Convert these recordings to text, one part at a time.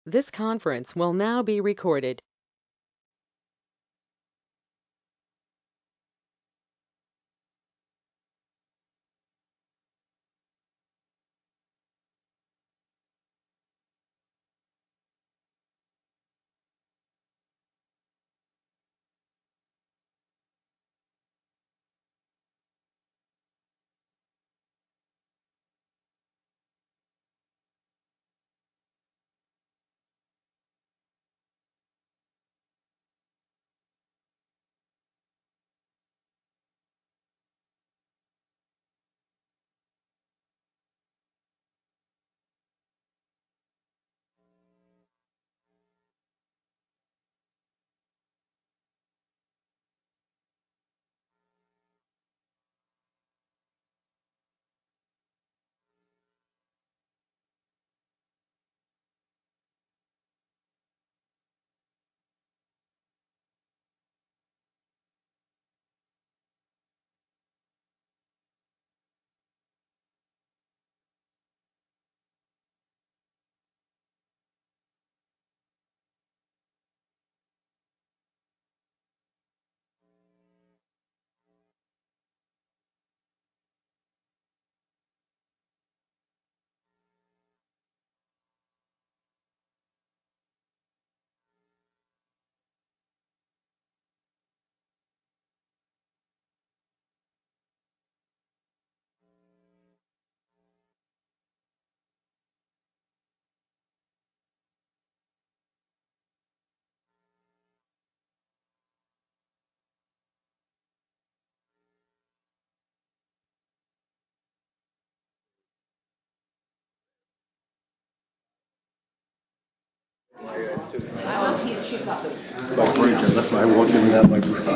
This conference will now be recorded.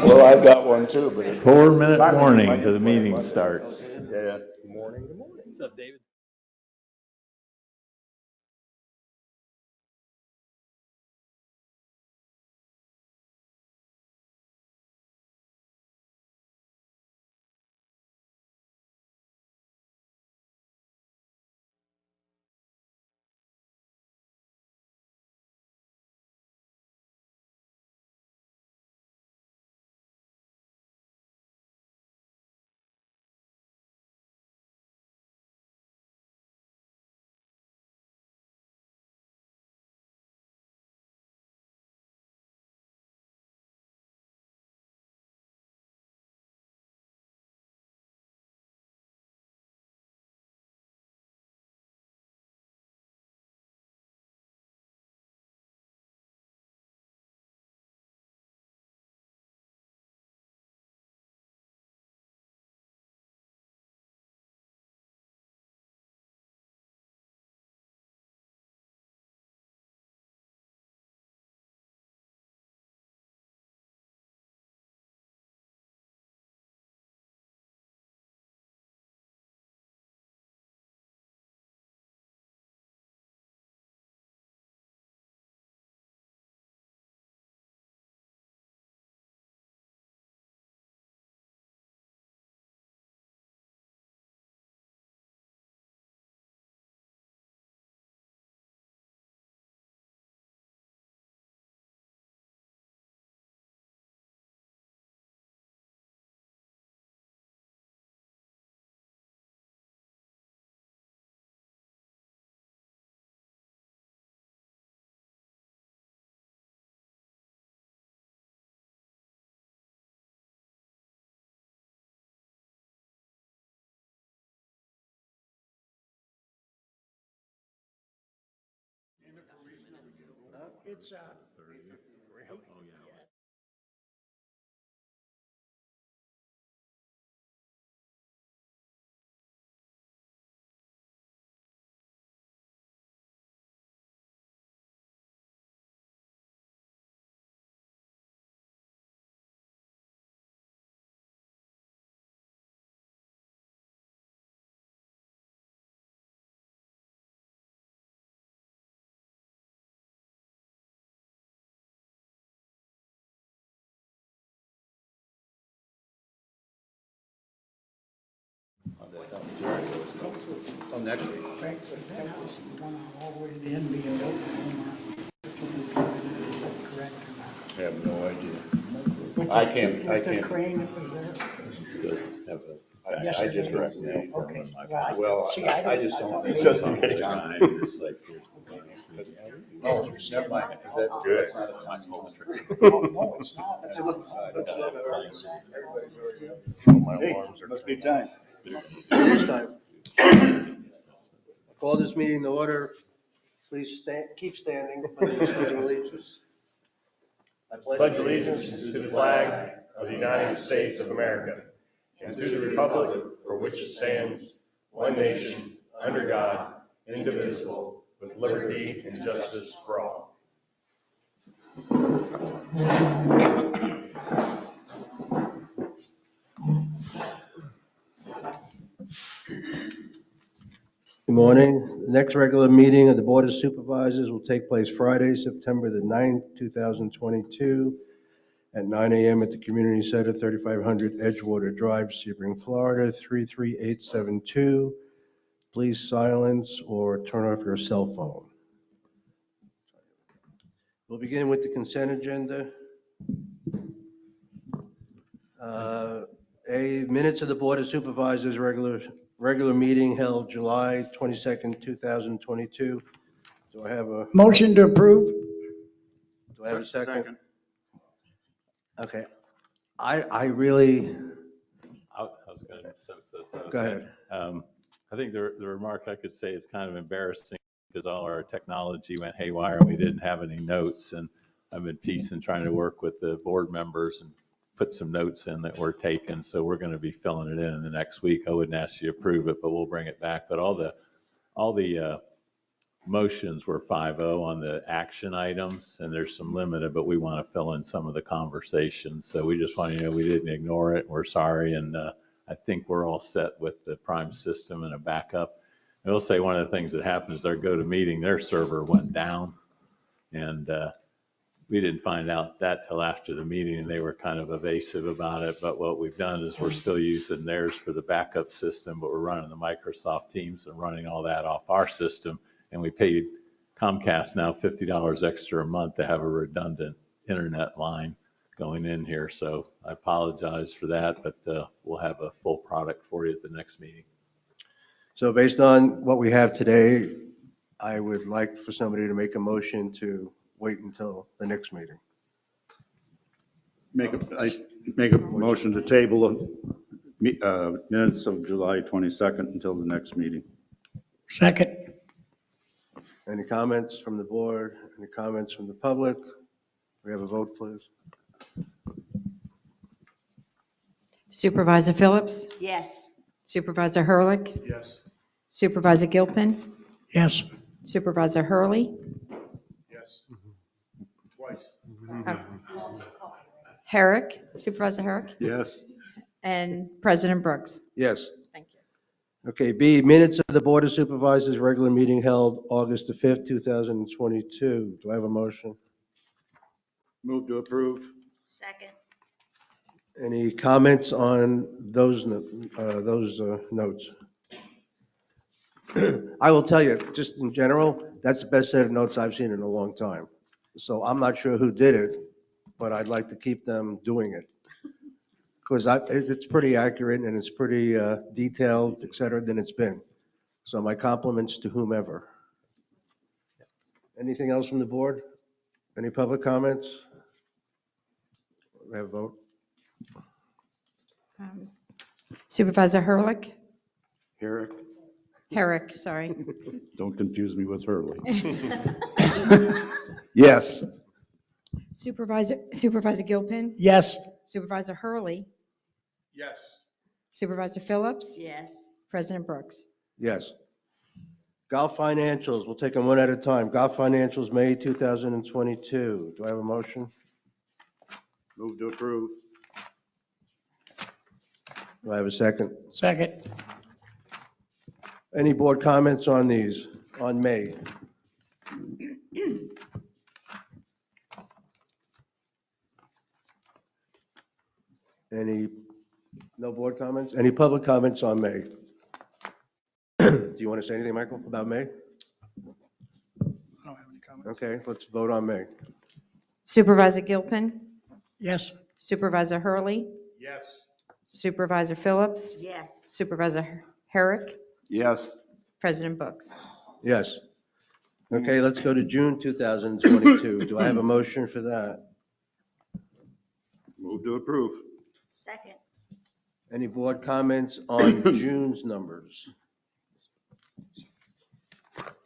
Well, I've got one too, but it's 4-minute warning to the meeting starts. Yeah. Good morning. Good morning. What's up, David? It's Oh, next week. Frank's the one all the way to the end being Oklahoma. I can't, With the crane that was there? Still have a I just mail recommend. from Okay. my Well, pocket. Well, See, I just I don't thought think. maybe- It's like, here's the money. Oh, never mind. Is that Good. that's not a possible trick? No, it's not. Hey, must be time. This time. Call this meeting to order. Please stand, keep standing for the pledge of allegiance. I Pledge allegiance to the flag of the United States of America and to the republic for which it stands, one nation, under God, indivisible, with liberty and justice for all. Good morning. The next regular meeting of the Board of Supervisors will take place Friday, September the 9th, 2022, at 9 a.m. at the Community Center, 3500 Edgewater Drive, Sebring, Florida, 33872. Please silence or turn off your cell phone. We'll begin with the consent agenda. Minutes of the Board of Supervisors regular meeting held July 22nd, 2022. Do I have a Motion to approve? Do I have a second? Okay. I really, I was going to, since this. go ahead. I think the remark I could say is kind of embarrassing because all our technology went haywire and we didn't have any notes. And I've been piecing, trying to work with the board members and put some notes in that were taken. So we're going to be filling it in the next week. I wouldn't ask you to approve it, but we'll bring it back. But all the motions were 5-0 on the action items, and there's some limited, but we want to fill in some of the conversations. So we just want you to know we didn't ignore it. We're sorry, and I think we're all set with the Prime system and a backup. I will say one of the things that happened is our GoToMeeting, their server went down, and we didn't find out that till after the meeting, and they were kind of evasive about it. But what we've done is we're still using theirs for the backup system, but we're running the Microsoft Teams and running all that off our system. And we paid Comcast now $50 extra a month to have a redundant internet line going in here. So I apologize for that, but we'll have a full product for you at the next meeting. So based on what we have today, I would like for somebody to make a motion to wait until the next meeting. I make a motion to table minutes of July 22nd until the next meeting. Second. Any comments from the board? Any comments from the public? We have a vote, please. Supervisor Phillips? Yes. Supervisor Hurlick? Yes. Supervisor Gilpin? Yes. Supervisor Hurley? Yes. Twice. Herrick? Supervisor Herrick? Yes. And President Brooks? Yes. Thank you. Okay, B, minutes of the Board of Supervisors regular meeting held August the 5th, 2022. Do I have a motion? Move to approve. Second. Any comments on those notes? I will tell you, just in general, that's the best set of notes I've seen in a long time. So I'm not sure who did it, but I'd like to keep them doing it. Because it's pretty accurate and it's pretty detailed, et cetera, than it's been. So my compliments to whomever. Anything else from the board? Any public comments? We have a vote. Supervisor Hurlick? Herrick, Herrick, sorry. don't confuse me with Hurley. Yes. Supervisor Gilpin? Yes. Supervisor Hurley? Yes. Supervisor Phillips? Yes. President Brooks? Yes. Golf financials, we'll take them one at a time. Golf financials, May 2022. Do I have a motion? Move to approve. Do I have a second? Second. Any board comments on these, on May? No board comments? Any public comments on May? Do you want to say anything, Michael, about May? I don't have any comments. Okay, let's vote on May. Supervisor Gilpin? Yes. Supervisor Hurley, Yes. Supervisor Phillips, Yes. Supervisor Herrick, Yes. President Brooks. Yes. Okay, let's go to June 2022. Do I have a motion for that? Move to approve. Second. Any board comments on June's numbers?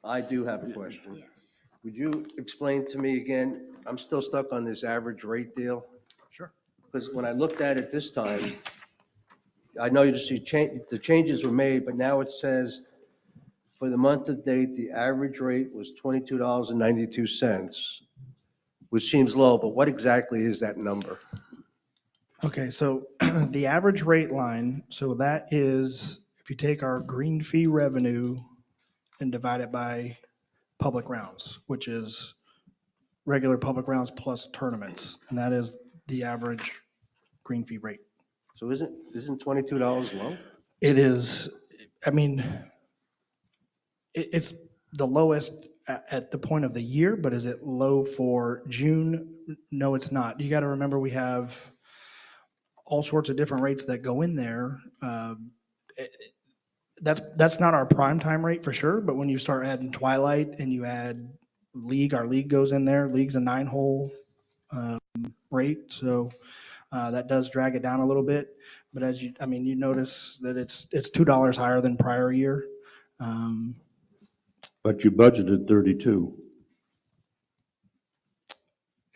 I do have a question. Yes. Would you explain to me again, I'm still stuck on this average rate deal? Sure. Because when I looked at it this time, I know you see the changes were made, but now it says for the month of date, the average rate was $22.92, which seems low, but what exactly is that number? Okay, so the average rate line, so that is, if you take our green fee revenue and divide it by public rounds, which is regular public rounds plus tournaments, and that is the average green fee rate. So isn't $22 low? It is, I mean, it's the lowest at the point of the year, but is it low for June? No, it's not. You got to remember, we have all sorts of different rates that go in there. That's not our prime time rate for sure, but when you start adding Twilight and you add League, our League goes in there. League's a 9-hole rate, so that does drag it down a little bit. But as you notice that it's $2 higher than prior year. But you budgeted 32.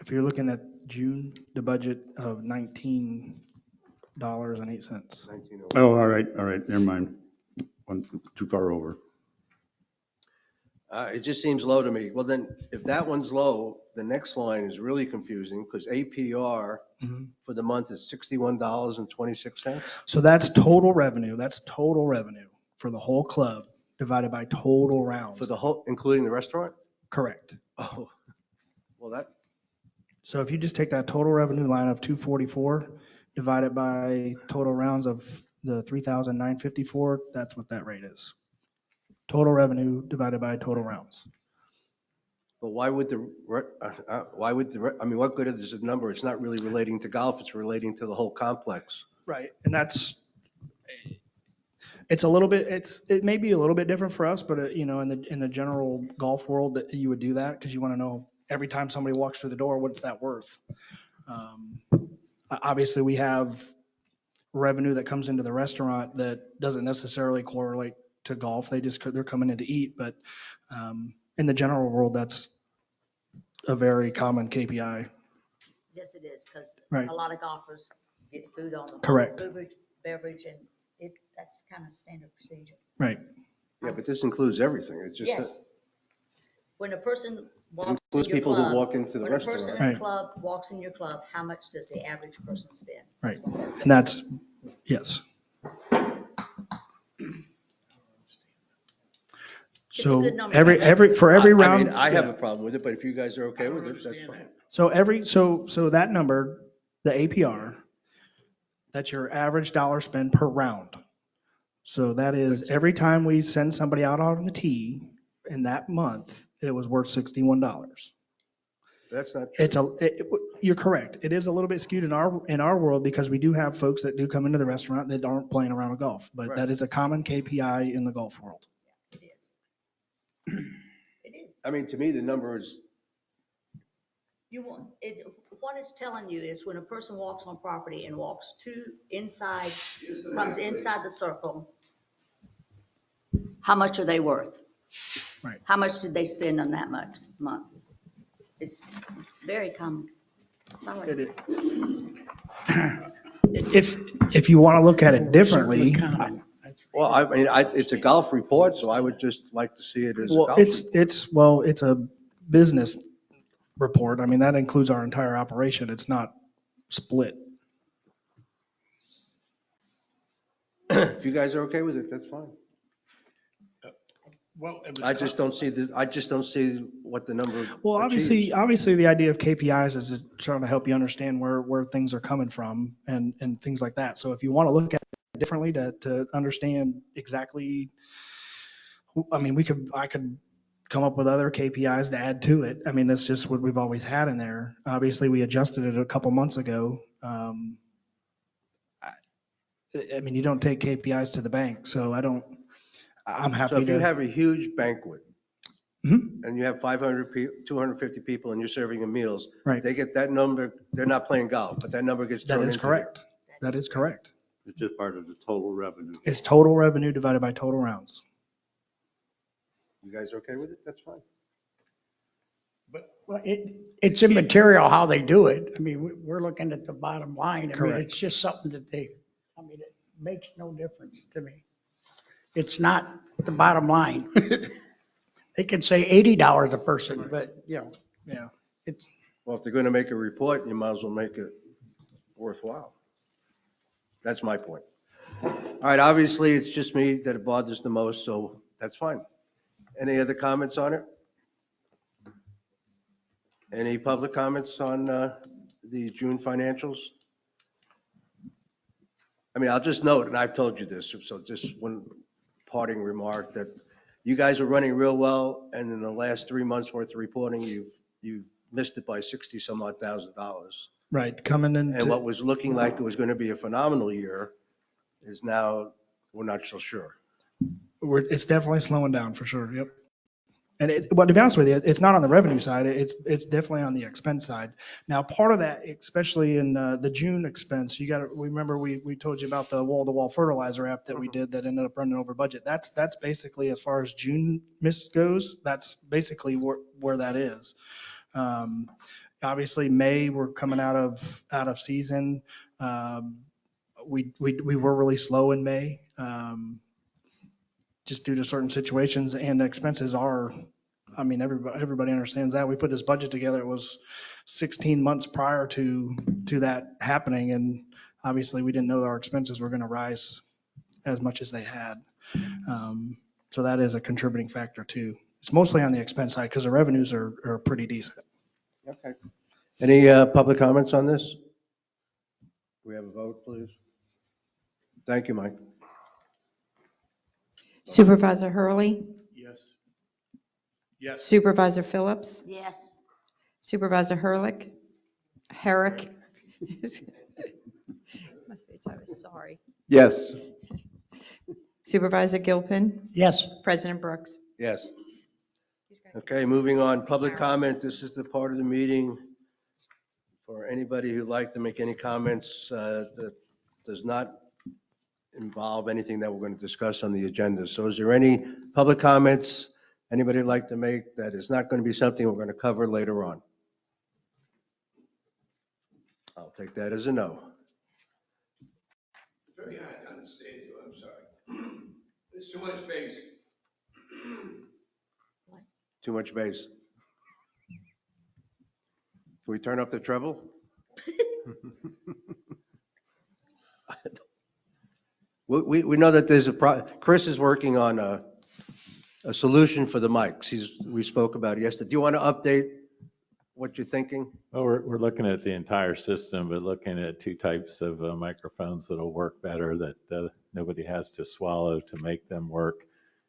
If you're looking at June, the budget of $19.08. 19. Oh, all right, never mind. One too far over. It just seems low to me. Well, then, if that one's low, the next line is really confusing because APR Mhm. for the month is $61.26. So that's total revenue. That's total revenue for the whole club divided by total rounds. For the whole, including the restaurant? Correct. Oh, well, that, So if you just take that total revenue line of 244, divide it by total rounds of the 3,954, that's what that rate is. Total revenue divided by total rounds. but why would I mean, what good is this number? It's not really relating to golf, it's relating to the whole complex. Right. And it's a little bit, it may be a little bit different for us, but in the general golf world that you would do that because you want to know every time somebody walks through the door, what's that worth? Obviously we have revenue that comes into the restaurant that doesn't necessarily correlate to golf. They're coming in to eat, but in the general world, that's a very common KPI. Yes, it is, because Right. a lot of golfers get food on the. Correct. Food, beverage, and that's kind of standard procedure. Right. Yeah, but this includes everything. It's just, Yes. When a person walks in includes your people who club, walk into the when a person restaurant. in Right. the club walks in your club, how much does the average person spend? Right. That's what that says. And that's, yes. It's a So good number. for every I round. mean, I have yeah. a problem with it, but if you guys are okay with it, that's fine. So so that number, the APR, that's your average dollar spend per round. So that is every time we send somebody out on the tee in that month, it was worth $61. That's not true. You're correct. It is a little bit skewed in our world because we do have folks that do come into the restaurant that aren't playing around with golf, but Right. that is a common KPI in the golf world. It is. It is. I mean, to me, the number is, What it's telling you is when a person walks on property and walks comes inside the circle, how much are they worth? Right. How much did they spend on that month? It's very common. Sorry. If you want to look at it differently, well, I mean, it's a golf report, so I would just like to see it as a well, golf. it's a business report. I mean, that includes our entire operation. It's not split. If you guys are okay with it, that's fine. Well, it was I just don't see what the number Well, achieves. obviously the idea of KPIs is to try to help you understand where things are coming from and things like that. So if you want to look at it differently to understand exactly, I mean, I could come up with other KPIs to add to it. I mean, that's just what we've always had in there. Obviously, we adjusted it a couple months ago. I mean, you don't take KPIs to the bank, so I'm So happy if you to. have a huge banquet Mhm. and you have 500 people, 250 people and you're serving them meals, Right. they get that number, they're not playing golf, but that number gets That thrown is into there. correct. That is correct. It's just part of the total revenue. It's total revenue divided by total rounds. You guys okay with it? That's fine. Well, it's immaterial how they do it. I mean, we're looking at the bottom line. I mean, Correct. it's just something that it makes no difference to me. It's not the bottom line. They could say $80 a person, but, Yeah. it's, Well, if they're going to make a report, you might as well make it worthwhile. That's my point. All right, obviously, it's just me that it bothers the most, so that's fine. Any other comments on it? Any public comments on the June financials? I mean, I'll just note, and I've told you this, so just one parting remark, that you guys are running real well, and in the last 3 months worth of reporting, you've missed it by 60 some odd $1,000. Right. Coming And into. what was looking like it was going to be a phenomenal year is now, we're not so sure. It's definitely slowing down for sure. Yep. And well, to be honest with you, it's not on the revenue side. It's definitely on the expense side. Now, part of that, especially in the June expense, you got to remember we told you about the wall-to-wall fertilizer app that we did that ended up running over budget. That's basically, as far as June miss goes, that's basically where that is. Obviously, May, we're coming out of season. We were really slow in May. Just due to certain situations, and the expenses are, I mean, everybody understands that. We put this budget together, it was 16 months prior to that happening, and obviously we didn't know our expenses were going to rise as much as they had. So that is a contributing factor too. It's mostly on the expense side because the revenues are pretty decent. Okay. Any public comments on this? We have a vote, please. Thank you, Mike. Supervisor Hurley, Yes. Yes. Supervisor Phillips, Yes. Supervisor Herrick. Must be, I was sorry. Yes. Supervisor Gilpin, yes. President Brooks. Yes. Okay, moving on. Public comment. This is the part of the meeting for anybody who'd like to make any comments that does not involve anything that we're going to discuss on the agenda. So is there any public comments anybody would like to make that is not going to be something we're going to cover later on? I'll take that as a no. Very hard to understand you, I'm sorry. There's too much bass. Too much bass. Can we turn up the treble? We know that there's Chris is working on a solution for the mics. We spoke about it yesterday. Do you want to update what you're thinking? Well, we're looking at the entire system, but looking at two types of microphones that'll work better, that nobody has to swallow to make them work.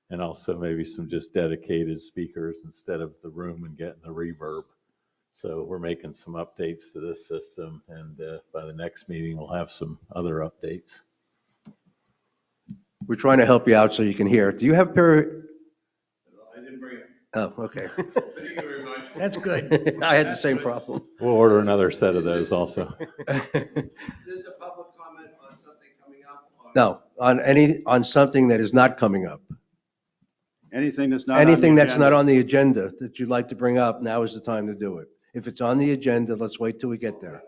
And also maybe some just dedicated speakers instead of the room and getting the reverb. So we're making some updates to this system, and by the next meeting, we'll have some other updates. We're trying to help you out so you can hear. Do you have I didn't bring it. Oh, okay. Thank you very much. That's good. I had the same problem. We'll order another set of those also. There's a public comment on something coming up? Or- No, on something that is not coming up. Anything that's not on the Anything that's not agenda. on the agenda that you'd like to bring up, now is the time to do it. If it's on the agenda, let's wait till we get there.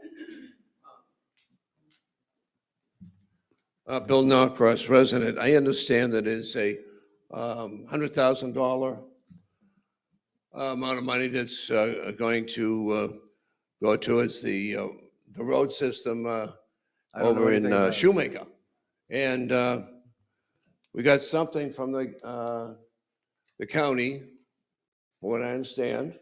Bill Norcross, resident. I understand that it's a $100,000 amount of money that's going to go towards the road system I don't know over anything in about it. Shoemaker. And we got something from the county, from what I understand.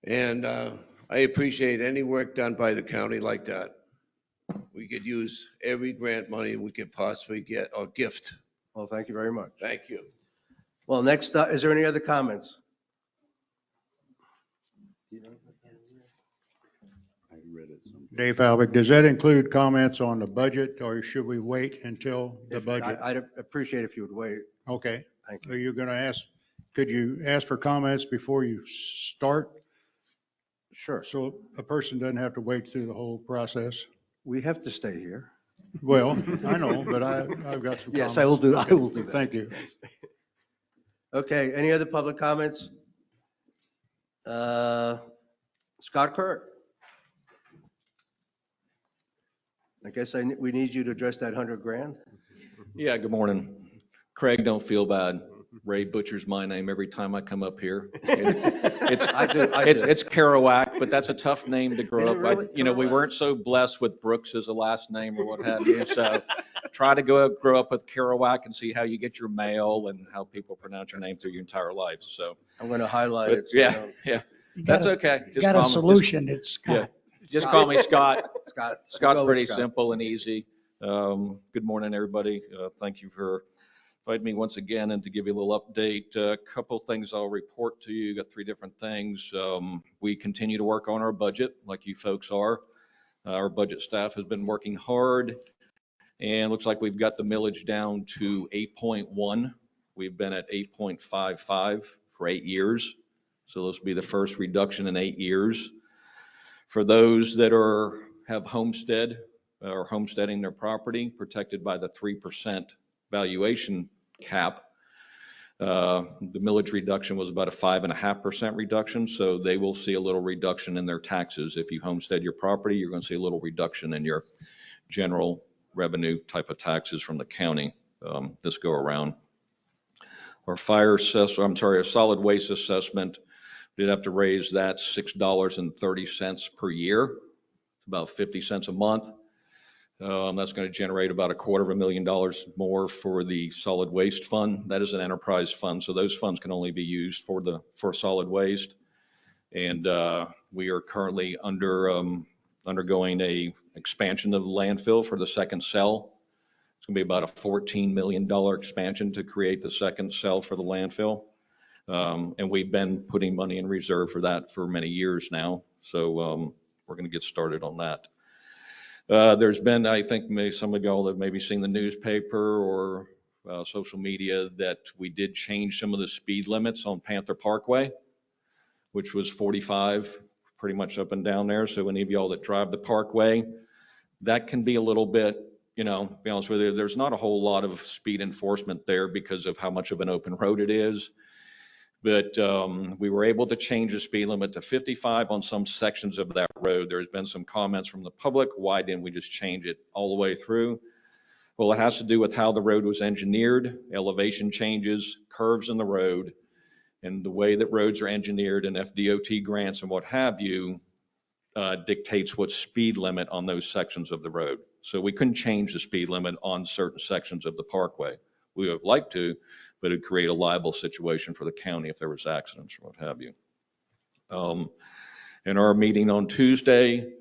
And I appreciate any work done by the county like that. We could use every grant money we could possibly get or gift. Well, thank you very much. Thank you. Well, next up, is there any other comments? Dave Halbeck, does that include comments on the budget, or should we wait until the budget? I'd appreciate if you would wait. Okay. Thank you. Are you going to ask, could you ask for comments before you start? Sure. So a person doesn't have to wait through the whole process? We have to stay here. Well, I know, but I've got some comments. Yes, I will do that. Thank you. Okay, any other public comments? Scott Kurt? I guess we need you to address that 100 grand. Yeah, good morning. Craig, don't feel bad. Ray butchers my name every time I come up here. It's Kerouac, but that's a tough name to grow up. Really? We weren't so blessed with Brooks as a last name or what have you. So try to grow up with Kerouac and see how you get your mail and how people pronounce your name through your entire life. So I'm going to highlight it. So yeah, that's okay. You got a solution, it's Scott. Just call me Scott. Scott's Go with pretty Scott. simple and easy. Good morning, everybody. Thank you for inviting me once again and to give you a little update. A couple things I'll report to you. Got 3 different things. We continue to work on our budget like you folks are. Our budget staff has been working hard and looks like we've got the millage down to 8.1. We've been at 8.55 for 8 years. So this will be the first reduction in 8 years. For those that have homestead or homesteading their property, protected by the 3% valuation cap, the millage reduction was about a 5.5% reduction. So they will see a little reduction in their taxes. If you homestead your property, you're going to see a little reduction in your general revenue type of taxes from the county this go around. Our our solid waste assessment, we'd have to raise that $6.30 per year, about 50 cents a month. That's going to generate about $250,000 more for the solid waste fund. That is an enterprise fund, so those funds can only be used for solid waste. And we are currently undergoing a expansion of the landfill for the second cell. It's going to be about a $14 million expansion to create the second cell for the landfill. And we've been putting money in reserve for that for many years now. So we're going to get started on that. There's been, I think, maybe some of y'all have maybe seen the newspaper or social media that we did change some of the speed limits on Panther Parkway, which was 45 pretty much up and down there. So any of y'all that drive the parkway, that can be a little bit, be honest with you, there's not a whole lot of speed enforcement there because of how much of an open road it is. But we were able to change the speed limit to 55 on some sections of that road. There's been some comments from the public. Why didn't we just change it all the way through? Well, it has to do with how the road was engineered, elevation changes, curves in the road, and the way that roads are engineered and FDOT grants and what have you dictates what speed limit on those sections of the road. So we couldn't change the speed limit on certain sections of the parkway. We would have liked to, but it'd create a liable situation for the county if there was accidents or what have you. In our meeting on Tuesday,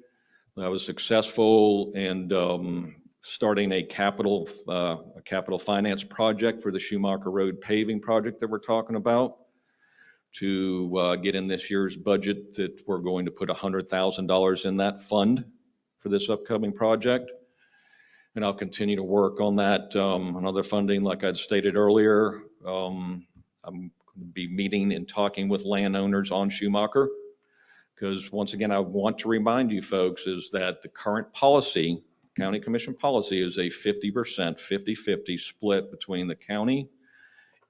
I was successful in starting a capital finance project for the Schumacher Road paving project that we're talking about. To get in this year's budget, that we're going to put $100,000 in that fund for this upcoming project. And I'll continue to work on that, on other funding, like I'd stated earlier. I'm going to be meeting and talking with landowners on Schumacher, because once again, I want to remind you folks is that the current policy, county commission policy, is a 50%, 50-50 split between the county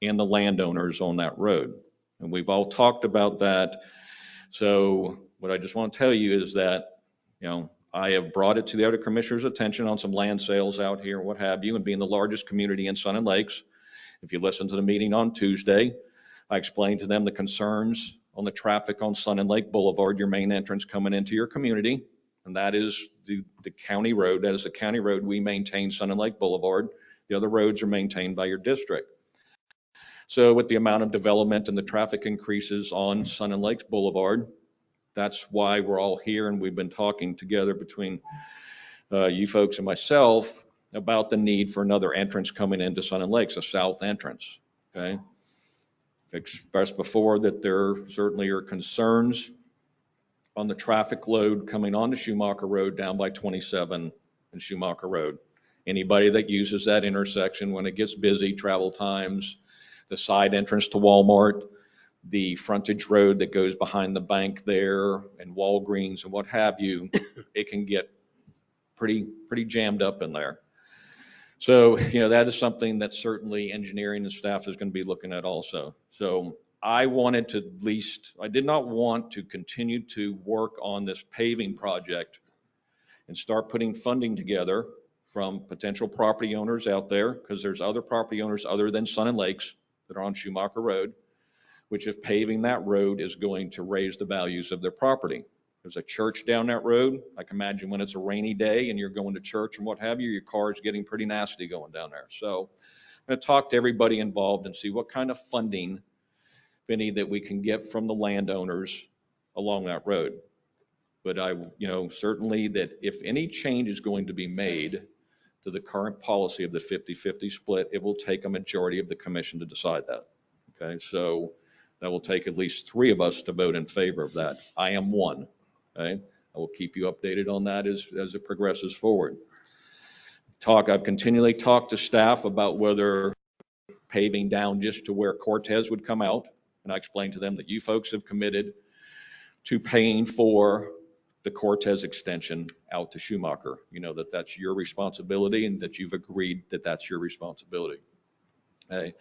and the landowners on that road. And we've all talked about that. So what I just want to tell you is that, I have brought it to the other commissioners' attention on some land sales out here and what have you, and being the largest community in Sun and Lakes. If you listen to the meeting on Tuesday, I explained to them the concerns on the traffic on Sun and Lake Boulevard, your main entrance coming into your community. And that is the county road. That is the county road. We maintain Sun and Lake Boulevard. The other roads are maintained by your district. So with the amount of development and the traffic increases on Sun and Lakes Boulevard, that's why we're all here, and we've been talking together between you folks and myself about the need for another entrance coming into Sun and Lakes, a south entrance, okay? expressed before that there certainly are concerns on the traffic load coming onto Schumacher Road down by 27 and Schumacher Road. Anybody that uses that intersection when it gets busy, travel times, the side entrance to Walmart, the frontage road that goes behind the bank there and Walgreens and what have you, it can get pretty jammed up in there. So, that is something that certainly engineering and staff is going to be looking at also. So I did not want to continue to work on this paving project and start putting funding together from potential property owners out there, because there's other property owners other than Sun and Lakes that are on Schumacher Road, which if paving that road is going to raise the values of their property. There's a church down that road. I can imagine when it's a rainy day and you're going to church and what have you, your car is getting pretty nasty going down there. So I'm going to talk to everybody involved and see what kind of funding, if any, that we can get from the landowners along that road. But certainly that if any change is going to be made to the current policy of the 50-50 split, it will take a majority of the commission to decide that. Okay, so that will take at least 3 of us to vote in favor of that. I am one. Okay, I will keep you updated on that as it progresses forward. I've continually talked to staff about whether paving down just to where Cortez would come out, and I explained to them that you folks have committed to paying for the Cortez extension out to Schumacher. That's your responsibility and that you've agreed that that's your responsibility. Okay.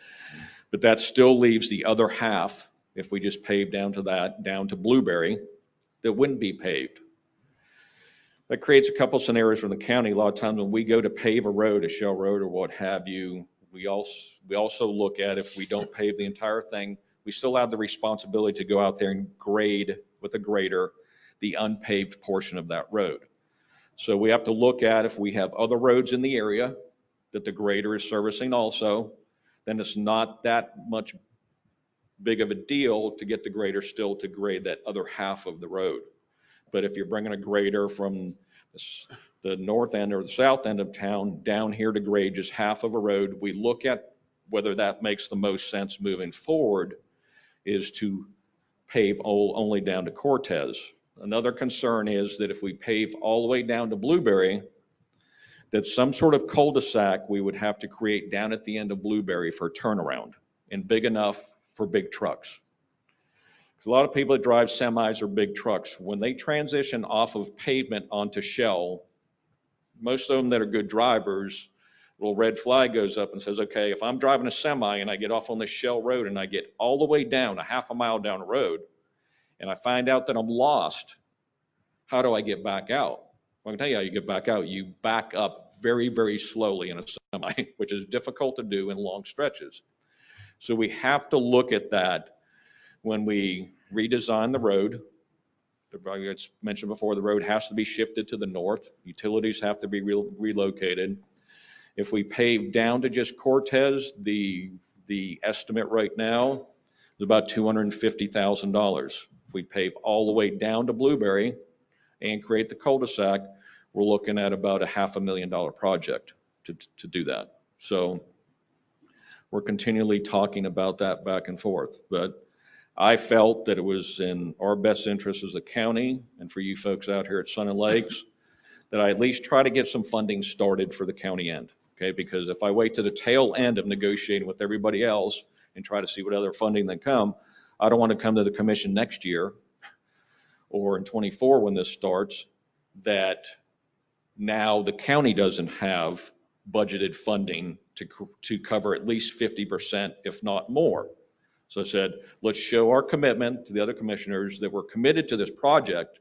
But that still leaves the other half, if we just pave down to Blueberry, that wouldn't be paved. That creates a couple scenarios from the county. A lot of times when we go to pave a road, a shell road or what have you, we also look at, if we don't pave the entire thing, we still have the responsibility to go out there and grade with a grader the unpaved portion of that road. So we have to look at, if we have other roads in the area that the grader is servicing also, then it's not that much big of a deal to get the grader still to grade that other half of the road. But if you're bringing a grader from the north end or the south end of town down here to grade just half of a road, we look at whether that makes the most sense moving forward is to pave only down to Cortez. Another concern is that if we pave all the way down to Blueberry, that some sort of cul-de-sac we would have to create down at the end of Blueberry for a turnaround, and big enough for big trucks. A lot of people that drive semis or big trucks, when they transition off of pavement onto shell, most of them that are good drivers, a little red flag goes up and says, okay, if I'm driving a semi and I get off on this shell road and I get all the way down, a half a mile down the road, and I find out that I'm lost, how do I get back out? Well, I can tell you how you get back out. You back up very, very slowly in a semi, which is difficult to do in long stretches. So we have to look at that when we redesign the road. It's mentioned before, the road has to be shifted to the north. Utilities have to be relocated. If we pave down to just Cortez, the estimate right now is about $250,000. If we pave all the way down to Blueberry and create the cul-de-sac, we're looking at about a $500,000 project to do that. So we're continually talking about that back and forth. But I felt that it was in our best interest as a county and for you folks out here at Sun and Lakes that I at least try to get some funding started for the county end. Okay, because if I wait to the tail end of negotiating with everybody else and try to see what other funding then come, I don't want to come to the commission next year or in 24 when this starts that now the county doesn't have budgeted funding to cover at least 50%, if not more. So I said, let's show our commitment to the other commissioners that we're committed to this project,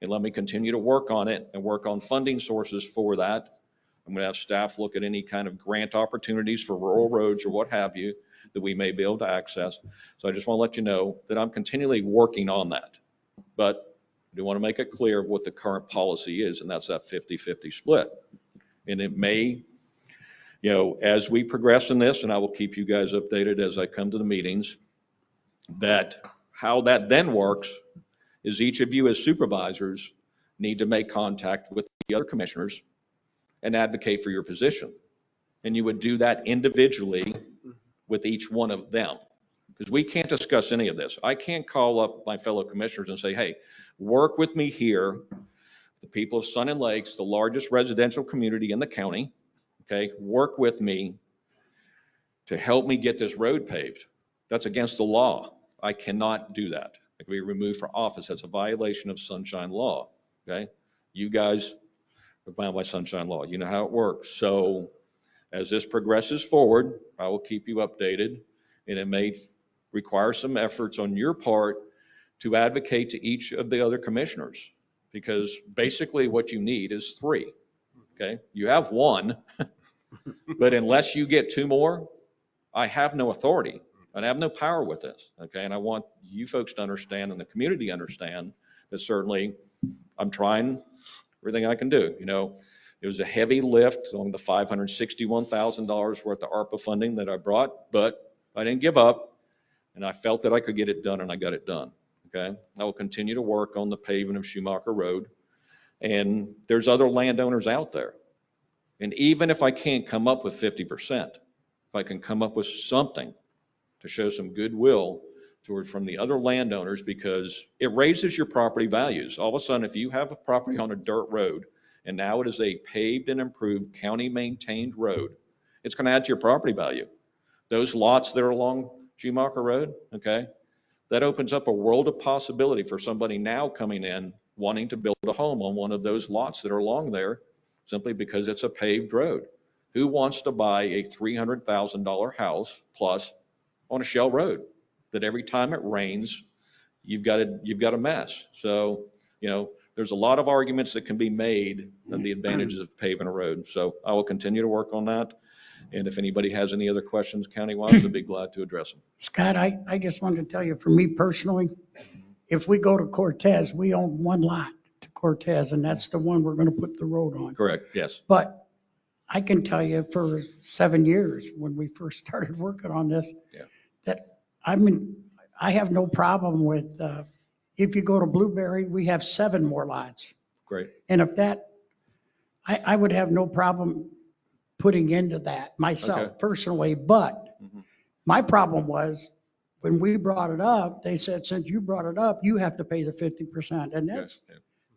and let me continue to work on it and work on funding sources for that. I'm going to have staff look at any kind of grant opportunities for rural roads or what have you that we may be able to access. So I just want to let you know that I'm continually working on that. But I do want to make it clear what the current policy is, and that's that 50-50 split. And it may, as we progress in this, and I will keep you guys updated as I come to the meetings, that how that then works is each of you as supervisors need to make contact with the other commissioners and advocate for your position. And you would do that individually with each one of them. because we can't discuss any of this. I can't call up my fellow commissioners and say, hey, work with me here. The people of Sun and Lakes, the largest residential community in the county, okay, work with me to help me get this road paved. That's against the law. I cannot do that. I can be removed from office. That's a violation of sunshine law, okay? You guys are bound by sunshine law. You know how it works. So as this progresses forward, I will keep you updated, and it may require some efforts on your part to advocate to each of the other commissioners, because basically what you need is 3, okay? You have 1, but unless you get 2 more, I have no authority and I have no power with this, okay? And I want you folks to understand and the community to understand that certainly I'm trying everything I can do. You know, it was a heavy lift on the $561,000 worth of ARPA funding that I brought, but I didn't give up, and I felt that I could get it done, and I got it done, okay? I will continue to work on the paving of Schumacher Road, and there's other landowners out there. And even if I can't come up with 50%, if I can come up with something to show some goodwill from the other landowners, because it raises your property values. All of a sudden, if you have a property on a dirt road and now it is a paved and improved county maintained road, it's going to add to your property value. Those lots that are along Schumacher Road, okay, that opens up a world of possibility for somebody now coming in wanting to build a home on one of those lots that are along there simply because it's a paved road. Who wants to buy a $300,000 house plus on a shell road that every time it rains, you've got a mess? So, you know, there's a lot of arguments that can be made on the advantages of paving a road. So I will continue to work on that. And if anybody has any other questions county-wise, I'd be glad to address them. Scott, I just wanted to tell you, for me personally, if we go to Cortez, we own 1 lot to Cortez, and that's the one we're going to put the road on. Correct, yes. But I can tell you for 7 years, when we first started working on this, Yeah. that I have no problem with, if you go to Blueberry, we have 7 more lots. Great. And if that, I would have no problem putting into that myself Okay. personally, but Mhm. my problem was when we brought it up, they said, since you brought it up, you have to pay the 50%. And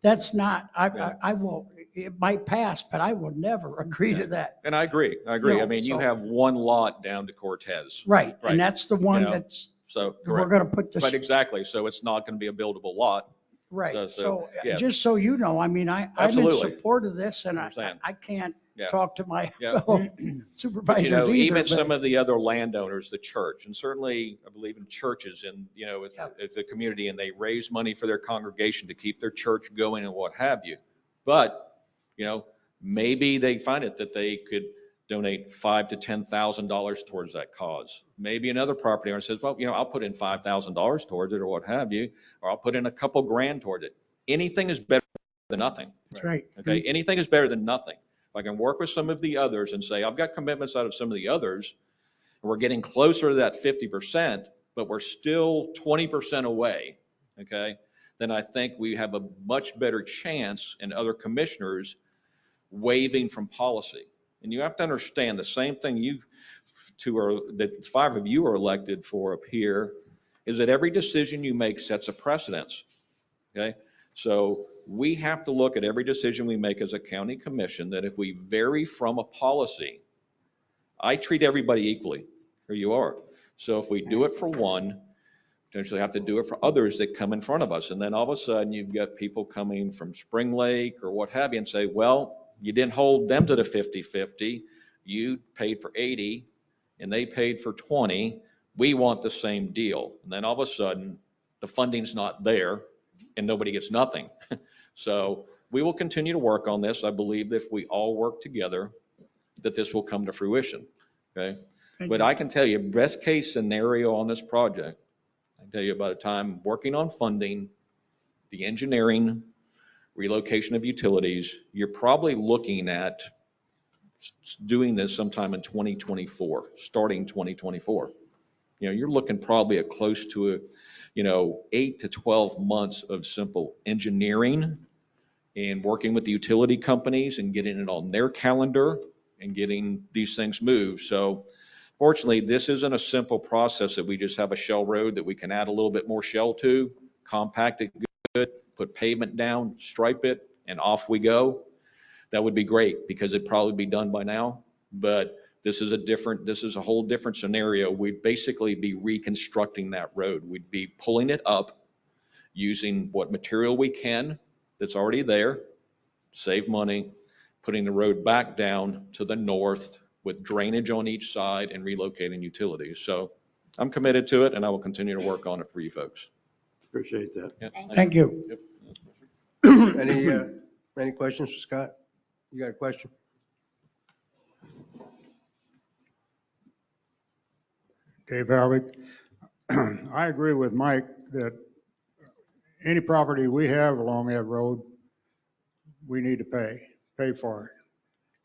that's not, I will, it might pass, but I will never agree to that. And I agree. I mean, you have 1 lot down to Cortez. Right. And that's the one that's, So, we're going to put but this, exactly. So it's not going to be a buildable lot. right. So yeah. just so you know, I mean, I'm in Absolutely. support of this, and Understand. I can't Yeah. talk to my Yeah. fellow supervisors You know, either. even but- some of the other landowners, the church, and certainly I believe in churches and, you know, it's a community, and they raise money for their congregation to keep their church going and what have you. But, you know, maybe they find it that they could donate $5,000 to $10,000 towards that cause. Maybe another property owner says, well, you know, I'll put in $5,000 towards it or what have you, or I'll put in a couple grand towards it. Anything is better than nothing. That's right. Okay, anything is better than nothing. If I can work with some of the others and say, I've got commitments out of some of the others, and we're getting closer to that 50%, but we're still 20% away, okay, then I think we have a much better chance in other commissioners waiving from policy. And you have to understand the same thing that 5 of you are elected for up here is that every decision you make sets a precedence, okay? So we have to look at every decision we make as a county commission, that if we vary from a policy, I treat everybody equally. Here you are. So if we do it for one, potentially have to do it for others that come in front of us. And then all of a sudden you've got people coming from Spring Lake or what have you and say, well, you didn't hold them to the 50-50. You paid for 80 and they paid for 20. We want the same deal. And then all of a sudden the funding's not there and nobody gets nothing. So we will continue to work on this. I believe that if we all work together, that this will come to fruition, okay? But I can tell you, best case scenario on this project, I can tell you, by the time working on funding, the engineering, relocation of utilities, you're probably looking at doing this sometime in 2024, starting 2024. You know, you're looking probably at close to 8 to 12 months of simple engineering and working with the utility companies and getting it on their calendar and getting these things moved. So Fortunately, this isn't a simple process that we just have a shell road that we can add a little bit more shell to, compact it good, put pavement down, stripe it, and off we go. That would be great because it'd probably be done by now. But this is a whole different scenario. We'd basically be reconstructing that road. We'd be pulling it up using what material we can that's already there, save money, putting the road back down to the north with drainage on each side and relocating utilities. So I'm committed to it and I will continue to work on it for you folks. Appreciate that. Yeah. Thank you. Yep. Any questions for Scott? You got a question? Dave Halleck. I agree with Mike that any property we have along that road, we need to pay for it.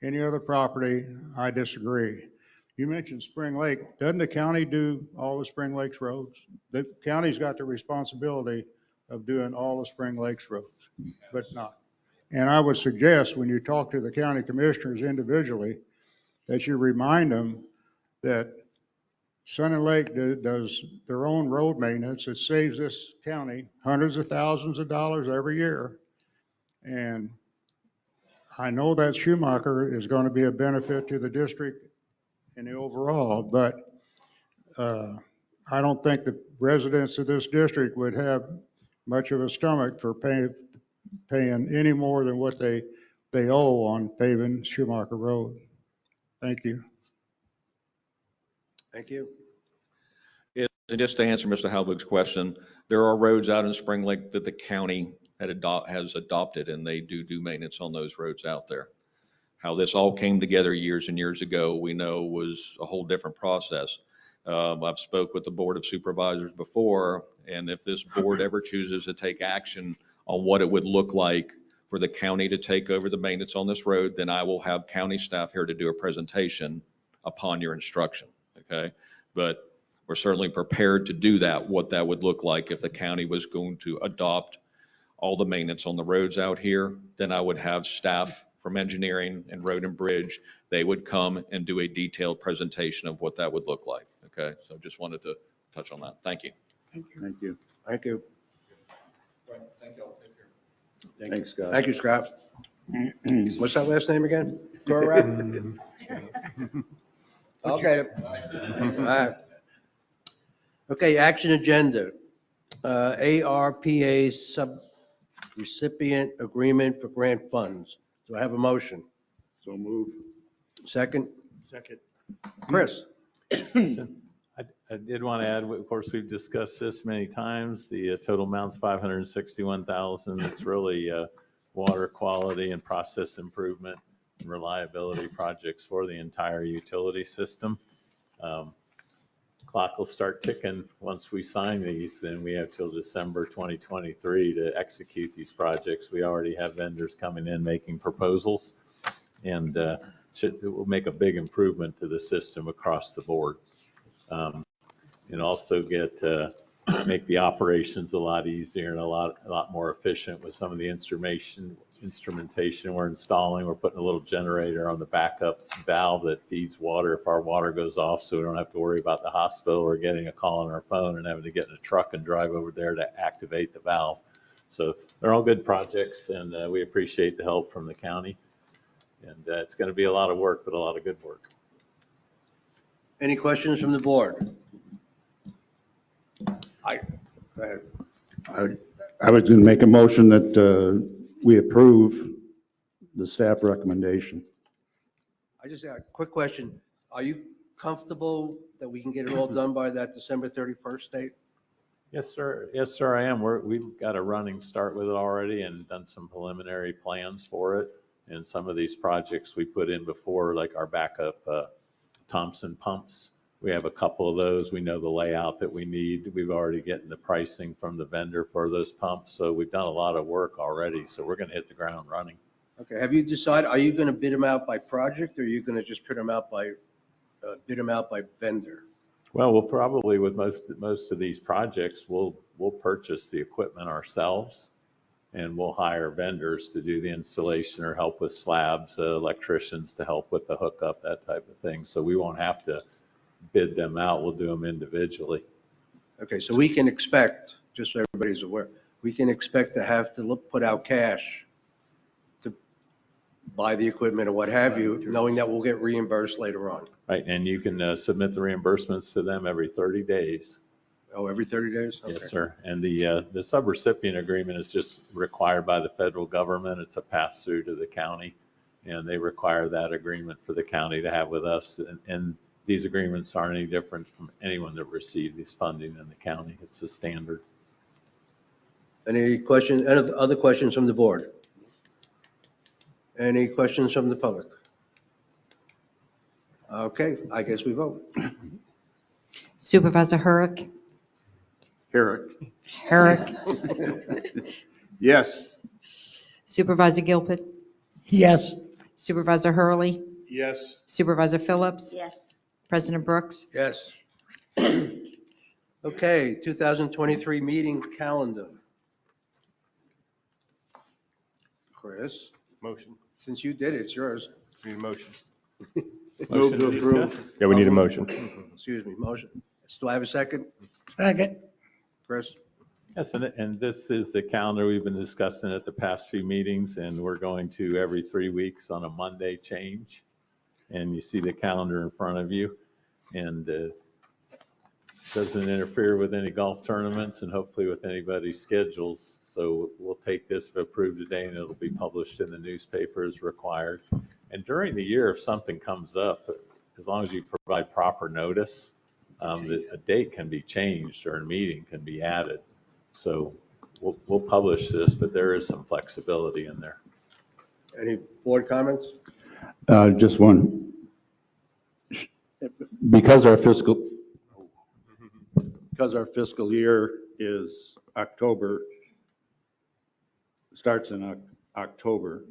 Any other property, I disagree. You mentioned Spring Lake. Doesn't the county do all the Spring Lakes roads? The county's got the responsibility of doing all the Spring Lakes roads, but not. And I would suggest when you talk to the county commissioners individually, that you remind them that Sun and Lake does their own road maintenance. It saves this county hundreds of thousands of dollars every year. And I know that Schumacher is going to be a benefit to the district in the overall, but I don't think the residents of this district would have much of a stomach for paying any more than what they owe on paving Schumacher Road. Thank you. Thank you. And just to answer Mr. Halbig's question, there are roads out in Spring Lake that the county has adopted, and they do maintenance on those roads out there. How this all came together years and years ago, we know was a whole different process. I've spoke with the Board of Supervisors before, and if this board ever chooses to take action on what it would look like for the county to take over the maintenance on this road, then I will have county staff here to do a presentation upon your instruction, okay? But we're certainly prepared to do that, what that would look like if the county was going to adopt all the maintenance on the roads out here. Then I would have staff from engineering and road and bridge. They would come and do a detailed presentation of what that would look like, okay? So just wanted to touch on that. Thank you. Thank you. Thank you. Thank you all. Take care. Thanks, Scott. Thank you, Scott. What's that last name again? Torrap? I'll get it. All right. Okay, action agenda. ARPA sub-recipient agreement for grant funds. Do I have a motion? So move. Second? Second. Chris? I did want to add, of course, we've discussed this many times. The total amount's $561,000. It's really water quality and process improvement and reliability projects for the entire utility system. Clock will start ticking once we sign these, and we have till December 2023 to execute these projects. We already have vendors coming in making proposals, and it will make a big improvement to the system across the board. And also make the operations a lot easier and a lot more efficient with some of the instrumentation we're installing. We're putting a little generator on the backup valve that feeds water if our water goes off, so we don't have to worry about the hospital or getting a call on our phone and having to get in a truck and drive over there to activate the valve. So they're all good projects, and we appreciate the help from the county. And it's going to be a lot of work, but a lot of good work. Any questions from the board? Go ahead. I was going to make a motion that we approve the staff recommendation. I just got a quick question. Are you comfortable that we can get it all done by that December 31st date? Yes, sir. Yes, sir, I am. We've got a running start with it already and done some preliminary plans for it. And some of these projects we put in before, like our backup Thompson pumps. We have a couple of those. We know the layout that we need. We've already gotten the pricing from the vendor for those pumps. So we've done a lot of work already. So we're going to hit the ground running. Okay, have you decided, are you going to bid them out by project, or are you going to just bid them out by vendor? Well, we'll probably, with most of these projects, we'll purchase the equipment ourselves, and we'll hire vendors to do the installation or help with slabs, electricians to help with the hookup, that type of thing. So we won't have to bid them out, we'll do them individually. Okay, so we can expect, just so everybody's aware, we can expect to have to put out cash to buy the equipment or what have you, knowing that we'll get reimbursed later on. Right, and you can submit the reimbursements to them every 30 days. Oh, every 30 days? Okay. Yes, sir. And the subrecipient agreement is just required by the federal government. It's a pass-through to the county, and they require that agreement for the county to have with us. And these agreements aren't any different from anyone that received this funding in the county. It's the standard. Any questions, any other questions from the board? Any questions from the public? Okay, I guess we vote. Supervisor Herrick. Herrick. Herrick. Yes. Supervisor Gilpin. Yes. Supervisor Hurley. Yes. Supervisor Phillips. Yes. President Brooks. Yes. Okay, 2023 meeting calendar. Chris, Motion. since you did it, it's yours. Need a motion. Move to approve. Yeah, we need a motion. Excuse me, motion. Do I have a second? Second. Chris? Yes, and this is the calendar we've been discussing at the past few meetings, and we're going to every 3 weeks on a Monday change. And you see the calendar in front of you, and doesn't interfere with any golf tournaments and hopefully with anybody's schedules. So we'll take this if approved today, and it'll be published in the newspaper as required. And during the year, if something comes up, as long as you provide proper notice, a date can be changed or a meeting can be added. So we'll publish this, but there is some flexibility in there. Any board comments? Just one. Because our fiscal year is October, starts in October,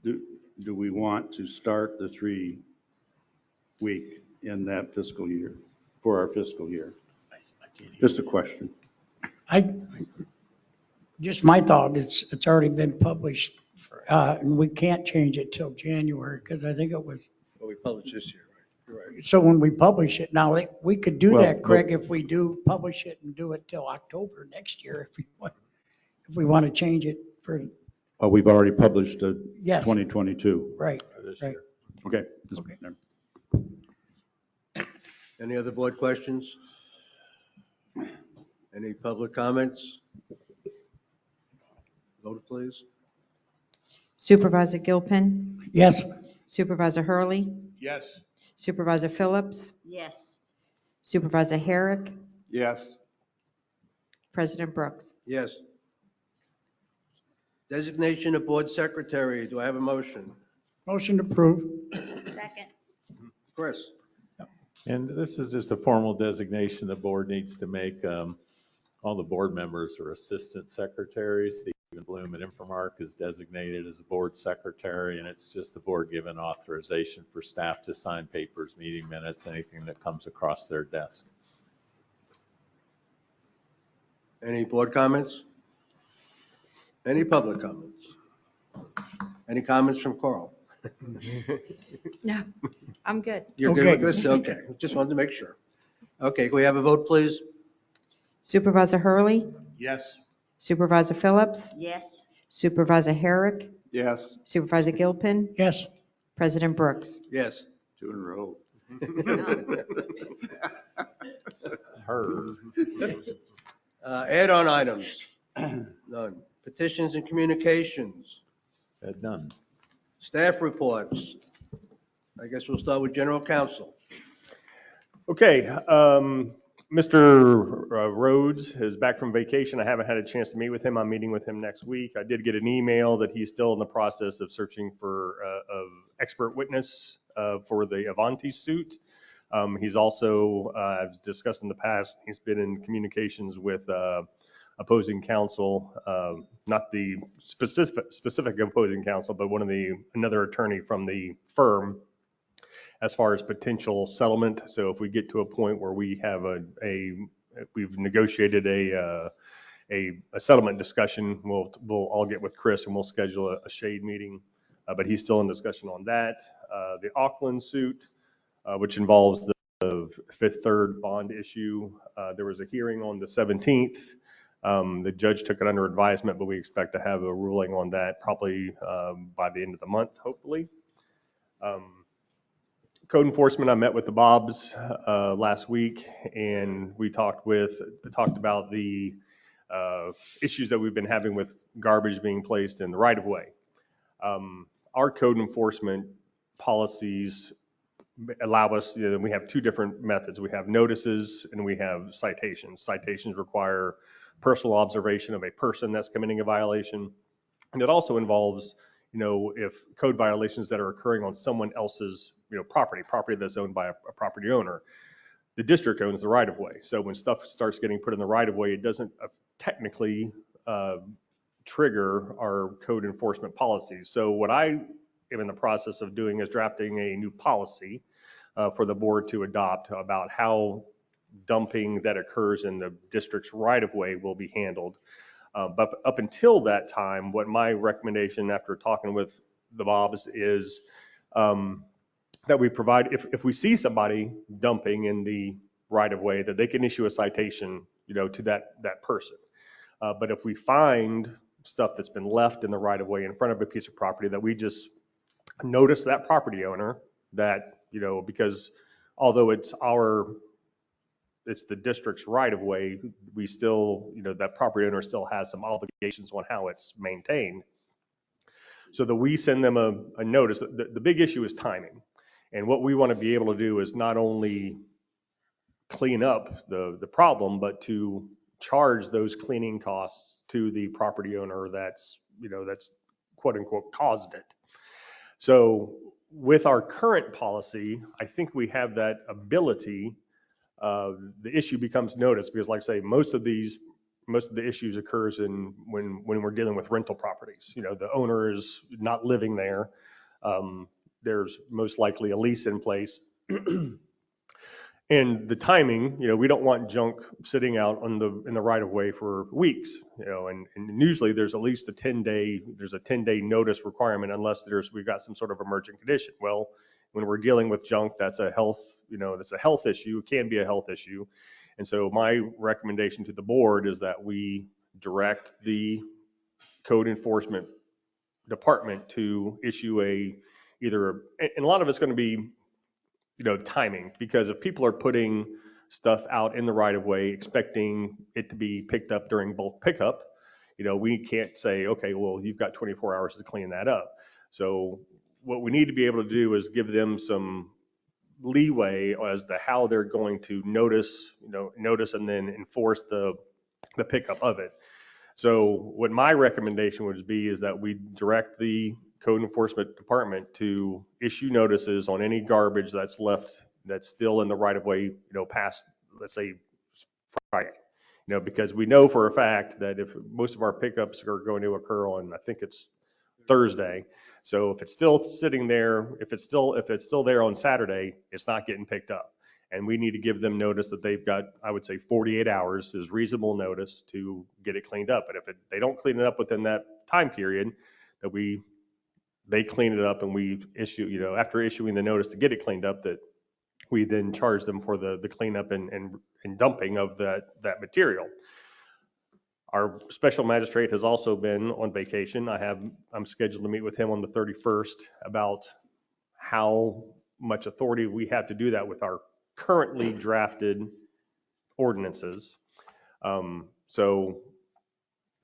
do we want to start the 3 week in that fiscal year, for our fiscal year? Just a question. Just my thought, it's already been published, and we can't change it till January, because I think it was, Well, we published this year, right? You're right. so when we publish it, now, we could do Well, that, Craig, if we do publish it and do it till October next year, if we want to change it for, Oh, we've already published Yes. 2022. right, This right. year. Okay. Okay. Any other board questions? Any public comments? Vote, please. Supervisor Gilpin. Yes. Supervisor Hurley. Yes. Supervisor Phillips. Yes. Supervisor Herrick. Yes. President Brooks. Yes. Designation of board secretary, do I have a motion? Motion approved. Second. Chris? And this is just a formal designation the board needs to make. All the board members are assistant secretaries. Stephen Bloom at Infomark is designated as a board secretary, and it's just the board given authorization for staff to sign papers, meeting minutes, anything that comes across their desk. Any board comments? Any public comments? Any comments from Carl? No, I'm good. You're good Okay. with this? Okay, just wanted to make sure. Okay, can we have a vote, please? Supervisor Hurley. Yes. Supervisor Phillips. Yes. Supervisor Herrick. Yes. Supervisor Gilpin. Yes. President Brooks. Yes. 2 in a row. It's her. Add-on items? None. Petitions and communications? None. Staff reports? I guess we'll start with general counsel. Okay, Mr. Rhodes is back from vacation. I haven't had a chance to meet with him. I'm meeting with him next week. I did get an email that he's still in the process of searching for an expert witness for the Avanti suit. He's also, I've discussed in the past, he's been in communications with opposing counsel, not the specific opposing counsel, but another attorney from the firm, as far as potential settlement. So if we get to a point where we have we've negotiated a settlement discussion, we'll all get with Chris and we'll schedule a shade meeting. But he's still in discussion on that. The Auckland suit, which involves the Fifth Third bond issue. There was a hearing on the 17th. The judge took it under advisement, but we expect to have a ruling on that probably by the end of the month, hopefully. Code enforcement, I met with the Bobs last week, and we talked about the issues that we've been having with garbage being placed in the right of way. Our code enforcement policies allow us, we have two different methods. We have notices and we have citations. Citations require personal observation of a person that's committing a violation. And it also involves, if code violations that are occurring on someone else's, property that's owned by a property owner. The district owns the right of way. So when stuff starts getting put in the right of way, it doesn't technically trigger our code enforcement policies. So what I am in the process of doing is drafting a new policy for the board to adopt about how dumping that occurs in the district's right of way will be handled. But up until that time, what my recommendation after talking with the Bobs is that we provide, if we see somebody dumping in the right of way, that they can issue a citation, to that person. But if we find stuff that's been left in the right of way in front of a piece of property, that we just notice that property owner that, because although it's the district's right of way, we still, that property owner still has some obligations on how it's maintained. So that we send them a notice. The big issue is timing. And what we want to be able to do is not only clean up the problem, but to charge those cleaning costs to the property owner that's quote unquote caused it. So with our current policy, I think we have that ability. The issue becomes notice because, like I say, most of the issues occurs when we're dealing with rental properties. The owner is not living there. There's most likely a lease in place. And the timing, we don't want junk sitting out in the right of way for weeks, and usually there's at least a 10-day notice requirement unless we've got some sort of emergent condition. Well, when we're dealing with junk, that's a health issue. It can be a health issue. And so my recommendation to the board is that we direct the code enforcement department to issue and a lot of it's going to be timing, because if people are putting stuff out in the right of way expecting it to be picked up during bulk pickup, we can't say, okay, well, you've got 24 hours to clean that up. So what we need to be able to do is give them some leeway as to how they're going to notice and then enforce the pickup of it. So what my recommendation would be is that we direct the code enforcement department to issue notices on any garbage that's still in the right of way, past, let's say, Friday. Because we know for a fact that if most of our pickups are going to occur on, I think it's Thursday. So if it's still sitting there, if it's still there on Saturday, it's not getting picked up. And we need to give them notice that they've got, I would say 48 hours is reasonable notice to get it cleaned up. But if they don't clean it up within that time period, that they clean it up and we issue, after issuing the notice to get it cleaned up, that we then charge them for the cleanup and dumping of that material. Our special magistrate has also been on vacation. I'm scheduled to meet with him on the 31st about how much authority we have to do that with our currently drafted ordinances. So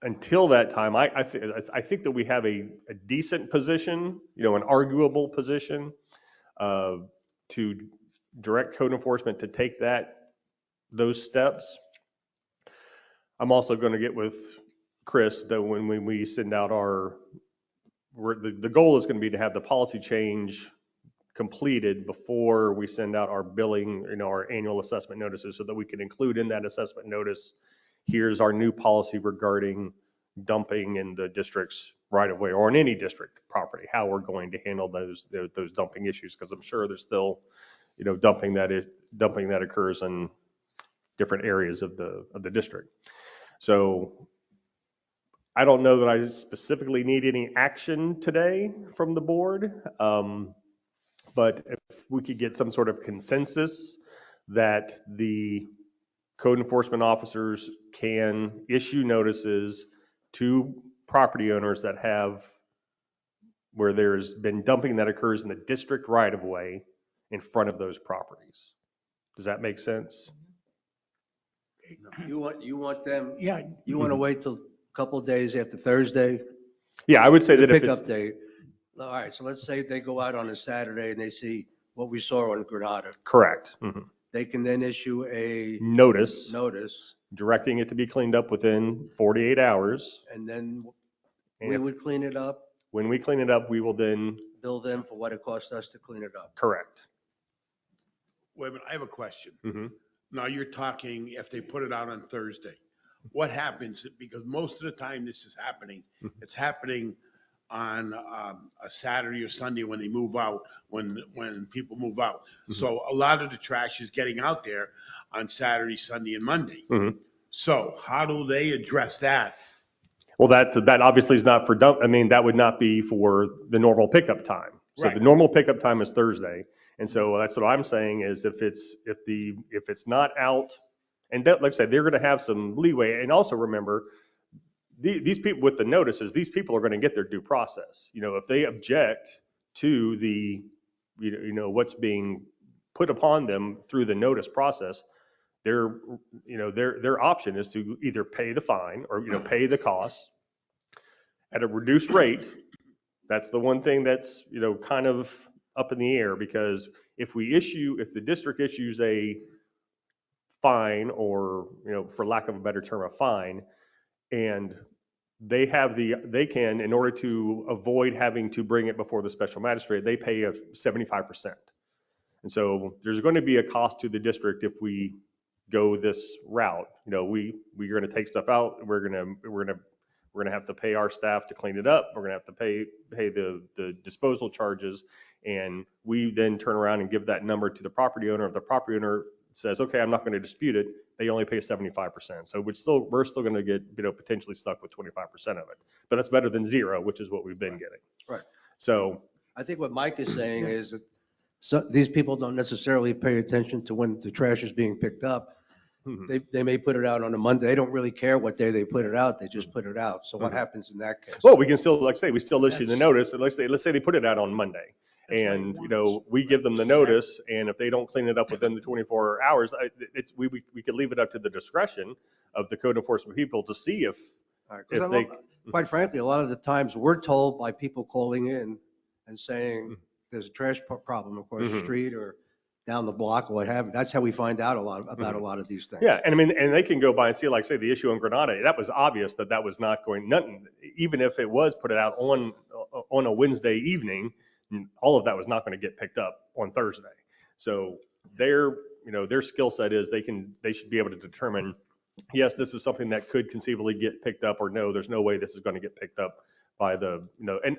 until that time, I think that we have a decent position, an arguable position to direct code enforcement to take those steps. I'm also going to get with Chris that when we send out the goal is going to be to have the policy change completed before we send out our billing, our annual assessment notices, so that we can include in that assessment notice, here's our new policy regarding dumping in the district's right of way or in any district property, how we're going to handle those dumping issues, because I'm sure there's still, dumping that occurs in different areas of the district. So I don't know that I specifically need any action today from the board, but if we could get some sort of consensus that the code enforcement officers can issue notices to property owners that have, where there's been dumping that occurs in the district right of way in front of those properties. Does that make sense? You want them, Yeah, you want to wait till a couple of days after Thursday? Yeah, I would say The that if pickup it's, date. All right, so let's say they go out on a Saturday and they see what we saw on Granada. correct. Mhm. They can then issue a Notice notice, directing it to be cleaned up within 48 hours. and then And we if- would clean it up, when we clean it up, we will then, bill them for what it cost us to clean it up. correct. Wait a minute, I have a question. Mhm. Now, you're talking if they put it out on Thursday. What happens, because most of the time this is happening, it's happening on a Saturday or Sunday when they move out, when people move out. So a lot of the trash is getting out there on Saturday, Sunday, and Monday. Mhm. So how do they address that? Well, that obviously is not for dump, I mean, that would not be for the normal pickup time. So the Right. normal pickup time is Thursday. And so that's what I'm saying is if it's not out, and that, like I said, they're going to have some leeway. And also remember, these people with the notices, these people are going to get their due process. You know, if they object to the, what's being put upon them through the notice process, their option is to either pay the fine or, pay the costs at a reduced rate. That's the one thing that's, kind of up in the air, because if the district issues a fine, or, for lack of a better term, a fine, and they can, in order to avoid having to bring it before the special magistrate, they pay a 75%. And so there's going to be a cost to the district if we go this route. We're going to take stuff out. We're going to have to pay our staff to clean it up. We're going to have to pay the disposal charges. And we then turn around and give that number to the property owner. If the property owner says, okay, I'm not going to dispute it, they only pay 75%. So we're still going to get, potentially stuck with 25% of it. But that's better than zero, which is what we've been getting. Right. So I think what Mike is saying is that these people don't necessarily pay attention to when the trash is being picked up. They may put it out on a Monday. They don't really care what day they put it out. They just put it out. So what happens in that case? well, we can still, like I say, we still issue the notice. And let's say they put it out on Monday. And, we give them the notice, and if they don't clean it up within the 24 hours, we could leave it up to the discretion of the code enforcement people to see if they. Quite frankly, a lot of the times we're told by people calling in and saying there's a trash problem across the street or down the block or what have you. That's how we find out about a lot of these things. Yeah, and I mean, and they can go by and see, like, say, the issue in Granada, that was obvious that was not going, nothing, even if it was put it out on a Wednesday evening, all of that was not going to get picked up on Thursday. So their skill set is they should be able to determine, yes, this is something that could conceivably get picked up, or no, there's no way this is going to get picked up by and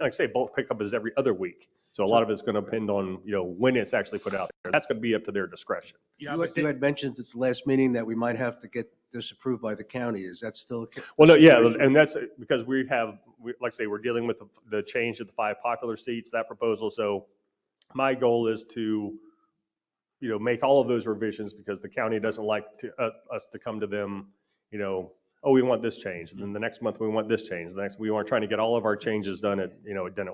like I say, bulk pickup is every other week. So a lot of it's going to depend on, when it's actually put out there. That's going to be up to their discretion. Yeah, You had mentioned at the last meeting that we might have to get this approved by the county. Is that still? Well, no, yeah, and that's because like I say, we're dealing with the change of the 5 popular seats, that proposal. So my goal is to, make all of those revisions, because the county doesn't like us to come to them, oh, we want this changed. And then the next month we want this changed. The next, we are trying to get all of our changes done at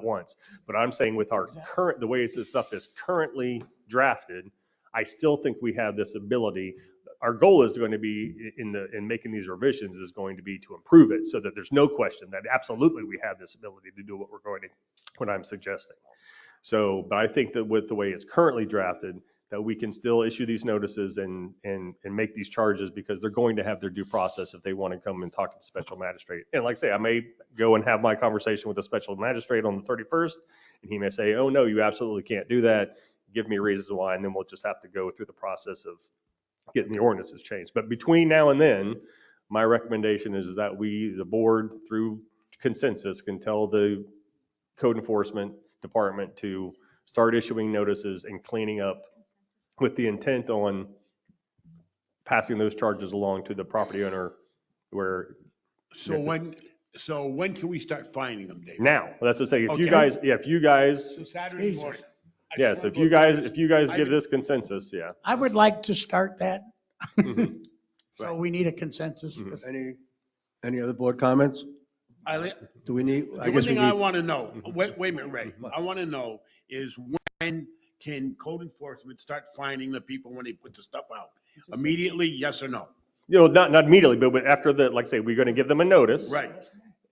once. But I'm saying with the way this stuff is currently drafted, I still think we have this ability. Our goal is going to be in making these revisions is going to be to improve it, so that there's no question that absolutely we have this ability to do what I'm suggesting. So, but I think that with the way it's currently drafted, that we can still issue these notices and make these charges, because they're going to have their due process if they want to come and talk to the special magistrate. And like I say, I may go and have my conversation with the special magistrate on the 31st, and he may say, oh, no, you absolutely can't do that. Give me reasons why, and then we'll just have to go through the process of getting the ordinances changed. But between now and then, my recommendation is that the board, through consensus, can tell the code enforcement department to start issuing notices and cleaning up, with the intent on passing those charges along to the property owner. So when can we start finding them, Dave? Now, that's to say, if Okay. you guys, So Saturday morning. Yes, if you guys give this consensus, yeah. I would like to start that. Mhm. So we need a consensus. Mhm. 'cause Any other board comments? Do we need, The I one guess we thing I need, want to know, wait a minute, Ray, I want to know is when can code enforcement start finding the people when they put the stuff out? Immediately, yes or no? Not immediately, but after like I say, we're going to give them a notice. Right.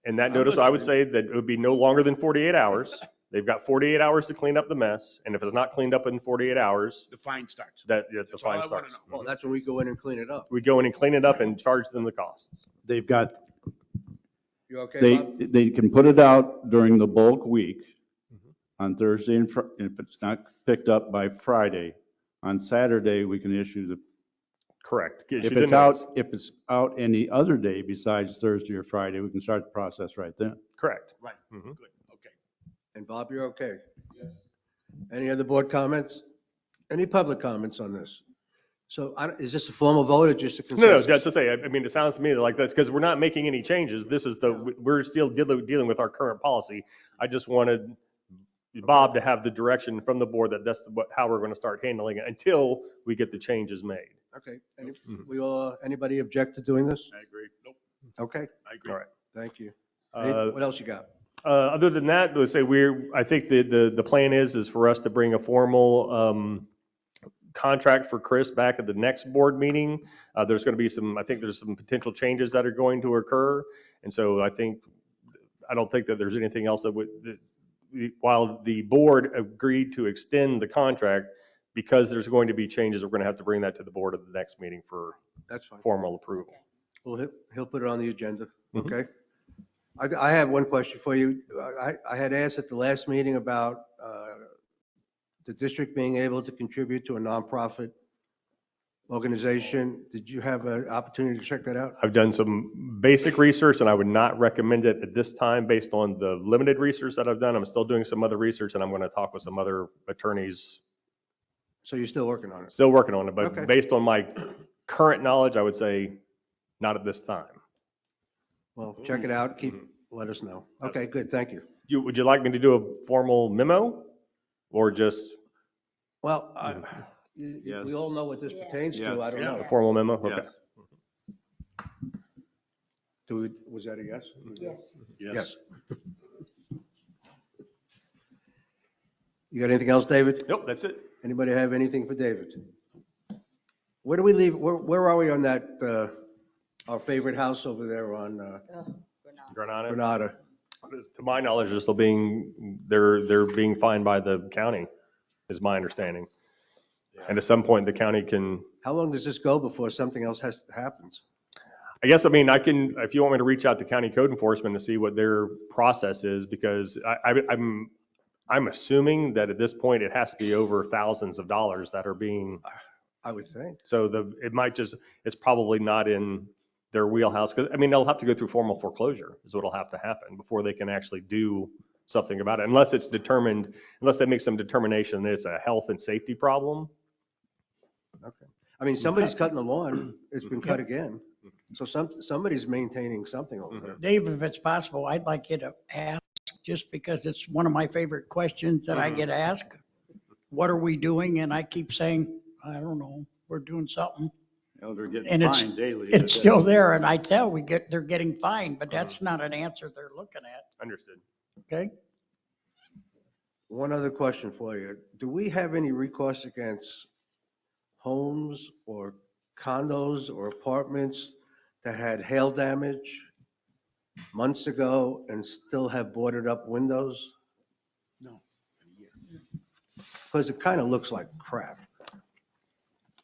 And that I'm notice, I would say listening. that it would be no longer than 48 hours. They've got 48 hours to clean up the mess. And if it's not cleaned up in 48 hours, The fine starts. the That's all fine I want starts. to know. well, that's when we go in and clean it up. We go in and clean it up and charge them the costs. They've got, You okay, Bob? they can put it out during the bulk week on Thursday and if it's not picked up by Friday. On Saturday, we can issue the, Correct. if it's out any other day besides Thursday or Friday, we can start the process right then. Correct. Right, Mhm. good, okay. And Bob, you're okay? Yes. Any other board comments? Any public comments on this? So is this a formal vote or just a No, consensus? that's to say, I mean, it sounds to me like that's because we're not making any changes. This is we're still dealing with our current policy. I just wanted Bob to have the direction from the board that that's how we're going to start handling it until we get the changes made. Okay. Anybody object to doing this? I agree. Nope, Okay, I agree. All right. thank you. Uh, What else you got? Other than that, let's say I think the plan is for us to bring a formal contract for Chris back at the next board meeting. There's going to be I think there's some potential changes that are going to occur. And so I don't think that there's anything else while the board agreed to extend the contract, because there's going to be changes, we're going to have to bring that to the board at the next meeting for That's fine. formal approval. Well, he'll put it on the agenda, Mhm. okay? I have one question for you. I had asked at the last meeting about the district being able to contribute to a nonprofit organization. Did you have an opportunity to check that out? I've done some basic research, and I would not recommend it at this time based on the limited research that I've done. I'm still doing some other research, and I'm going to talk with some other attorneys. So you're still working on it? Still working on it, but Okay. based on my current knowledge, I would say not at this time. Well, check it out, let us know. Okay, good, thank you. Would you like me to do a formal memo or just Well, Yes. we all know what this Yes. pertains to, I don't Yeah. know. a formal memo? Okay. Yes. Was that a yes? Yes. Yes. You got anything else, David? Nope, that's it. Anybody have anything for David? Where do we leave, where are we on that, our favorite house over there on Ugh, we're not. Granada? Granada? To my knowledge, they're being fined by the county, is my understanding. And at some point, the county can, How long does this go before something else happens? I guess, I mean, if you want me to reach out to county code enforcement to see what their process is, because I'm assuming that at this point, it has to be over thousands of dollars that are being, I would think. so it's probably not in their wheelhouse, because, I mean, they'll have to go through formal foreclosure is what'll have to happen before they can actually do something about it, unless they make some determination that it's a health and safety problem. Okay. I mean, somebody's cutting the lawn, it's been cut again. So somebody's maintaining something over there. Dave, if it's possible, I'd like you to ask, just because it's one of my favorite questions that I get asked. What are we doing? And I keep saying, I don't know, we're doing something. They're getting And it's, fined daily. it's still there, and I tell, they're getting fined, but that's not an answer they're looking at, Understood. okay? One other question for you. Do we have any recourse against homes or condos or apartments that had hail damage months ago and still have boarded up windows? No. Because it kind of looks like crap.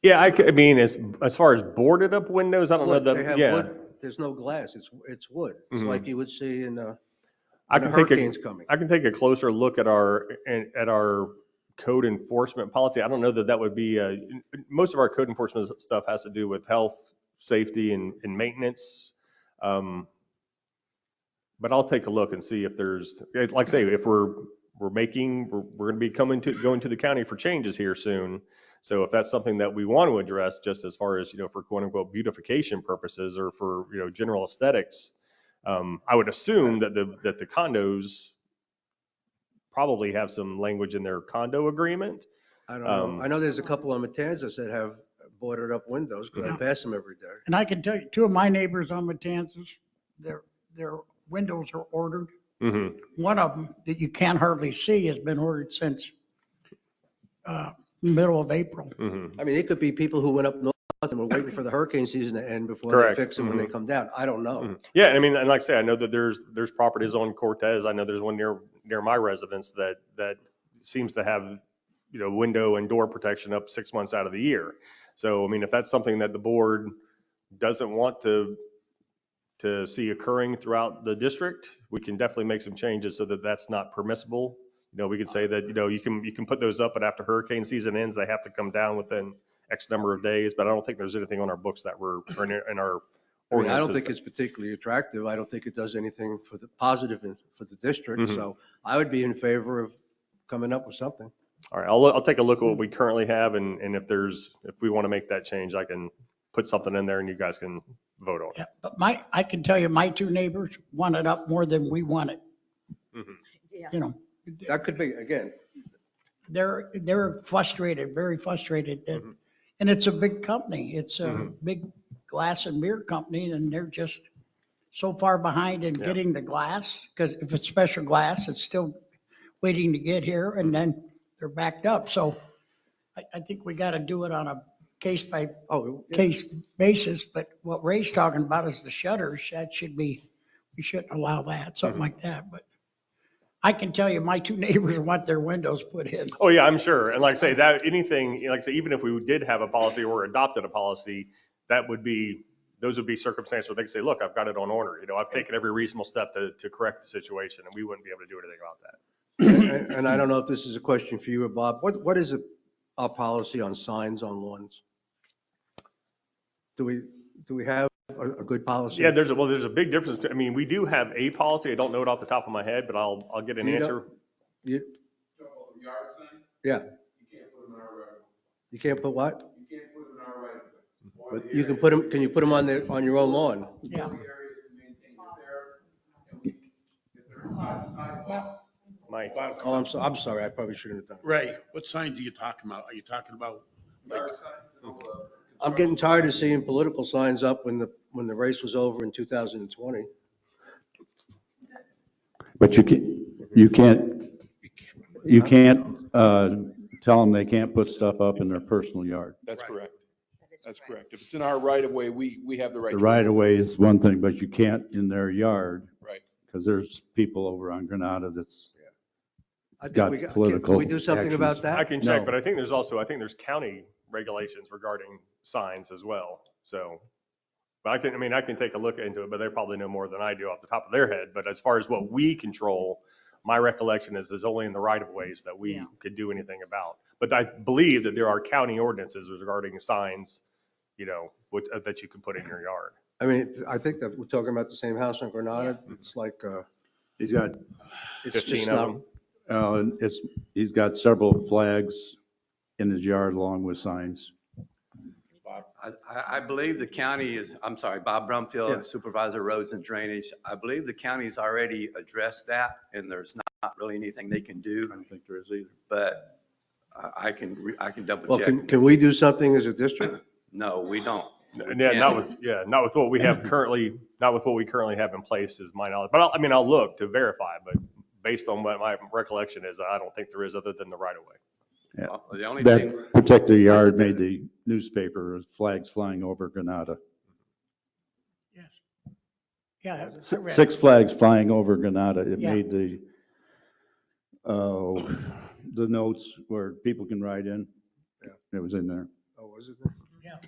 Yeah, I mean, as far as boarded up windows, I don't know Wood, they that, have yeah. wood. There's no glass. It's wood. It's Mhm. like you would see in I when a can take hurricane's coming. I can take a closer look at our code enforcement policy. I don't know that would be, most of our code enforcement stuff has to do with health, safety, and maintenance. But I'll take a look and see if there's, like I say, if we're going to be going to the county for changes here soon. So if that's something that we want to address, just as far as, for quote unquote beautification purposes or for, general aesthetics, I would assume that the condos probably have some language in their condo agreement. I don't know. I know there's a couple on Matanzas that have boarded up windows because I pass them every day. And I can tell you, two of my neighbors on Matanzas, their windows are ordered. Mm-hmm. One of them that you can't hardly see has been ordered since middle of April. Mm-hmm. I mean, it could be people who went up north and were waiting for the hurricane season to end before Correct. they fix them when they come down. I don't know. Mhm. Yeah, I mean, and like I say, I know that there's properties on Cortez. I know there's one near my residence that seems to have, window and door protection up 6 months out of the year. So, I mean, if that's something that the board doesn't want to see occurring throughout the district, we can definitely make some changes so that that's not permissible. We could say that, you can put those up, but after hurricane season ends, they have to come down within X number of days. But I don't think there's anything on our books that or in our I mean, I don't ordinances think it's particularly attractive. I don't think it does anything for the positive for the district. Mhm. So I would be in favor of coming up with something. All right, I'll take a look at what we currently have, and if we want to make that change, I can put something in there and you guys can vote on it. Yeah, but I can tell you, my two neighbors want it up more than we want it. Mhm. Yeah. That could be, again, They're frustrated, very frustrated that, and it's a big company. It's a big glass and mirror company, and they're just so far behind in getting the glass, because if it's special glass, it's still waiting to get here, and then they're backed up. So I think we got to do it on a case by case basis. But what Ray's talking about is the shutters. That should be, we shouldn't allow that, something like that. But I can tell you, my two neighbors want their windows put in. Oh, yeah, I'm sure. And like I say, that anything, like I say, even if we did have a policy or adopted a policy, those would be circumstances where they could say, look, I've got it on order. I've taken every reasonable step to correct the situation, and we wouldn't be able to do anything about that. and I don't know if this is a question for you or Bob. What is our policy on signs on lawns? Do we have a good policy? Yeah, there's a big difference. I mean, we do have a policy. I don't know it off the top of my head, but I'll get an answer. Yeah. You can't put what? You can't put them in our right of way. But you can put them, can you put them on your own lawn? Yeah. Mike. Oh, I'm sorry. I probably shouldn't have done it. Ray, what signs are you talking about? Are you talking about like? I'm getting tired of seeing political signs up when the race was over in 2020. But you can't tell them they can't put stuff up in their personal yard. That's correct. That's correct. If it's in our right of way, we have the right. The right of way is one thing, but you can't in their yard. Right. Because there's people over on Granada that's I think got political. Can we do something actions. about that? I can check, No. but I think there's county regulations regarding signs as well. So, but I can take a look into it, but they probably know more than I do off the top of their head. But as far as what we control, my recollection is only in the right of ways that we could do anything about. But I believe that there are county ordinances regarding signs, that you can put in your yard. I mean, I think that we're talking about the same house on Granada. It's like, He's got it's 15 just of not, them. and he's got several flags in his yard along with signs. I believe the county is, I'm sorry, Bob Brumfield, Supervisor Roads and Drainage. I believe the county's already addressed that, and there's not really anything they can do. I don't think there is either. But I can double well, check. can we do something as a district? No, we don't. Yeah, not with what we have currently, not with what we currently have in place is my knowledge. But I'll look to verify, but based on what my recollection is, I don't think there is other than the right of way. Yeah. Well, the only That thing, particular yard made the newspaper with flags flying over Granada. Yes. Yeah. I read it. 6 flags flying over Granada. It Yeah. made the notes where people can write in. Yeah. It was in there. Oh, was it there? Yeah.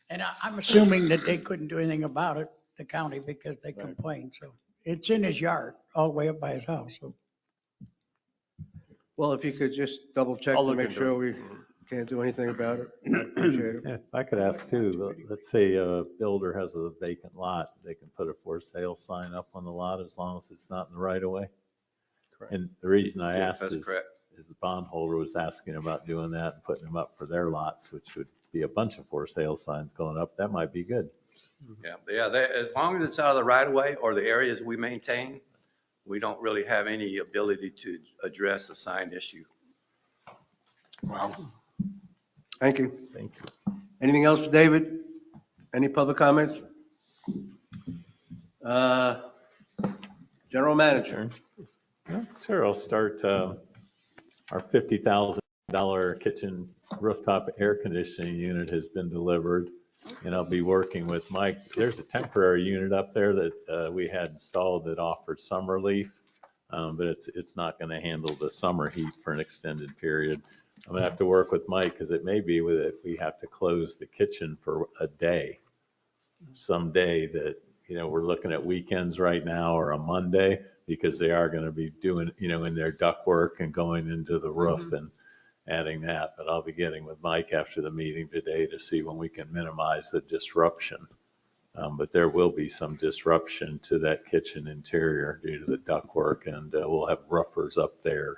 And I'm assuming that they couldn't do anything about it, the county, because they complained. So it's in his yard, all the way up by his house. So. Well, if you could just double check I'll to look make into sure it. we can't do anything about it, I appreciate it. Yeah, if I could ask too, let's say a builder has a vacant lot, they can put a for sale sign up on the lot as long as it's not in the right of way. Correct. And the reason I Yes, asked that's is correct. the bondholder was asking about doing that and putting them up for their lots, which would be a bunch of for sale signs going up. That might be good. as long as it's out of the right of way or the areas we maintain, we don't really have any ability to address a sign issue. Wow. Thank you. Thank you. Anything else for David? Any public comments? General Manager. Sure, I'll start. Our $50,000 kitchen rooftop air conditioning unit has been delivered, and I'll be working with Mike. There's a temporary unit up there that we had installed that offered some relief, but it's not going to handle the summer heat for an extended period. I'm going to have to work with Mike because it may be that we have to close the kitchen for a day, someday that, we're looking at weekends right now or a Monday, because they are going to be doing, in their ductwork and going into the roof and adding that. But I'll be getting with Mike after the meeting today to see when we can minimize the disruption. But there will be some disruption to that kitchen interior due to the ductwork, and we'll have roofers up there.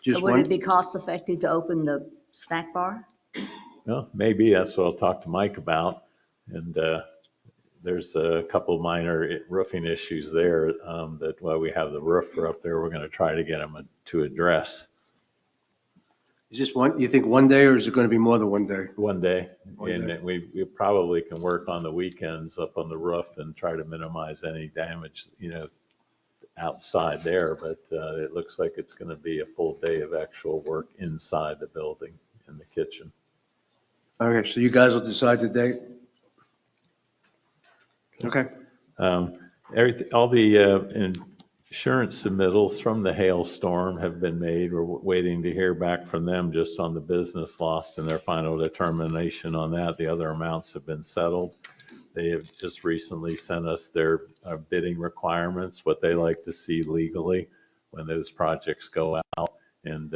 So would it be cost effective to open the snack bar? Well, maybe that's what I'll talk to Mike about. And there's a couple minor roofing issues there that while we have the roofer up there, we're going to try to get them to address. Is this one, you think one day, or is it going to be more than one day? One day. One day. We probably can work on the weekends up on the roof and try to minimize any damage, outside there. But it looks like it's going to be a full day of actual work inside the building in the kitchen. Okay, so you guys will decide the date? Okay. All the insurance submittals from the hailstorm have been made. We're waiting to hear back from them just on the business loss and their final determination on that. The other amounts have been settled. They have just recently sent us their bidding requirements, what they like to see legally when those projects go out. And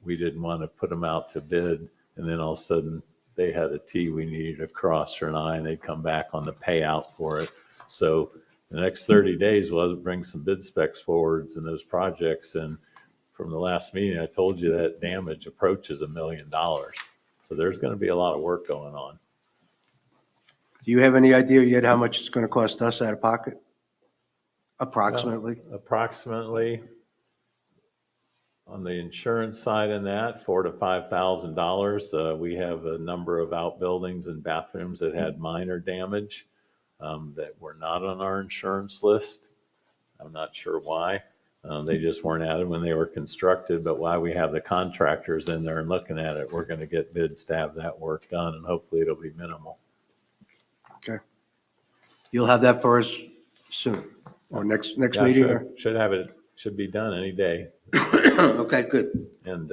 we didn't want to put them out to bid, and then all of a sudden they had a T we needed to cross or an I, and they'd come back on the payout for it. So the next 30 days we'll bring some bid specs forwards in those projects. And from the last meeting, I told you that damage approaches $1 million. So there's going to be a lot of work going on. Do you have any idea yet how much it's going to cost us out of pocket? Approximately? Approximately. On the insurance side in that, $4,000 to $5,000. We have a number of outbuildings and bathrooms that had minor damage that were not on our insurance list. I'm not sure why. They just weren't added when they were constructed, but while we have the contractors in there and looking at it, we're going to get bids to have that work done, and hopefully it'll be minimal. Okay. You'll have that for us soon, or next Yeah, meeting? Or? Should be done any day. Okay, good. And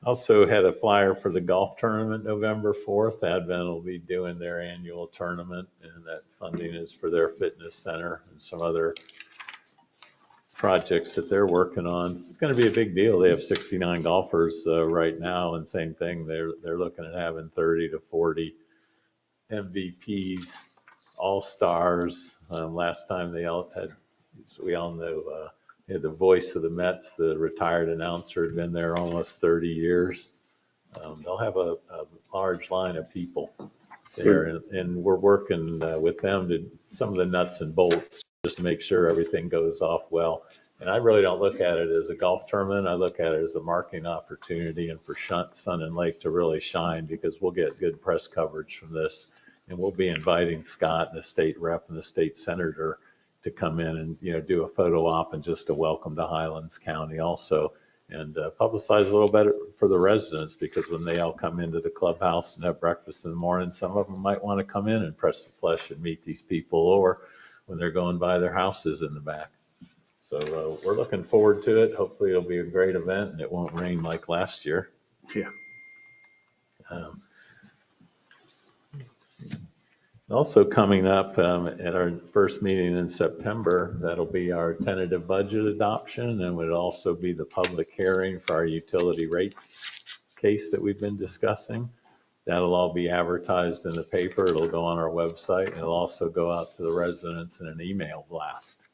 also had a flyer for the golf tournament November 4th. Advent will be doing their annual tournament, and that funding is for their fitness center and some other projects that they're working on. It's going to be a big deal. They have 69 golfers right now, and same thing. They're looking at having 30 to 40 MVPs, all-stars. Last time they all had, so we all know, had the voice of the Mets, the retired announcer, had been there almost 30 years. They'll have a large line of people there, and we're working with them to some of the nuts and bolts just to make sure everything goes off well. And I really don't look at it as a golf tournament. I look at it as a marketing opportunity and for Sun and Lake to really shine, because we'll get good press coverage from this. And we'll be inviting Scott and the state rep and the state senator to come in and, do a photo op and just a welcome to Highlands County also, and publicize a little better for the residents, because when they all come into the clubhouse and have breakfast in the morning, some of them might want to come in and press the flesh and meet these people, or when they're going by their houses in the back. So we're looking forward to it. Hopefully it'll be a great event and it won't rain like last year. Yeah. Also coming up at our first meeting in September, that'll be our tentative budget adoption, and would also be the public hearing for our utility rate case that we've been discussing. That'll all be advertised in the paper. It'll go on our website, and it'll also go out to the residents in an email blast.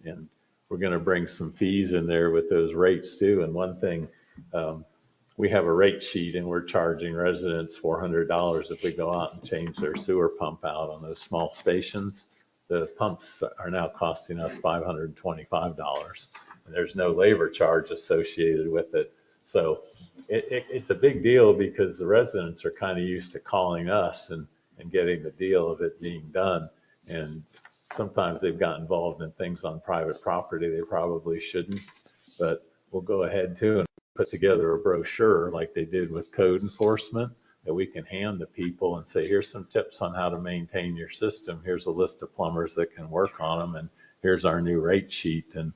And we're going to bring some fees in there with those rates too. And one thing, we have a rate sheet, and we're charging residents $400 if we go out and change their sewer pump out on those small stations. the pumps are now costing us $525, and there's no labor charge associated with it. So it's a big deal because the residents are kind of used to calling us and getting the deal of it being done. And sometimes they've got involved in things on private property they probably shouldn't. But we'll go ahead too and put together a brochure like they did with code enforcement that we can hand to people and say, here's some tips on how to maintain your system. Here's a list of plumbers that can work on them. And here's our new rate sheet. And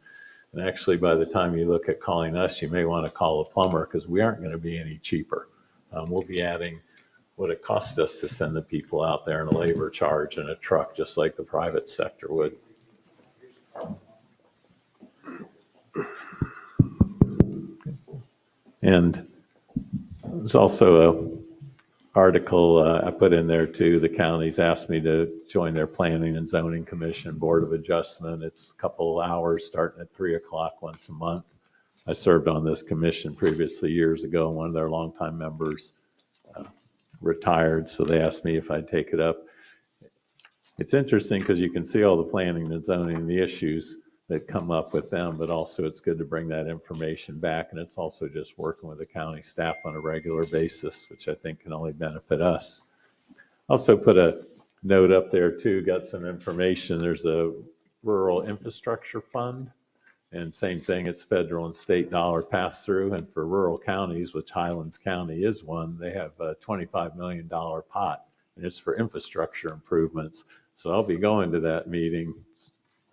actually, by the time you look at calling us, you may want to call a plumber because we aren't going to be any cheaper. We'll be adding what it costs us to send the people out there in a labor charge and a truck, just like the private sector would. And there's also a article I put in there too. The counties asked me to join their Planning and Zoning Commission Board of Adjustment. It's a couple hours starting at 3:00 once a month. I served on this commission previously years ago. One of their longtime members retired, so they asked me if I'd take it up. It's interesting because you can see all the planning and zoning and the issues that come up with them, but also it's good to bring that information back. And it's also just working with the county staff on a regular basis, which I think can only benefit us. Also put a note up there too, got some information. There's a rural infrastructure fund, and same thing, it's federal and state dollar pass through. And for rural counties, which Highlands County is one, they have a $25 million pot, and it's for infrastructure improvements. So I'll be going to that meeting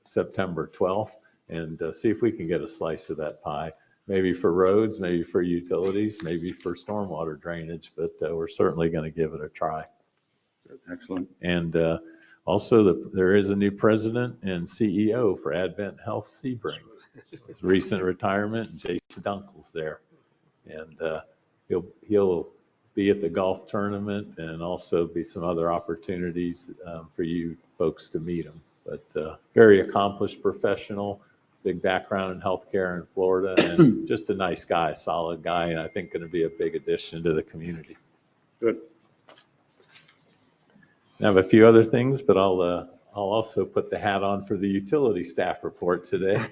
September 12th and see if we can get a slice of that pie, maybe for roads, maybe for utilities, maybe for stormwater drainage, but we're certainly going to give it a try. Excellent. And also there is a new president and CEO for Advent Health Sebring. His recent retirement, Jason Dunkel's there. And he'll be at the golf tournament and also be some other opportunities for you folks to meet him. But very accomplished professional, big background in healthcare in Florida, and just a nice guy, solid guy, and I think going to be a big addition to the community. Good. I have a few other things, but I'll also put the hat on for the utility staff report today.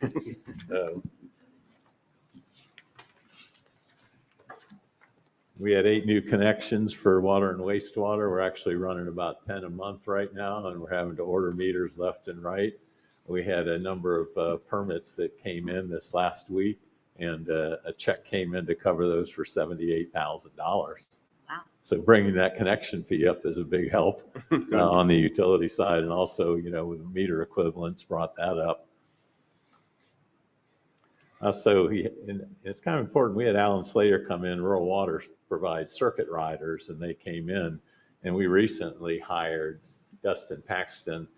We had 8 new connections for water and wastewater. We're actually running about 10 a month right now, and we're having to order meters left and right. We had a number of permits that came in this last week, and a check came in to cover those for $78,000. Wow. So bringing that connection fee up is a big help on the utility side, and also, with meter equivalents brought that up. So it's kind of important. We had Alan Slater come in. Rural Water provides circuit riders, and they came in. And we recently hired Dustin Paxton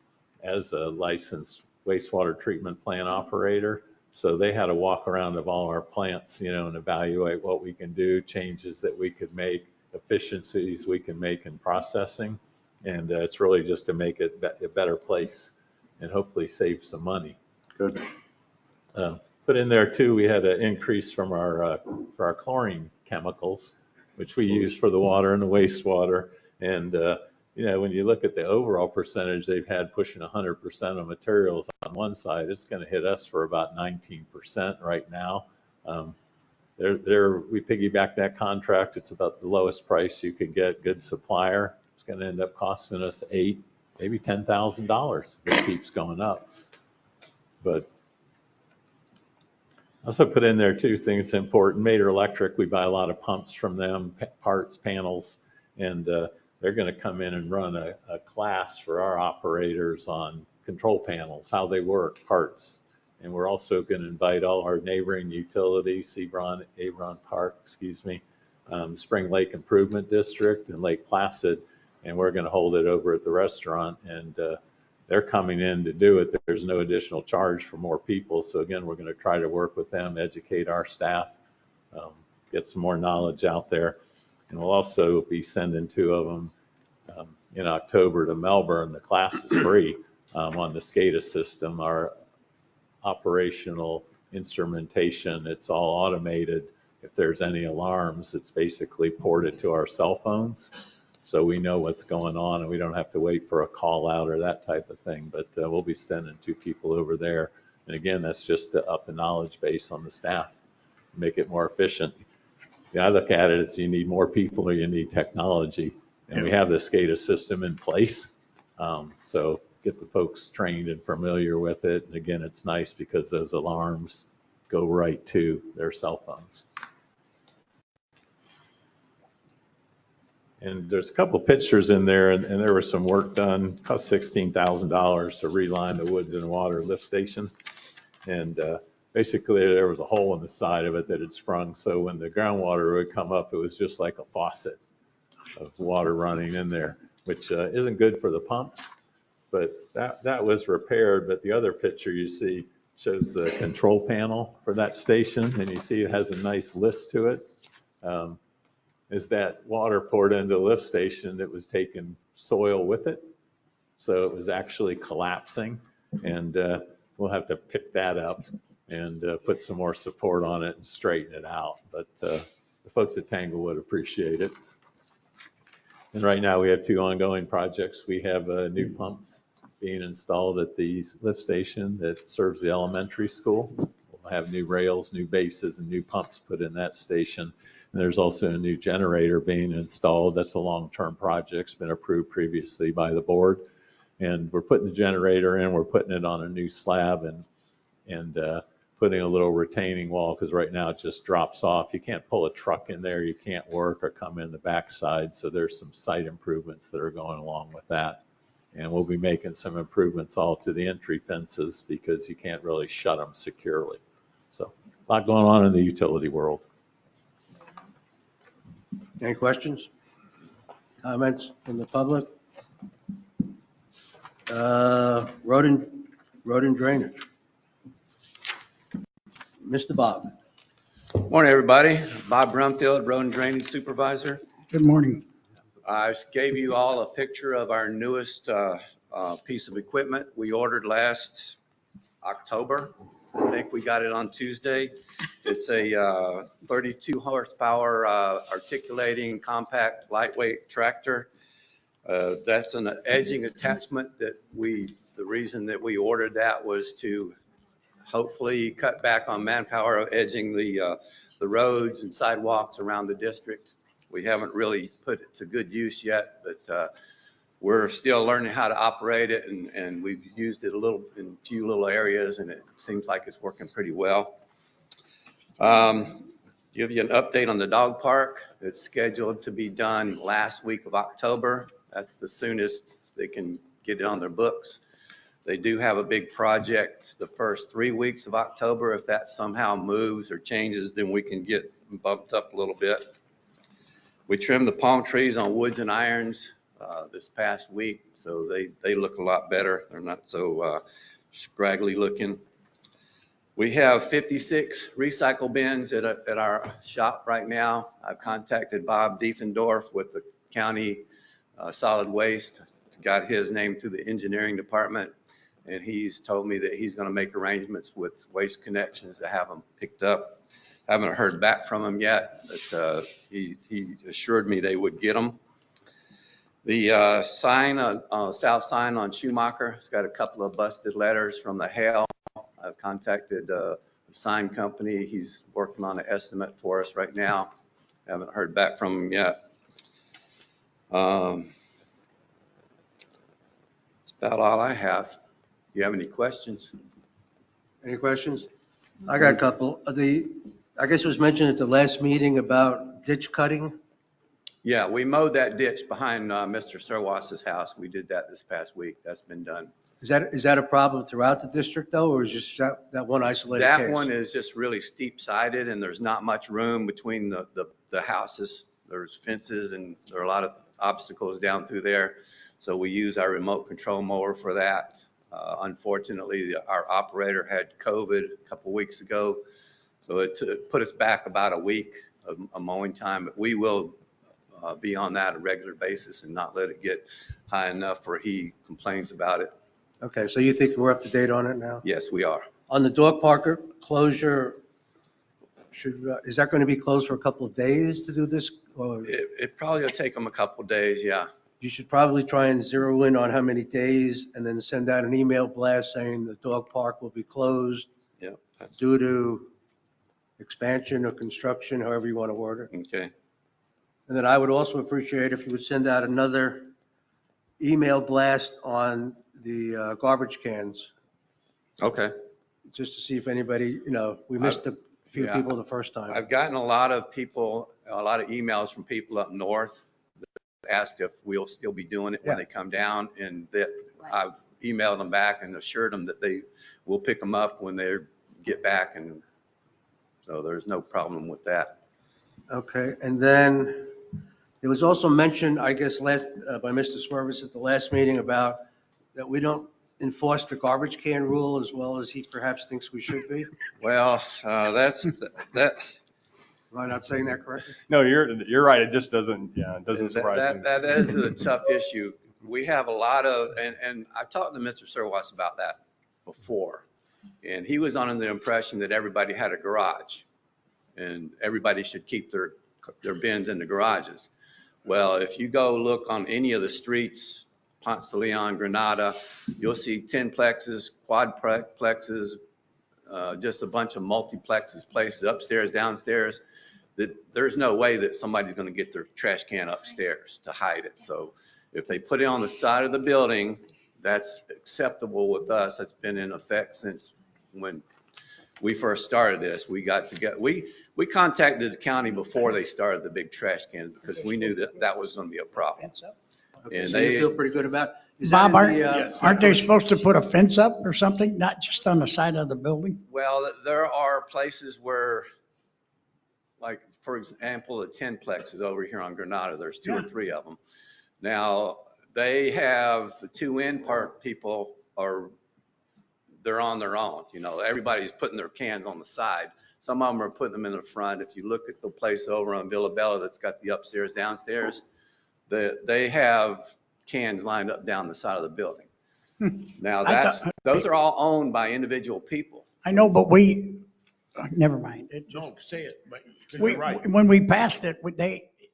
as a licensed wastewater treatment plant operator. So they had to walk around of all our plants, and evaluate what we can do, changes that we could make, efficiencies we can make in processing. And it's really just to make it a better place and hopefully save some money. Good. Put in there too, we had an increase from for our chlorine chemicals, which we use for the water and the wastewater. And, when you look at the overall percentage they've had pushing 100% of materials on one side, it's going to hit us for about 19% right now. We piggyback that contract. It's about the lowest price you could get, good supplier. It's going to end up costing us $8,000, maybe $10,000 if it keeps going up. But I also put in there two things important. Mater Electric, we buy a lot of pumps from them, parts, panels, and they're going to come in and run a class for our operators on control panels, how they work, parts. And we're also going to invite all our neighboring utilities, Avron Park, Spring Lake Improvement District and Lake Placid, and we're going to hold it over at the restaurant. And they're coming in to do it. There's no additional charge for more people. So again, we're going to try to work with them, educate our staff, get some more knowledge out there. And we'll also be sending 2 of them in October to Melbourne. The class is free on the SCADA system, our operational instrumentation. It's all automated. If there's any alarms, it's basically ported to our cell phones. so we know what's going on and we don't have to wait for a call out or that type of thing. But we'll be sending 2 people over there. And again, that's just to up the knowledge base on the staff, make it more efficient. I look at it as you need more people or you need technology. And we have the SCADA system in place. So get the folks trained and familiar with it. And again, it's nice because those alarms go right to their cell phones. And there's a couple pictures in there, and there was some work done, cost $16,000 to reline the Woods and Water lift station. And basically there was a hole in the side of it that had sprung. So when the groundwater would come up, it was just like a faucet of water running in there, which isn't good for the pumps. But that was repaired. But the other picture you see shows the control panel for that station, and you see it has a nice list to it. As that water poured into the lift station, it was taking soil with it. So it was actually collapsing, and we'll have to pick that up and put some more support on it and straighten it out. But the folks at Tanglewood appreciate it. And right now we have 2 ongoing projects. We have new pumps being installed at the lift station that serves the elementary school. We'll have new rails, new bases, and new pumps put in that station. And there's also a new generator being installed. That's a long-term project. It's been approved previously by the board. And we're putting the generator in, we're putting it on a new slab and putting a little retaining wall, because right now it just drops off. You can't pull a truck in there, you can't work or come in the backside. So there's some site improvements that are going along with that. And we'll be making some improvements all to the entry fences because you can't really shut them securely. So a lot going on in the utility world. Any questions? Comments from the public? Road and drainage. Mr. Bob. Morning, everybody. Bob Brumfield, Road and Drainage Supervisor. Good morning. I gave you all a picture of our newest piece of equipment we ordered last October. I think we got it on Tuesday. It's a 32 horsepower articulating compact lightweight tractor. That's an edging attachment that the reason that we ordered that was to hopefully cut back on manpower of edging the roads and sidewalks around the district. We haven't really put it to good use yet, but we're still learning how to operate it, and we've used it in a few little areas, and it seems like it's working pretty well. Give you an update on the dog park. It's scheduled to be done last week of October. That's the soonest they can get it on their books. They do have a big project the first 3 weeks of October. If that somehow moves or changes, then we can get bumped up a little bit. We trimmed the palm trees on Woods and Irons this past week, so they look a lot better. They're not so scraggly looking. We have 56 recycle bins at our shop right now. I've contacted Bob Diefendorf with the county solid waste, got his name to the engineering department, and he's told me that he's going to make arrangements with Waste Connections to have them picked up. Haven't heard back from him yet, but he assured me they would get them. The sign, south sign on Schumacher, it's got a couple of busted letters from the hail. I've contacted the sign company. He's working on an estimate for us right now. Haven't heard back from him yet. That's about all I have. Do you have any questions? Any questions? I got a couple. I guess it was mentioned at the last meeting about ditch cutting. Yeah, we mowed that ditch behind Mr. Serwas's house. We did that this past week. That's been done. Is that a problem throughout the district though, or is just that one isolated case? That one is just really steep sided and there's not much room between the houses. There's fences and there are a lot of obstacles down through there. So we use our remote control mower for that. Unfortunately, our operator had COVID a couple weeks ago. So it put us back about a week of mowing time, but we will be on that on a regular basis and not let it get high enough where he complains about it. Okay, so you think we're up to date on it now? Yes, we are. On the dog park closure, is that going to be closed for a couple of days to do this? Or It probably will take them a couple of days, yeah. you should probably try and zero in on how many days and then send out an email blast saying the dog park will be closed Yeah. due to expansion or construction, however you want to word it. Okay. And then I would also appreciate if you would send out another email blast on the garbage cans, Okay. just to see if anybody, we missed a few yeah, people the first time. I've gotten a lot of emails from people up north that asked if we'll still be doing it when they come down, and that I've emailed them back and assured them that they will pick them up when they get back, and so there's no problem with that. Okay, and then it was also mentioned, I guess, by Mr. Swervis at the last meeting about that we don't enforce the garbage can rule as well as he perhaps thinks we should be. Well, that. Am I not saying that correctly? No, you're right. It just doesn't surprise me. That is a tough issue. We have a lot of, and I've talked to Mr. Serwas about that before, and he was under the impression that everybody had a garage and everybody should keep their bins in the garages. Well, if you go look on any of the streets, Ponce de Leon, Granada, you'll see 10-plexes, quadplexes, just a bunch of multiplexes, places upstairs, downstairs, that there's no way that somebody's going to get their trash can upstairs to hide it. So if they put it on the side of the building, that's acceptable with us. That's been in effect since when we first started this. We contacted the county before they started the big trash cans because we knew that was going to be a problem. Okay, And so you feel pretty good about it? Is Bob, that in the, aren't they supposed to put a fence up or something, not just on the side of the building? Well, there are places where, like, for example, the 10-plexes over here on Granada, there's two or three of them. Now, they have the two-end part people they're on their own. Everybody's putting their cans on the side. Some of them are putting them in the front. If you look at the place over on Villa Bella that's got the upstairs, downstairs, they have cans lined up down the side of the building. Now, those are all owned by individual people. I know, but never mind. No, say it, but you're right. When we passed it,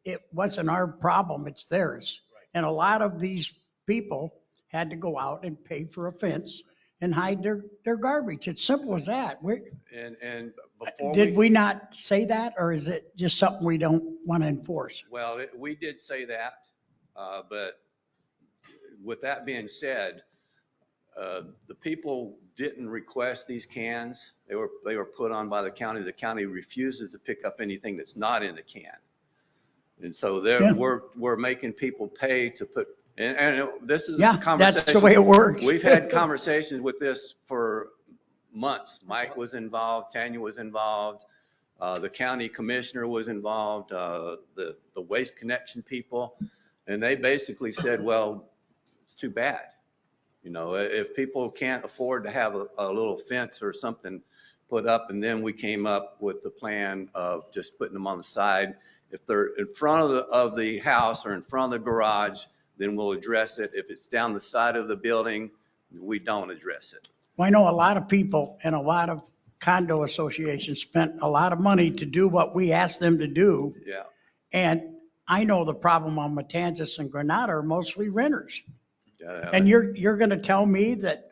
it wasn't our problem, it's theirs. And a lot of these people had to go out and pay for a fence and hide their garbage. It's simple as that. And before Did we not say that, or is it just something we don't want to enforce? Well, we did say that, but with that being said, the people didn't request these cans. They were put on by the county. The county refuses to pick up anything that's not in the can. And so we're making people pay to put, and this is a conversation. That's the way it works. We've had conversations with this for months. Mike was involved, Tanya was involved, the county commissioner was involved, the Waste Connection people, and they basically said, well, it's too bad. If people can't afford to have a little fence or something put up, and then we came up with the plan of just putting them on the side. If they're in front of the house or in front of the garage, then we'll address it. If it's down the side of the building, we don't address it. Well, I know a lot of people and a lot of condo associations spent a lot of money to do what we asked them to do. Yeah. And I know the problem on Matanzas and Granada are mostly renters. Yeah. And you're going to tell me that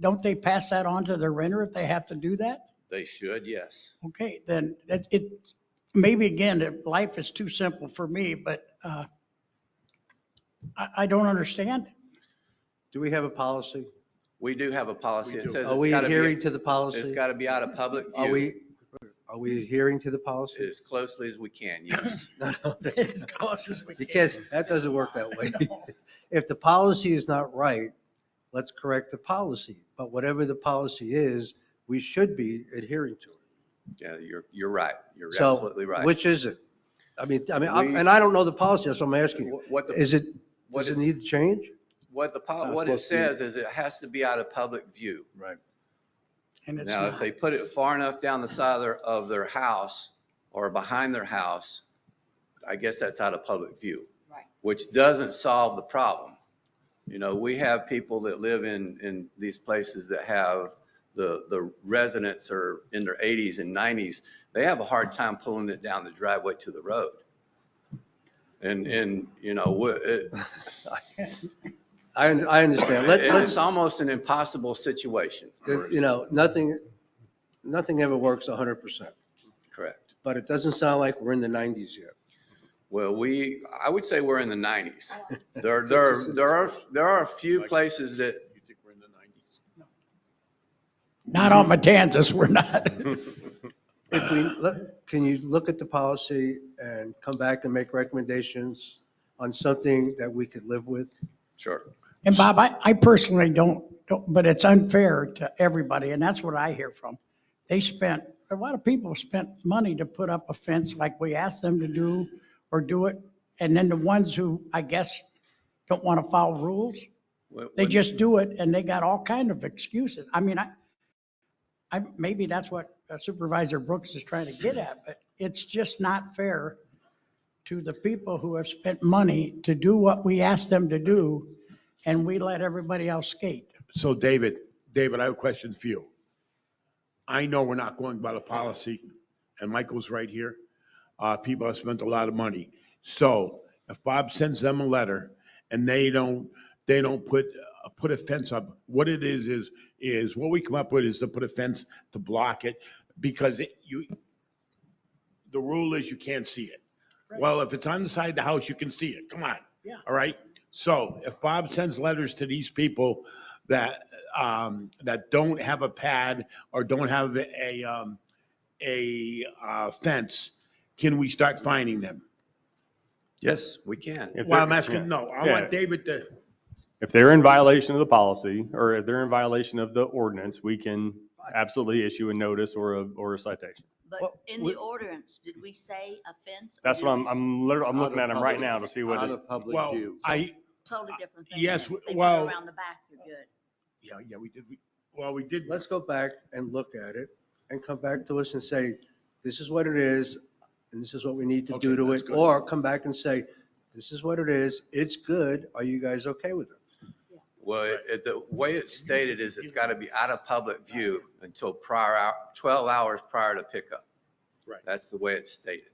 don't they pass that on to the renter if they have to do that? They should, yes. Okay, then maybe again, life is too simple for me, but I don't understand it. do we have a policy? We do have a policy. It says Are we adhering to the policy? It's got to be out of public view. Are we adhering to the policy? As closely as we can, yes. No. As close as we You can. can't, that doesn't work that way. If the policy is not right, let's correct the policy. But whatever the policy is, we should be adhering to it. Yeah, you're right. You're So, absolutely right. which is it? And I don't know the policy, that's what I'm asking you. Does it need to change? What it says is it has to be out of public view. Right. And it's Now, not. if they put it far enough down the side of their house or behind their house, I guess that's out of public view. Right. Which doesn't solve the problem. We have people that live in these places that have the residents are in their 80s and 90s, they have a hard time pulling it down the driveway to the road. And you know, I understand. it's almost an impossible situation. You know, nothing ever works 100%, Correct. but it doesn't sound like we're in the 90s yet. Well, I would say we're in the 90s. There are a few places that. You think we're in the 90s? Not on Matanzas, we're not. Can you look at the policy and come back and make recommendations on something that we could live with? Sure. And Bob, I personally don't, but it's unfair to everybody, and that's what I hear from. A lot of people spent money to put up a fence like we asked them to do, or do it, and then the ones who, I guess, don't want to follow rules, they just do it, and they got all kind of excuses. I mean, maybe that's what Supervisor Brooks is trying to get at, but it's just not fair to the people who have spent money to do what we asked them to do, and we let everybody else skate. So David, I have a question for you. I know we're not going by the policy, and Michael's right here. People have spent a lot of money. So if Bob sends them a letter and they don't put a fence up, what it is what we come up with is to put a fence to block it, because the rule is you can't see it. Right. Well, if it's on the side of the house, you can see it. Come on. Yeah. All right. So if Bob sends letters to these people that don't have a pad or don't have a fence, can we start fining them? Yes, we can. Well, I'm asking, no, I want David to. If they're in violation of the policy, or if they're in violation of the ordinance, we can absolutely issue a notice or a citation. But in the ordinance, did we say a fence? That's what I'm looking at them right now to see what. Out of public Well, view. Totally different thing. Yes, If they well- put it around the back, you're good. Yeah, we did. We did. Let's go back and look at it and come back to us and say, this is what it is, and this is what we need to do Okay, to that's it. good. Or come back and say, this is what it is, it's good, are you guys okay with it? Well, the way it's stated is it's got to be out of public view until 12 hours prior to pickup. Right. That's the way it's stated.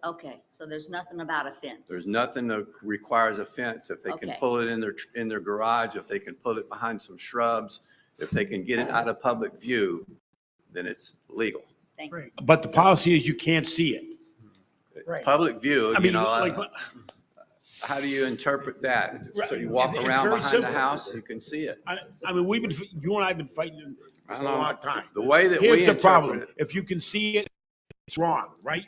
Okay, so there's nothing about a fence. There's nothing that requires a fence. If they can Okay. pull it in their garage, if they can put it behind some shrubs, if they can get it out of public view, then it's legal. Thank you. But the policy is you can't see it. Right. Public view, I you mean, know, like, how do you interpret that? So you Right. walk It's around very behind the simple. house, you can see it. I mean, you and I have been fighting this a long time. The way that Here's we the interpret problem. it, If you can see it, it's wrong, right?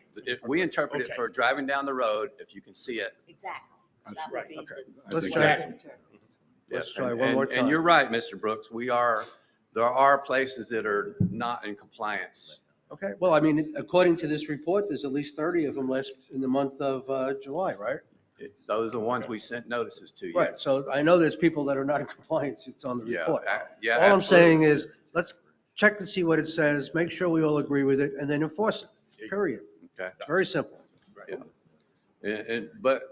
we interpret it Okay. for driving down the road, if you can see it. Exactly. That Right, would be okay. the Let's way try to it. interpret it. Let's Yes, try and- one more and time. you're right, Mr. Brooks, there are places that are not in compliance. Okay, well, I mean, according to this report, there's at least 30 of them in the month of July, right? Those are the ones we sent notices to, Right, yes. so I know there's people that are not in compliance, it's on the Yeah, report. yeah, All I'm absolutely. saying is, let's check to see what it says, make sure we all agree with it, and then enforce it, period. Okay, It's very simple. but,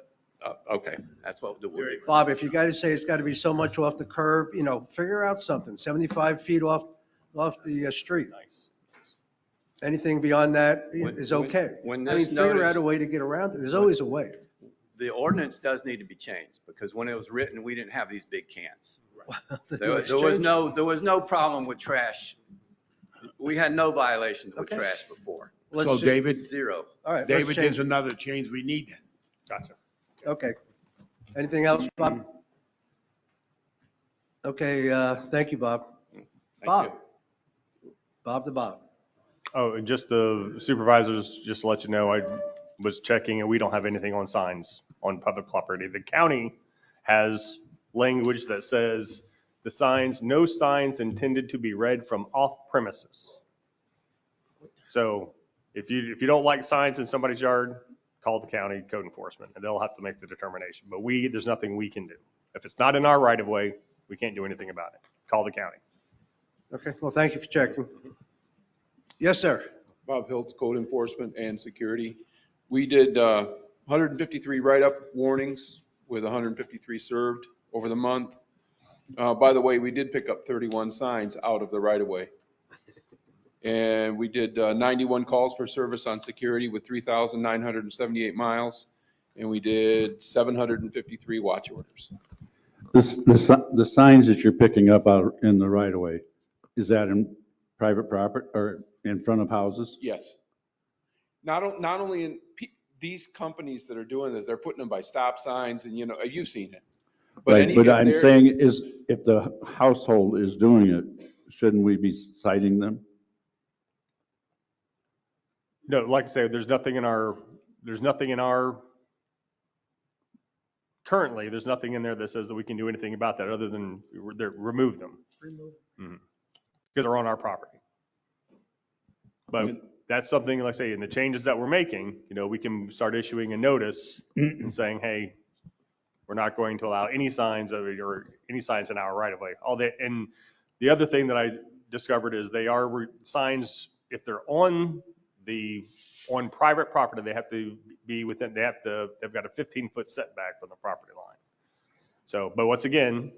okay, that's what we'll do. Bob, if you guys say it's got to be so much off the curb, figure out something, 75 feet off the street. Anything beyond that is okay. When I mean, this figure notice- out a way to get around it, there's always a way. The ordinance does need to be changed, because when it was written, we didn't have these big cans. There was no problem with trash. We had no violations with Okay. trash before. So David, Zero. All right, let's David, change there's it. another change we need then. Gotcha. Okay. Anything else, Bob? Okay, thank you, Bob. Bob. Bob the Bob. Oh, and just the supervisors, just to let you know, I was checking and we don't have anything on signs on public property. The county has language that says the signs, no signs intended to be read from off premises. So if you don't like signs in somebody's yard, call the county code enforcement and they'll have to make the determination. But there's nothing we can do. If it's not in our right of way, we can't do anything about it. Call the county. Okay, well, thank you for checking. Yes, sir. Bob Hiltz, Code Enforcement and Security. We did 153 write-up warnings with 153 served over the month. By the way, we did pick up 31 signs out of the right of way. And we did 91 calls for service on security with 3,978 miles. And we did 753 watch orders. The signs that you're picking up out in the right of way, is that in private property or in front of houses? Yes. Not only in, these companies that are doing this, they're putting them by stop signs and, you've seen it. Right, but I'm saying is, if the household is doing it, shouldn't we be citing them? No, like I say, there's nothing in our, currently, there's nothing in there that says that we can do anything about that other than remove them. Because they're on our property. But that's something, like I say, in the changes that we're making, we can start issuing a notice and saying, hey, we're not going to allow any signs of it or any signs in our right of way. And the other thing that I discovered is they are signs, if they're on private property, they have to be within, they've got a 15-foot setback from the property line. So, but once again,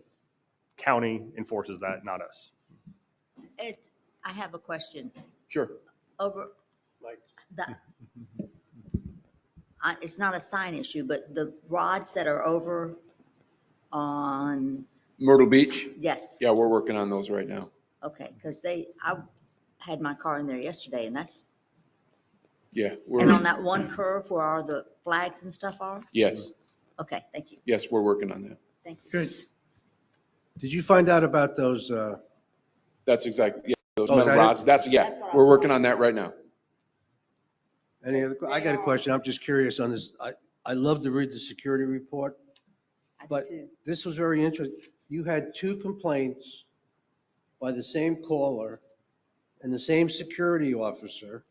county enforces that, not us. I have a question. Sure. Over it's not a sign issue, but the rods that are over on Myrtle Beach? Yes. Yeah, we're working on those right now. Okay, because I had my car in there yesterday, and that's Yeah. and on that one curve where all the flags and stuff are. Yes. Okay, thank you. Yes, we're working on that. Thank you. Good. Did you find out about those, That's exactly, yeah, those Oh, is metal that it? rods. That's what I we're was working on that right now. any other, I got a question. I'm just curious on this. I love to read the security report, I do but too. this was very interesting. You had 2 complaints by the same caller and the same security officer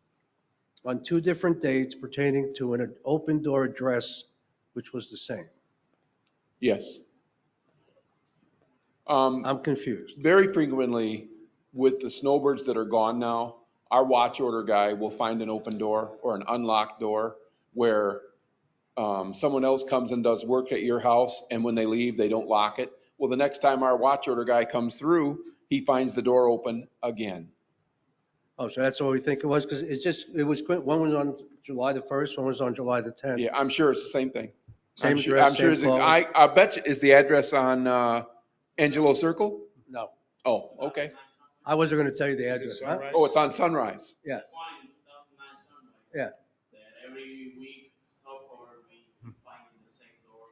on 2 different dates pertaining to an open door address, which was the same. Yes. I'm confused. Very frequently with the snowbirds that are gone now, our watch order guy will find an open door or an unlocked door where someone else comes and does work at your house, and when they leave, they don't lock it. Well, the next time our watch order guy comes through, he finds the door open again. Oh, so that's what we think it was? Because it was, one was on July the 1st, one was on July the 10th. Yeah, I'm sure it's the same thing. Same I'm sure, address, I'm sure same caller? I bet you, is the address on Angelo Circle? No, Oh, okay. I wasn't going to tell you the address. Huh? Oh, it's on Sunrise. Yeah. Yeah. Every week, so far, we find the same door.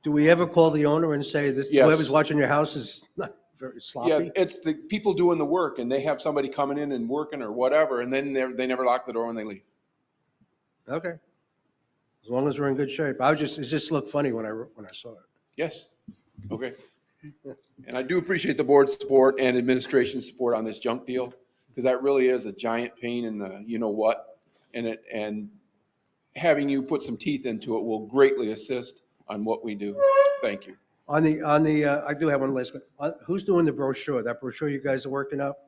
Do we ever call the owner and say, this, Yes. whoever's watching your house is not very Yeah, sloppy? it's the people doing the work, and they have somebody coming in and working or whatever, and then they never lock the door when they leave. Okay. As long as we're in good shape. It just looked funny when I saw it. Yes. Okay. And I do appreciate the board's support and administration support on this junk deal, because that really is a giant pain in the, you know what? And having you put some teeth into it will greatly assist on what we do. Thank you. On the, I do have one last one. Who's doing the brochure? That brochure you guys are working up?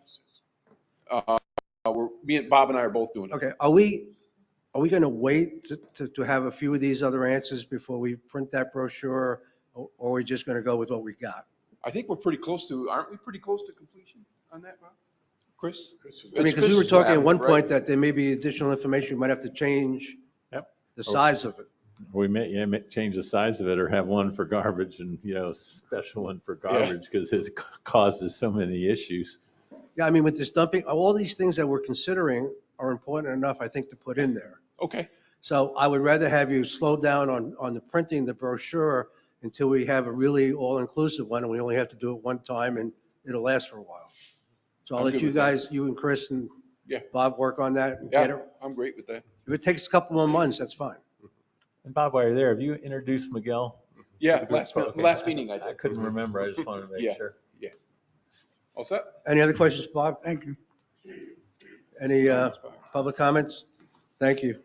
Bob and I are both doing it. Okay, are we going to wait to have a few of these other answers before we print that brochure? Or are we just going to go with what we got? I think we're pretty close to, aren't we pretty close to completion on that, Bob? Chris? I mean, because we were talking at one point that there may be additional information, we might have to change the size of it. We may change the size of it or have one for garbage and, special one for garbage because it causes so many issues. Yeah, I mean, with this dumping, all these things that we're considering are important enough, I think, to put in there. Okay. So I would rather have you slow down on the printing, the brochure, until we have a really all-inclusive one, and we only have to do it one time, and it'll last for a while. So I'll let you guys, you and Chris and Bob work on that. And get it. I'm great with that. If it takes a couple more months, that's fine. And Bob, while you're there, have you introduced Miguel? Yeah, last meeting I did. I couldn't remember. I just wanted to make sure. Yeah. All set? Any other questions, Bob? Thank you. Any public comments? Thank you.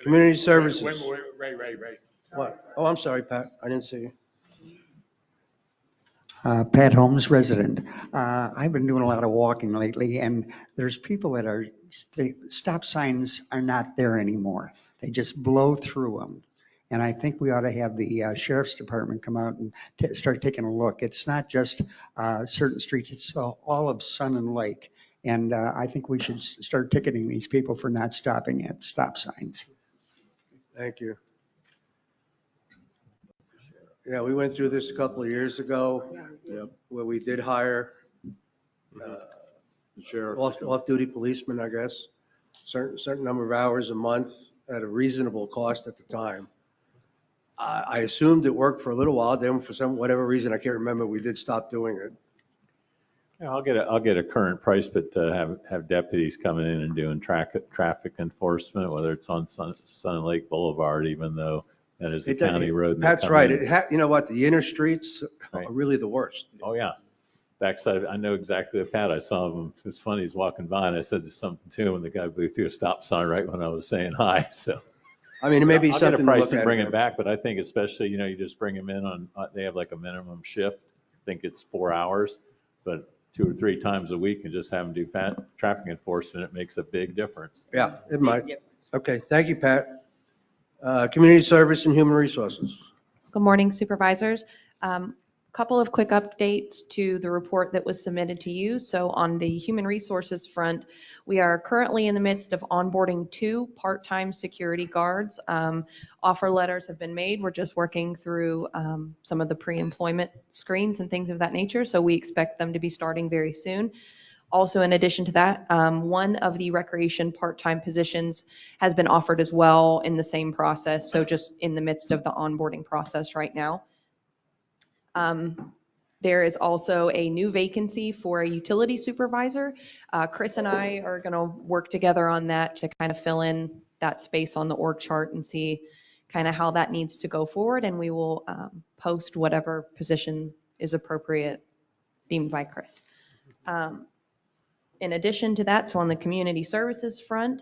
Community services. Right. What? Oh, I'm sorry, Pat. I didn't see you. Pat Holmes, resident. I've been doing a lot of walking lately, and there's people that stop signs are not there anymore. They just blow through them. And I think we ought to have the sheriff's department come out and start taking a look. It's not just certain streets, it's all of Sun and Lake. And I think we should start ticketing these people for not stopping at stop signs. Thank you. Yeah, we went through this a couple of years ago, where we did hire The sheriff. off-duty policemen, I guess, certain number of hours a month at a reasonable cost at the time. I assumed it worked for a little while, then for whatever reason, I can't remember, we did stop doing it. Yeah, I'll get a current price, but to have deputies coming in and doing traffic enforcement, whether it's on Sun Lake Boulevard, even though that is a county road. and they That's come right. in. You know what? The inner streets Right. are really the worst. Oh, yeah. Backside, I know exactly the Pat. I saw him. It was funny. He's walking by and I said something to him and the guy blew through a stop sign right when I was saying hi. So, I mean, it may be I'll something get a to price look and at. bring it back, but I think especially, you just bring them in on, they have like a minimum shift. I think it's 4 hours, but 2 or 3 times a week and just have them do traffic enforcement, it makes a big difference. Yeah, it might. Okay, thank you, Pat. Community Service and Human Resources. Good morning, Supervisors. Couple of quick updates to the report that was submitted to you. So on the human resources front, we are currently in the midst of onboarding 2 part-time security guards. Offer letters have been made. We're just working through some of the pre-employment screens and things of that nature. So we expect them to be starting very soon. Also, in addition to that, one of the recreation part-time positions has been offered as well in the same process. So just in the midst of the onboarding process right now. There is also a new vacancy for a utility supervisor. Chris and I are going to work together on that to kind of fill in that space on the org chart and see kind of how that needs to go forward. And we will post whatever position is appropriate deemed by Chris. In addition to that, so on the community services front,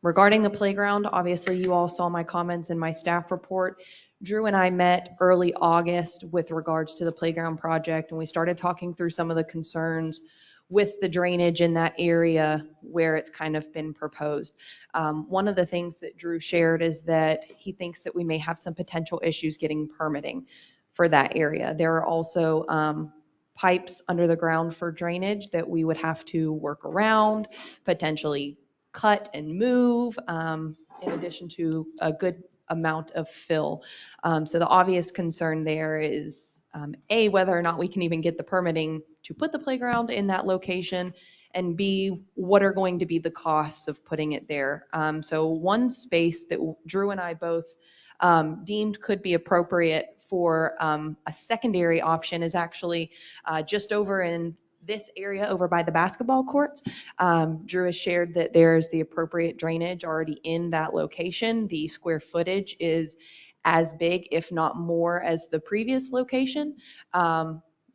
regarding the playground, obviously you all saw my comments in my staff report. Drew and I met early August with regards to the playground project, and we started talking through some of the concerns with the drainage in that area where it's kind of been proposed. One of the things that Drew shared is that he thinks that we may have some potential issues getting permitting for that area. There are also pipes under the ground for drainage that we would have to work around, potentially cut and move, in addition to a good amount of fill. So the obvious concern there is A, whether or not we can even get the permitting to put the playground in that location, and B, what are going to be the costs of putting it there. So one space that Drew and I both deemed could be appropriate for a secondary option is actually just over in this area over by the basketball courts. Drew has shared that there's the appropriate drainage already in that location. The square footage is as big, if not more, as the previous location.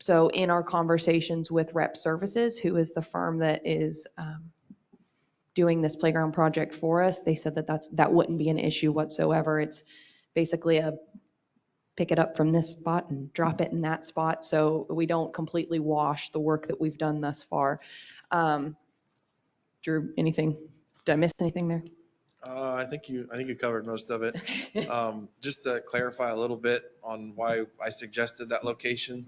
So in our conversations with Rep Services, who is the firm that is doing this playground project for us, they said that that wouldn't be an issue whatsoever. It's basically a pick it up from this spot and drop it in that spot, so we don't completely wash the work that we've done thus far. Drew, anything? Did I miss anything there? I think you covered most of it. Just to clarify a little bit on why I suggested that location.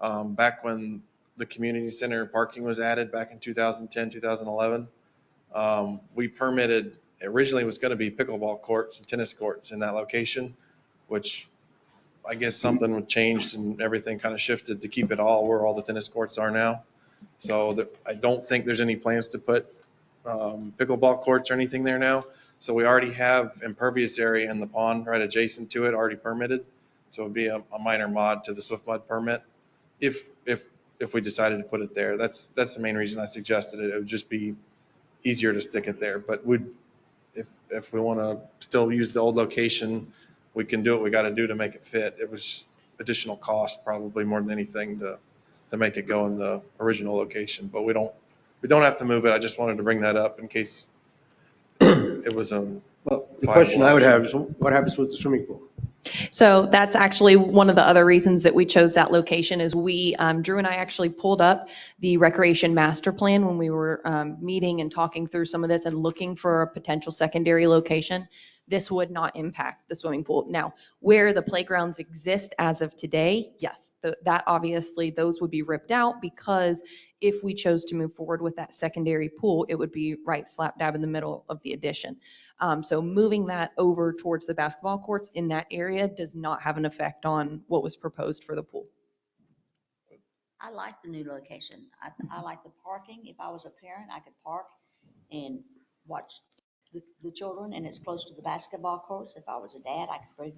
Back when the community center parking was added back in 2010, 2011, we permitted, originally it was going to be pickleball courts and tennis courts in that location, which I guess something changed and everything kind of shifted to keep it all where all the tennis courts are now. So I don't think there's any plans to put pickleball courts or anything there now. So we already have impervious area in the pond right adjacent to it already permitted. So it'd be a minor mod to the Swift Mud permit if we decided to put it there. That's the main reason I suggested it. It would just be easier to stick it there. But if we want to still use the old location, we can do what we got to do to make it fit. It was additional cost probably more than anything to make it go in the original location, but we don't have to move it. I just wanted to bring that up in case it was Well, the question I would have is what happens with the swimming pool? So that's actually one of the other reasons that we chose that location is Drew and I actually pulled up the recreation master plan when we were meeting and talking through some of this and looking for a potential secondary location. this would not impact the swimming pool. Now, where the playgrounds exist as of today, yes, that obviously those would be ripped out, because if we chose to move forward with that secondary pool, it would be right slap dab in the middle of the addition. So moving that over towards the basketball courts in that area does not have an effect on what was proposed for the pool. I like the new location. I like the parking. If I was a parent, I could park and watch the children, and it's close to the basketball courts. If I was a dad, I could bring,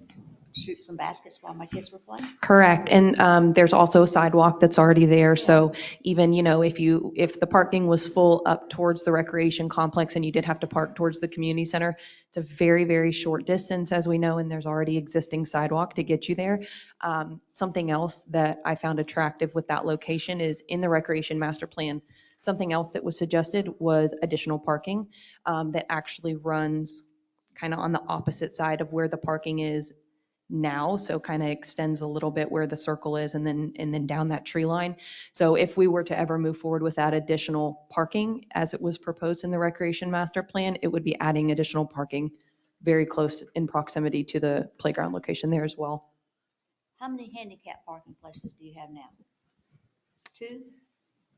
shoot some baskets while my kids were playing. Correct. And there's also a sidewalk that's already there. So even, if the parking was full up towards the recreation complex and you did have to park towards the community center, it's a very, very short distance, as we know, and there's already existing sidewalk to get you there. Something else that I found attractive with that location is in the recreation master plan. Something else that was suggested was additional parking that actually runs kind of on the opposite side of where the parking is now, so kind of extends a little bit where the circle is, and then down that tree line. So if we were to ever move forward with that additional parking as it was proposed in the recreation master plan, it would be adding additional parking very close in proximity to the playground location there as well. How many handicap parking places do you have now? 2?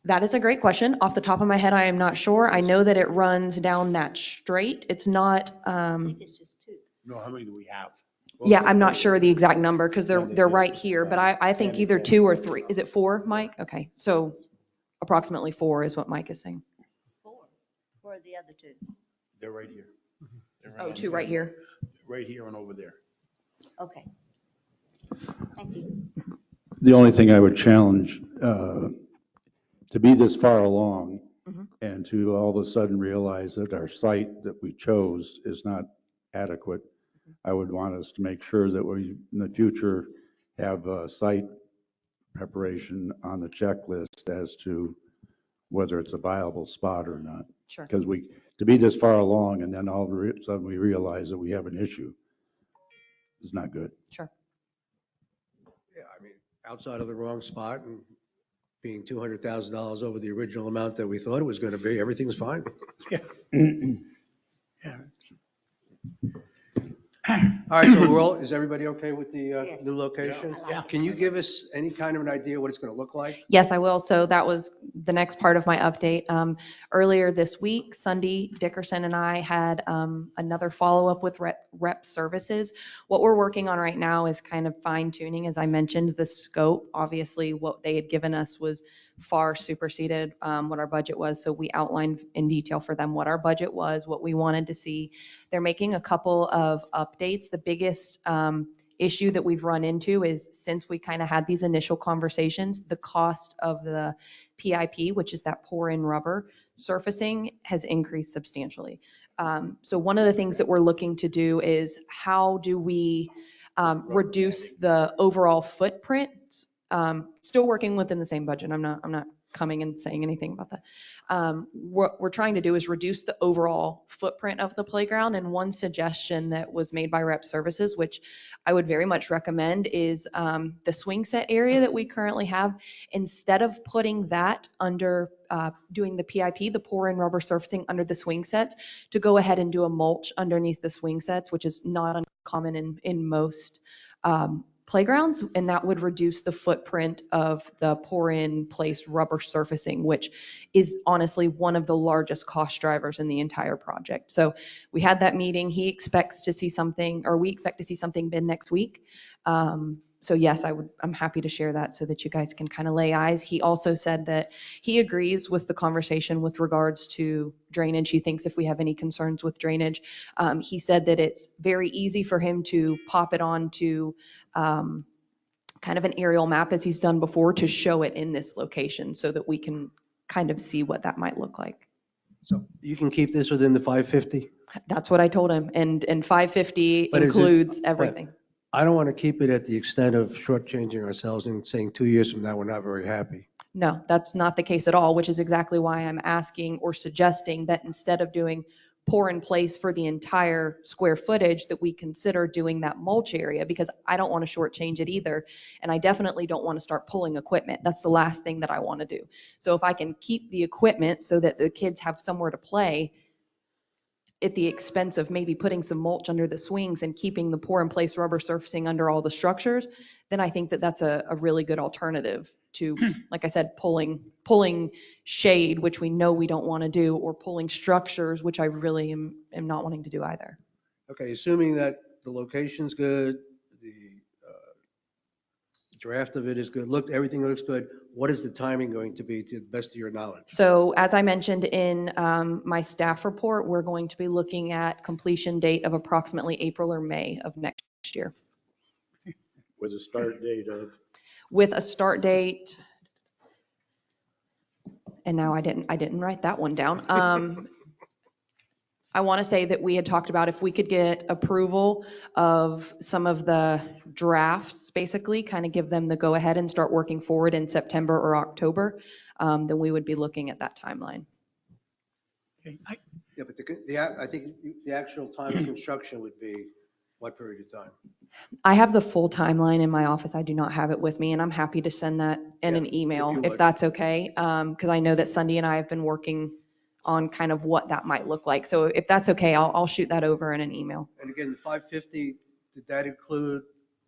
That is a great question. Off the top of my head, I am not sure. I know that it runs down that straight. It's not, I think it's just 2. No, how many do we have? yeah, I'm not sure the exact number because they're right here, but I think either 2 or 3. Is it 4, Mike? Okay, so approximately 4 is what Mike is saying. 4. Where are the other 2? They're right here. Oh, 2 right here. Right here and over there. Okay. Thank you. The only thing I would challenge, to be this far along and to all of a sudden realize that our site that we chose is not adequate, I would want us to make sure that we, in the future, have a site preparation on the checklist as to whether it's a viable spot or not. Sure. Because to be this far along and then all of a sudden we realize that we have an issue is not good. Sure. Yeah, I mean, outside of the wrong spot and being $200,000 over the original amount that we thought it was going to be, everything's fine. Yeah. Yeah. All right, so is everybody okay with the Yes. new location? Yeah. Can you give us any kind of an idea what it's going to look like? Yes, I will. So that was the next part of my update. Earlier this week, Sunday Dickerson and I had another follow-up with Rep Services. What we're working on right now is kind of fine-tuning, as I mentioned, the scope. Obviously, what they had given us was far superseded what our budget was. So we outlined in detail for them what our budget was, what we wanted to see. They're making a couple of updates. The biggest issue that we've run into is, since we kind of had these initial conversations, the cost of the PIP, which is that pour-in rubber surfacing, has increased substantially. So one of the things that we're looking to do is, how do we reduce the overall footprint? Still working within the same budget. I'm not coming and saying anything about that. What we're trying to do is reduce the overall footprint of the playground. And one suggestion that was made by Rep Services, which I would very much recommend, is the swing set area that we currently have. Instead of putting that under doing the PIP, the pour-in rubber surfacing under the swing sets, to go ahead and do a mulch underneath the swing sets, which is not uncommon in most playgrounds, and that would reduce the footprint of the pour-in place rubber surfacing, which is honestly one of the largest cost drivers in the entire project. So we had that meeting. He expects to see something, or we expect to see something mid next week. So yes, I'm happy to share that so that you guys can kind of lay eyes. He also said that he agrees with the conversation with regards to drainage. He thinks if we have any concerns with drainage, he said that it's very easy for him to pop it onto kind of an aerial map, as he's done before, to show it in this location so that we can kind of see what that might look like. So you can keep this within the 550? That's what I told him. And 550 But includes everything. I don't want to keep it at the extent of shortchanging ourselves and saying 2 years from now, we're not very happy. No, that's not the case at all, which is exactly why I'm asking or suggesting that instead of doing pour in place for the entire square footage, that we consider doing that mulch area, because I don't want to shortchange it either. And I definitely don't want to start pulling equipment. That's the last thing that I want to do. So if I can keep the equipment so that the kids have somewhere to play, at the expense of maybe putting some mulch under the swings and keeping the pour-in-place rubber surfacing under all the structures, then I think that that's a really good alternative to, like I said, pulling shade, which we know we don't want to do, or pulling structures, which I really am not wanting to do either. Okay, assuming that the location's good, the draft of it is good, everything looks good, what is the timing going to be to the best of your knowledge? So as I mentioned in my staff report, we're going to be looking at completion date of approximately April or May of next year. With a start date of? With a start date, and now I didn't write that one down. I want to say that we had talked about if we could get approval of some of the drafts, basically, kind of give them the go-ahead and start working forward in September or October, then we would be looking at that timeline. Yeah, but I think the actual time of construction would be what period of time? I have the full timeline in my office. I do not have it with me, and I'm happy to send that in an email if that's okay, because I know that Sunday and I have been working on kind of what that might look like. So if that's okay, I'll shoot that over in an email. And again, the 550, did that include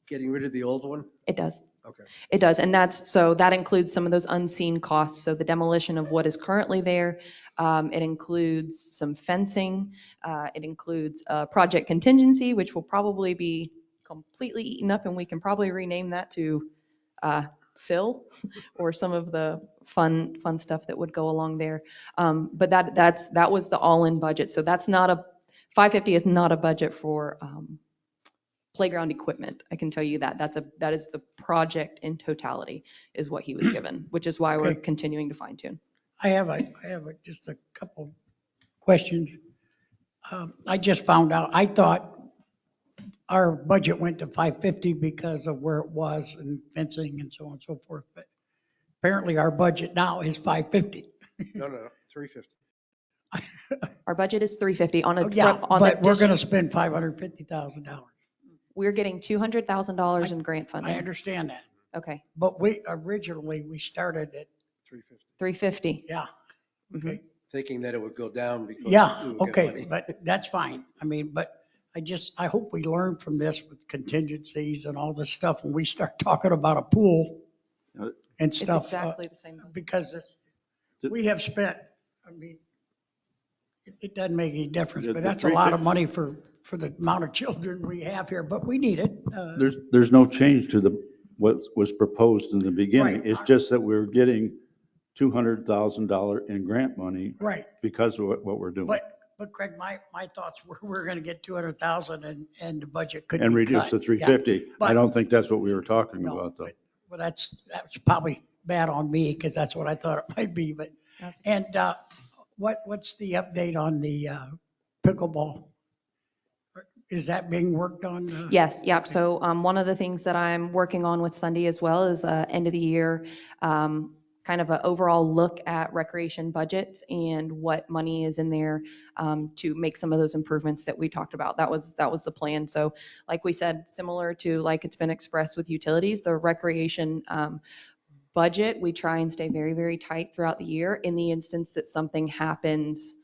getting rid of the old one? It does. Okay. It does, and that includes some of those unseen costs. So the demolition of what is currently there, it includes some fencing, it includes project contingency, which will probably be completely eaten up, and we can probably rename that to Phil, or some of the fun stuff that would go along there. But that was the all-in budget. So that's not 550 is not a budget for playground equipment. I can tell you that. That is the project in totality is what he was given, which is why we're continuing to fine tune. I have just a couple questions. I just found out, I thought our budget went to 550 because of where it was and fencing and so on and so forth, but apparently our budget now is 550. No, 350. Our budget is 350 on a. Yeah, on but the we're going to spend $550,000. We're getting $200,000 in grant funding. I understand that. Okay. But originally we started at 350. Yeah. Okay. Thinking that it would go down because Yeah, we would get okay, money. but that's fine. I mean, but I hope we learn from this with contingencies and all this stuff when we start talking about a pool and It's stuff. exactly the same. Because we have spent, I mean, it doesn't make any difference, but that's a lot of money for the amount of children we have here, but we need it. There's no change to what was proposed in the beginning. Right. It's just that we're getting $200,000 in grant money. Right. Because of what we're doing. But Craig, my thoughts were we're going to get 200,000 and the budget could be And cut. reduce to 350. Yeah. But- I don't think that's what we were talking about, though. Well, that's probably bad on me because that's what I thought it might be, but, and what's the update on the pickleball? Is that being worked on? Yes, yep. So one of the things that I'm working on with Sunday as well is end of the year, kind of an overall look at recreation budgets and what money is in there to make some of those improvements that we talked about. That was the plan. So like we said, similar to like it's been expressed with utilities, the recreation budget, we try and stay very, very tight throughout the year. In the instance that something happens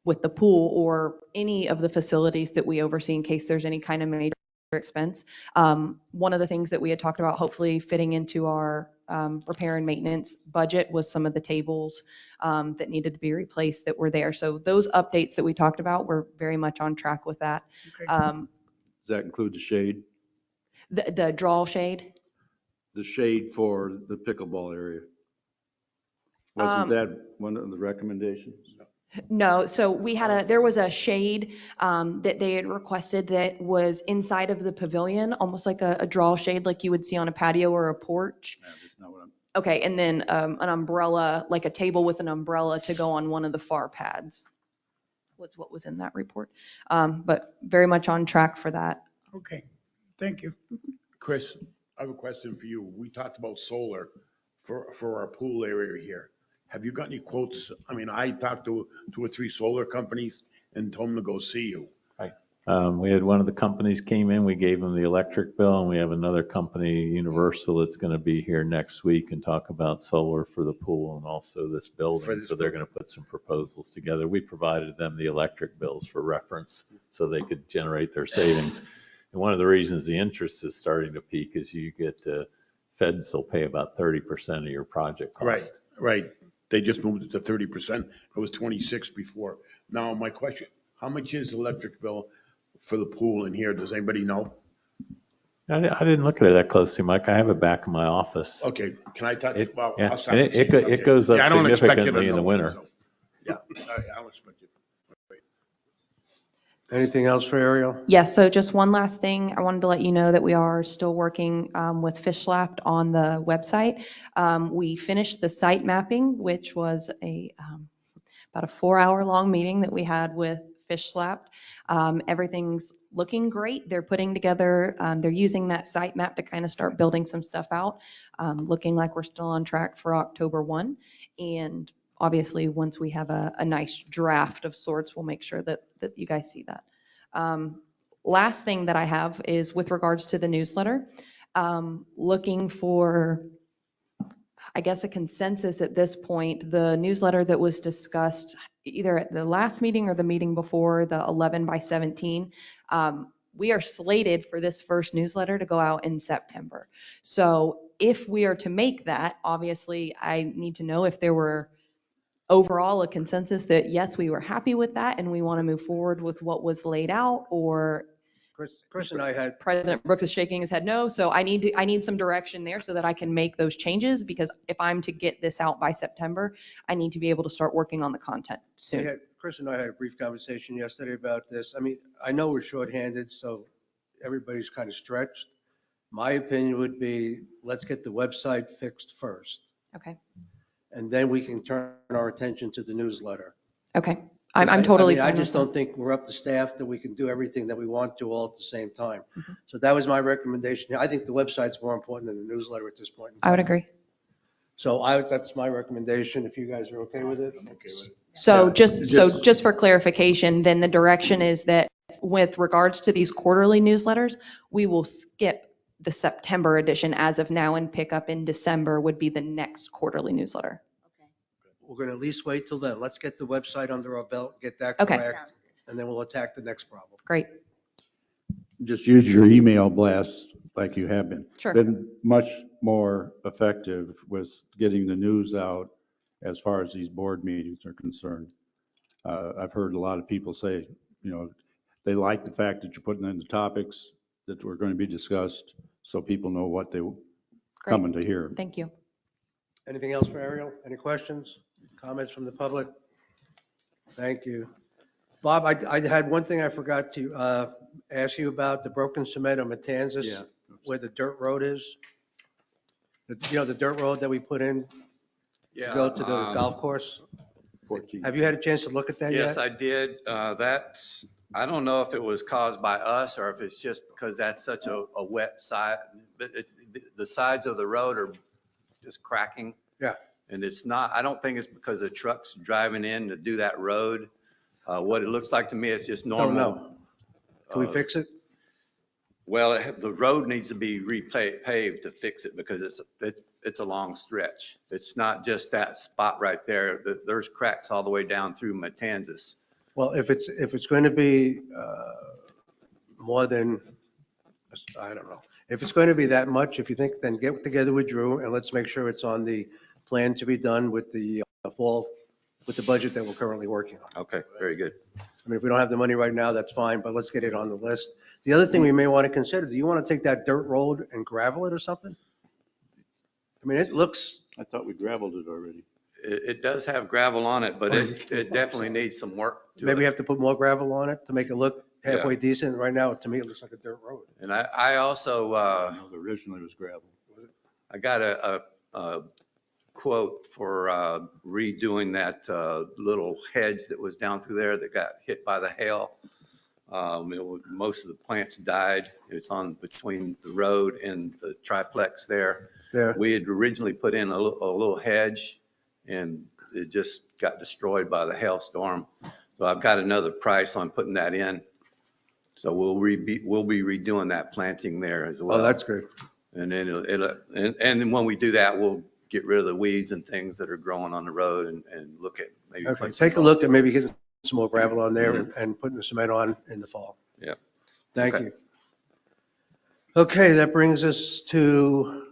with the pool or any of the facilities that we oversee in case there's any kind of major expense. One of the things that we had talked about hopefully fitting into our repair and maintenance budget was some of the tables that needed to be replaced that were there. So those updates that we talked about, we're very much on track with that. Okay. Does that include the shade? The draw shade? The shade for the pickleball area? Wasn't that one of the recommendations? No, so there was a shade that they had requested that was inside of the pavilion, almost like a draw shade like you would see on a patio or a porch. Yeah, that's not what I'm. Okay, and then an umbrella, like a table with an umbrella to go on one of the far pads. Was what was in that report. But very much on track for that. Okay, thank you. Chris, I have a question for you. We talked about solar for our pool area here. Have you got any quotes? I mean, I talked to 2 or 3 solar companies and told them to go see you. Right. We had one of the companies came in, we gave them the electric bill, and we have another company, Universal, that's going to be here next week and talk about solar for the pool and also this building. So they're going to put some proposals together. We provided them the electric bills for reference so they could generate their savings. And one of the reasons the interest is starting to peak is you get feds will pay about 30% of your project cost. Right, right. They just moved it to 30%. It was 26 before. Now, my question, how much is the electric bill for the pool in here? Does anybody know? I didn't look at it that closely, Mike. I have it back in my office. Okay, can I touch It, it? Well, yeah, I'll stop. and and see. it Okay. goes up Yeah, I don't expect you to significantly in the know, winter. so, yeah, I don't expect you. Anything else for Ariel? Yes, so just one last thing. I wanted to let you know that we are still working with Fish Lapped on the website. We finished the site mapping, which was about a 4-hour-long meeting that we had with Fish Slapped. Everything's looking great. They're putting together, they're using that site map to kind of start building some stuff out, looking like we're still on track for October 1. And obviously, once we have a nice draft of sorts, we'll make sure that you guys see that. Last thing that I have is with regards to the newsletter, looking for, I guess, a consensus at this point. The newsletter that was discussed either at the last meeting or the meeting before, the 11 by 17, we are slated for this first newsletter to go out in September. So if we are to make that, obviously, I need to know if there were overall a consensus that yes, we were happy with that and we want to move forward with what was laid out, or Chris and I had, President Brooks is shaking his head no. So I need some direction there so that I can make those changes, because if I'm to get this out by September, I need to be able to start working on the content soon. Chris and I had a brief conversation yesterday about this. I mean, I know we're shorthanded, so everybody's kind of stretched. My opinion would be, let's get the website fixed first, Okay. and then we can turn our attention to the newsletter. Okay. I'm totally I fine just with don't think we're up to staff that we can do everything that we want to all at the same time. Mm-hmm. So that was my recommendation. I think the website's more important than the newsletter at this point in time. I would agree. So that's my recommendation, if you guys are okay with it. I'm okay with it. So Yeah, just for clarification, then the direction is that with regards to these quarterly newsletters, we will skip the September edition as of now and pick up in December would be the next quarterly newsletter. We're going to at least wait till then. Let's get the website under our belt, get that Okay. correct, and then we'll attack the next problem. Great. Just use your email blast like you have been. Sure. Been much more effective with getting the news out as far as these board meetings are concerned. I've heard a lot of people say, they like the fact that you're putting in the topics that were going to be discussed so people know what they're coming to hear. Thank you. Anything else for Ariel? Any questions, comments from the public? Thank you. Bob, I had one thing I forgot to ask you about, the broken cement on Matanzas, Yeah. where the dirt road is. The dirt road that we put in to Yeah, go to the golf course. 14. Have you had a chance to look at that yet? Yes, I did. I don't know if it was caused by us or if it's just because that's such a wet side. But the sides of the road are just cracking. Yeah. And I don't think it's because of trucks driving in to do that road. What it looks like to me, it's just normal. Don't know. Can we fix it? Well, the road needs to be repaved to fix it because it's a long stretch. It's not just that spot right there. There's cracks all the way down through Matanzas. Well, if it's going to be more than, I don't know. If it's going to be that much, if you think, then get together with Drew and let's make sure it's on the plan to be done with the fall, with the budget that we're currently working on. Okay, very good. I mean, if we don't have the money right now, that's fine, but let's get it on the list. The other thing we may want to consider, do you want to take that dirt road and gravel it or something? I mean, it looks. I thought we gravelled it already. It does have gravel on it, but it definitely needs some work to Maybe we it. have to put more gravel on it to make it look halfway decent. Right now, to me, it looks like a dirt road. And I also, Originally it was gravel. I got a quote for redoing that little hedge that was down through there that got hit by the hail. Most of the plants died. It's on between the road and the triplex there. Yeah. We had originally put in a little hedge and it just got destroyed by the hailstorm. So I've got another price on putting that in. So we'll be redoing that planting there as well. Oh, that's good. And then and then when we do that, we'll get rid of the weeds and things that are growing on the road and look at maybe. Okay, putting some take a look at maybe getting some more gravel on there and putting the cement on in the fall. Yeah. Thank Okay. you. Okay, that brings us to,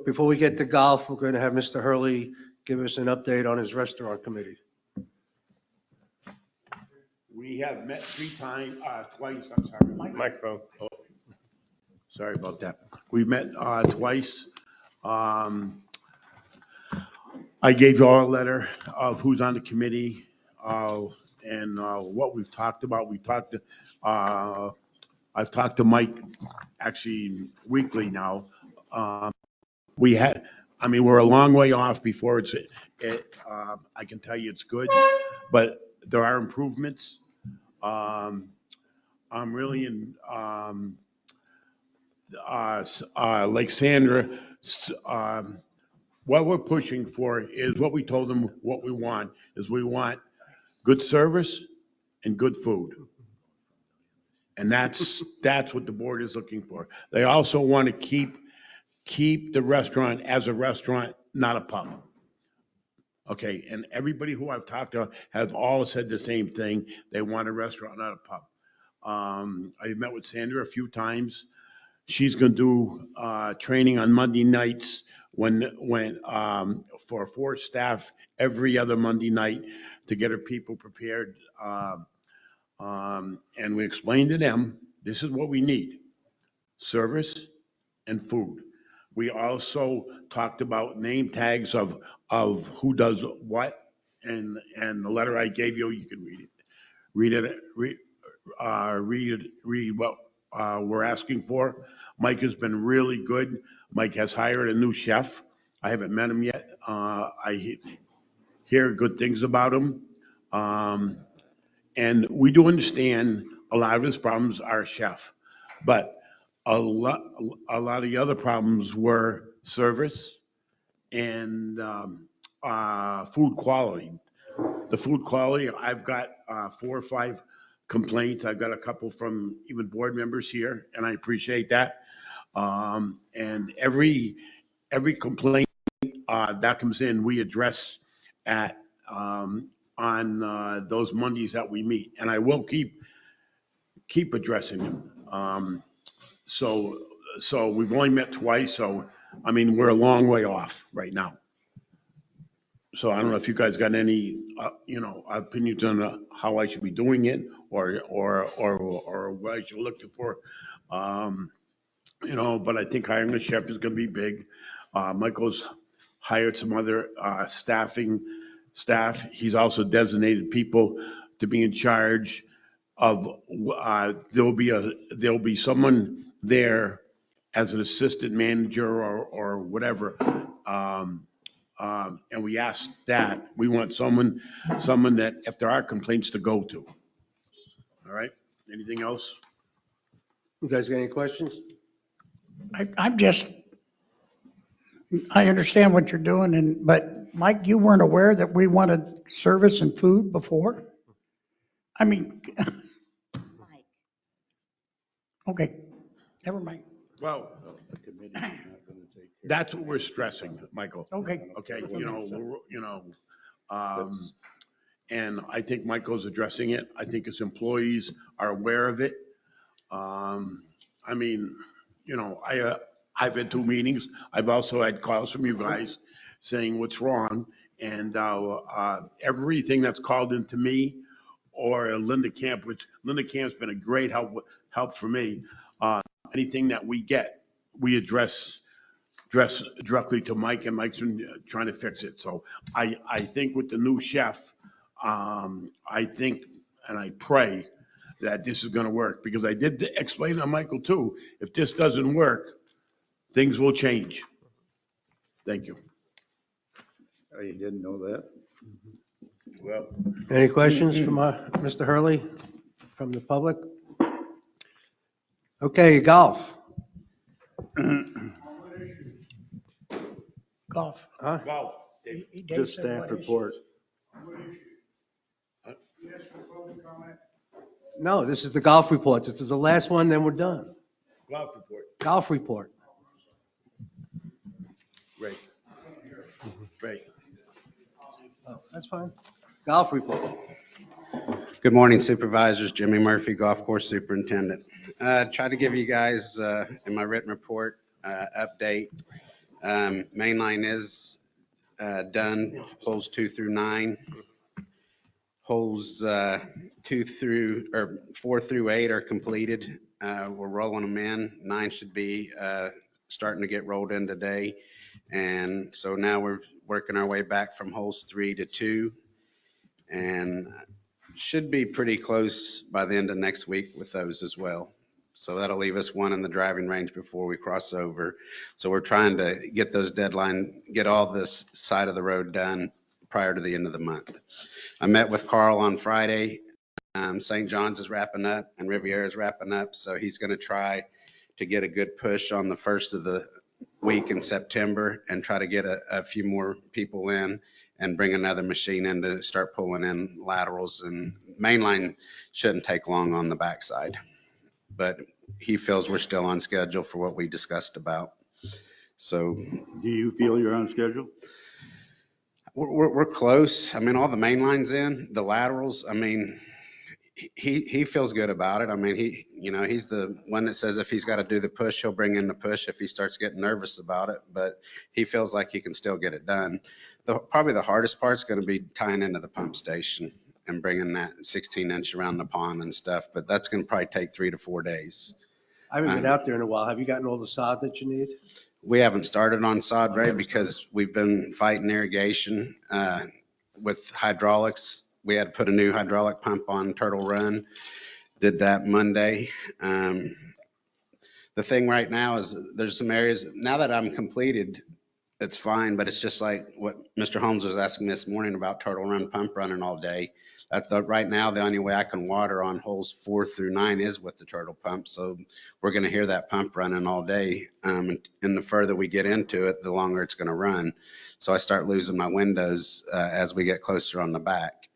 before we get to golf, we're going to have Mr. Hurley give us an update on his restaurant committee. We have met twice, I'm sorry. Microphone. Oh, sorry about that. We've met twice. I gave you all a letter of who's on the committee and what we've talked about. I've talked to Mike actually weekly now. We're a long way off before I can tell you it's good, but there are improvements. I'm really in, like Sandra, what we're pushing for is what we told them, what we want is we want good service and good food. And that's what the board is looking for. They also want to keep the restaurant as a restaurant, not a pub. Okay, and everybody who I've talked to have all said the same thing. They want a restaurant, not a pub. I've met with Sandra a few times. She's going to do training on Monday nights for 4 staff every other Monday night to get her people prepared. And we explained to them, this is what we need: service and food. We also talked about name tags of who does what, and the letter I gave you, you can read what we're asking for. Mike has been really good. Mike has hired a new chef. I haven't met him yet. I hear good things about him. And we do understand a lot of his problems are chef, but a lot of the other problems were service and food quality. The food quality, I've got 4 or 5 complaints. I've got a couple from even board members here, and I appreciate that. And every complaint that comes in, we address at on those Mondays that we meet, and I will keep addressing them. So we've only met twice, so we're a long way off right now. So I don't know if you guys got any, opinions on how I should be doing it or what I should look for. But I think hiring a chef is going to be big. Michael's hired some other staff. He's also designated people to be in charge of. There'll be someone there as an assistant manager or whatever. And we asked that. We want someone that if there are complaints to go to. All right. Anything else? You guys got any questions? I understand what you're doing, but Mike, you weren't aware that we wanted service and food before? Okay, never mind. Well, that's what we're stressing, Michael. Okay. Okay, and I think Michael's addressing it. I think his employees are aware of it. I've had 2 meetings. I've also had calls from you guys saying what's wrong. And everything that's called into me or Linda Camp, which Linda Camp's been a great help for me. Anything that we get, we address directly to Mike, and Mike's been trying to fix it. So I think with the new chef, I think and I pray that this is going to work, because I did explain to Michael too, if this doesn't work, things will change. Thank you. Oh, you didn't know that? Well, Any questions from Mr. Hurley from the public? Okay, golf. Golf. Huh? Golf. Dave Just said staff what report. issues? No, this is the golf report. This is the last one, then we're done. Golf report. Golf report. Right. Right. Oh, that's fine. Golf report. Good morning Supervisors, Jimmy Murphy, Golf Course Superintendent. Try to give you guys in my written report update. Main line is done, holes 2 through 9. Holes 4 through 8 are completed. We're rolling them in. 9 should be starting to get rolled in today. And so now we're working our way back from holes 3 to 2. And should be pretty close by the end of next week with those as well. So that'll leave us one in the driving range before we cross over. So we're trying to get those get all this side of the road done prior to the end of the month. I met with Carl on Friday. St. John's is wrapping up and Riviera is wrapping up. So he's going to try to get a good push on the first of the week in September and try to get a few more people in and bring another machine in to start pulling in laterals. And mainline shouldn't take long on the backside, but he feels we're still on schedule for what we discussed about. So do you feel you're on schedule? We're close. I mean, all the main lines in, the laterals, I mean, he feels good about it. I mean, he's the one that says if he's got to do the push, he'll bring in the push if he starts getting nervous about it, but he feels like he can still get it done. Probably the hardest part is going to be tying into the pump station and bringing that 16-inch around the pond and stuff, but that's going to probably take 3 to 4 days. I haven't been out there in a while. Have you gotten all the sod that you need? We haven't started on sod, Ray, because we've been fighting irrigation with hydraulics. We had to put a new hydraulic pump on Turtle Run. Did that Monday. The thing right now is there's some areas, now that I'm completed, it's fine, but it's just like what Mr. Holmes was asking this morning about Turtle Run pump running all day. Right now, the only way I can water on holes 4 through 9 is with the turtle pump. So we're going to hear that pump running all day. And the further we get into it, the longer it's going to run. So I start losing my windows as we get closer on the back.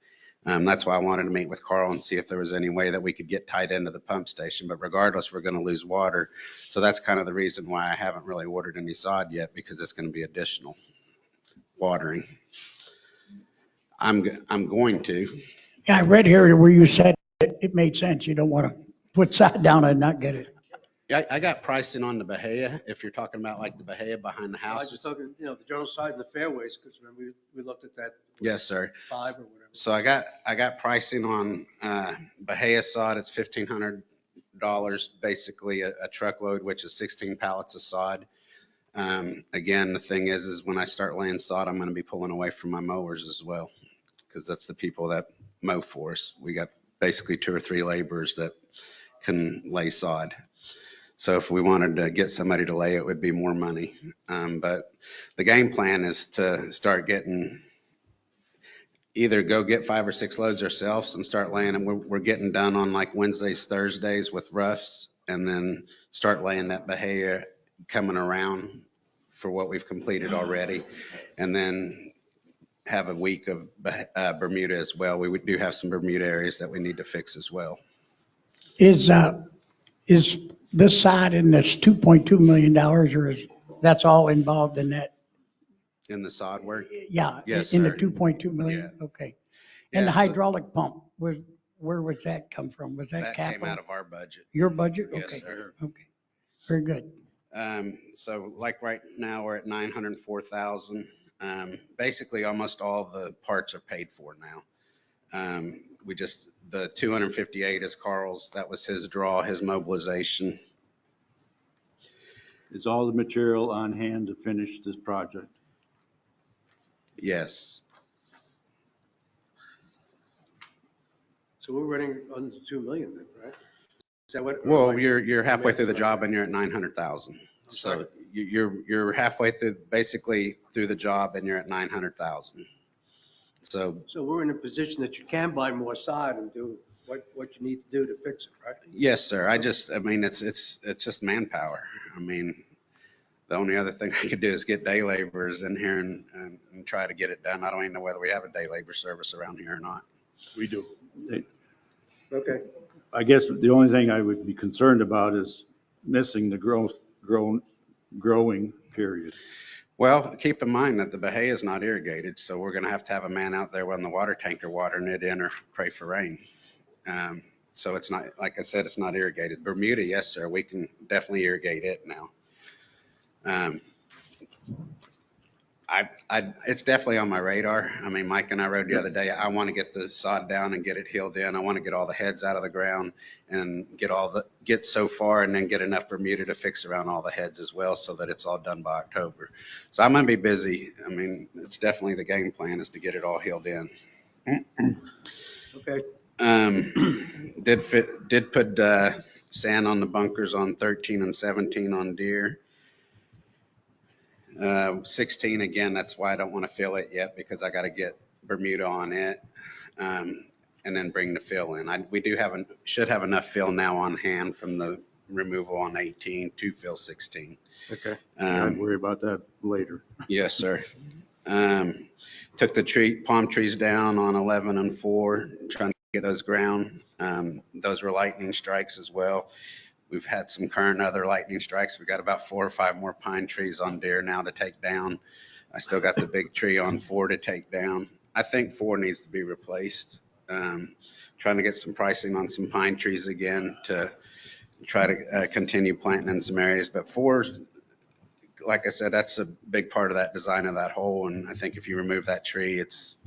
That's why I wanted to meet with Carl and see if there was any way that we could get tied into the pump station. But regardless, we're going to lose water. So that's kind of the reason why I haven't really ordered any sod yet, because it's going to be additional watering. I'm going to. Yeah, I read here where you said it made sense. You don't want to put sod down and not get it. Yeah, I got pricing on the Bahia, if you're talking about like the Bahia behind the I was house. just talking, the general side and the fairways, because remember we looked at that. Yes, sir. 5 or whatever. So I got pricing on Bahia sod. It's $1,500, basically a truckload, which is 16 pallets of sod. Again, the thing is when I start laying sod, I'm going to be pulling away from my mowers as well, because that's the people that mow for us. We got basically 2 or 3 laborers that can lay sod. So if we wanted to get somebody to lay it, would be more money. But the game plan is to start either go get 5 or 6 loads ourselves and start laying them. We're getting done on like Wednesdays, Thursdays with roughs, and then start laying that Bahia coming around for what we've completed already. And then have a week of Bermuda as well. We do have some Bermuda areas that we need to fix as well. Is this side in this $2.2 million, or is that's all involved in that? In the sod work? Yeah, Yes, in the sir. 2.2 million? Yeah. Okay. And the Yeah, so hydraulic pump, where was that come from? Was that that capital? came out of our budget. Your budget? Yes, Okay. sir. Okay. Very good. So like right now we're at 904,000. Basically almost all the parts are paid for now. The 258 is Carl's. That was his draw, his mobilization. Is all the material on hand to finish this project? Yes. So we're running under 2 million then, right? Is that what? Well, you're halfway through the job and you're at 900,000. So you're halfway through, basically through the job, and you're at 900,000. So we're in a position that you can buy more sod and do what you need to do to fix it, right? yes, sir. I mean, it's just manpower. I mean, the only other thing I could do is get day laborers in here and try to get it done. I don't even know whether we have a day labor service around here or not. We do. Okay. I guess the only thing I would be concerned about is missing the growing period. Well, keep in mind that the Bahia is not irrigated, so we're gonna have to have a man out there when the water tanker watering it in or pray for rain. So it's not, like I said, it's not irrigated. Bermuda, yes, sir, we can definitely irrigate it now. It's definitely on my radar. I mean, Mike and I rode the other day. I want to get the sod down and get it healed in. I want to get all the heads out of the ground and get so far and then get enough Bermuda to fix around all the heads as well so that it's all done by October. So I'm going to be busy. I mean, it's definitely the game plan is to get it all healed in. Okay. Did put sand on the bunkers on 13 and 17 on deer. 16, again, that's why I don't want to fill it yet because I got to get Bermuda on it and then bring the fill in. We should have enough fill now on hand from the removal on 18 to fill 16. Okay. I'd worry about that later. Yes, sir. Took the palm trees down on 11 and 4, trying to get those ground. Those were lightning strikes as well. We've had some current other lightning strikes. We've got about 4 or 5 more pine trees on deer now to take down. I still got the big tree on 4 to take down. I think 4 needs to be replaced. Trying to get some pricing on some pine trees again to try to continue planting in some areas. But 4, like I said, that's a big part of that design of that hole. And I think if you remove that tree, it's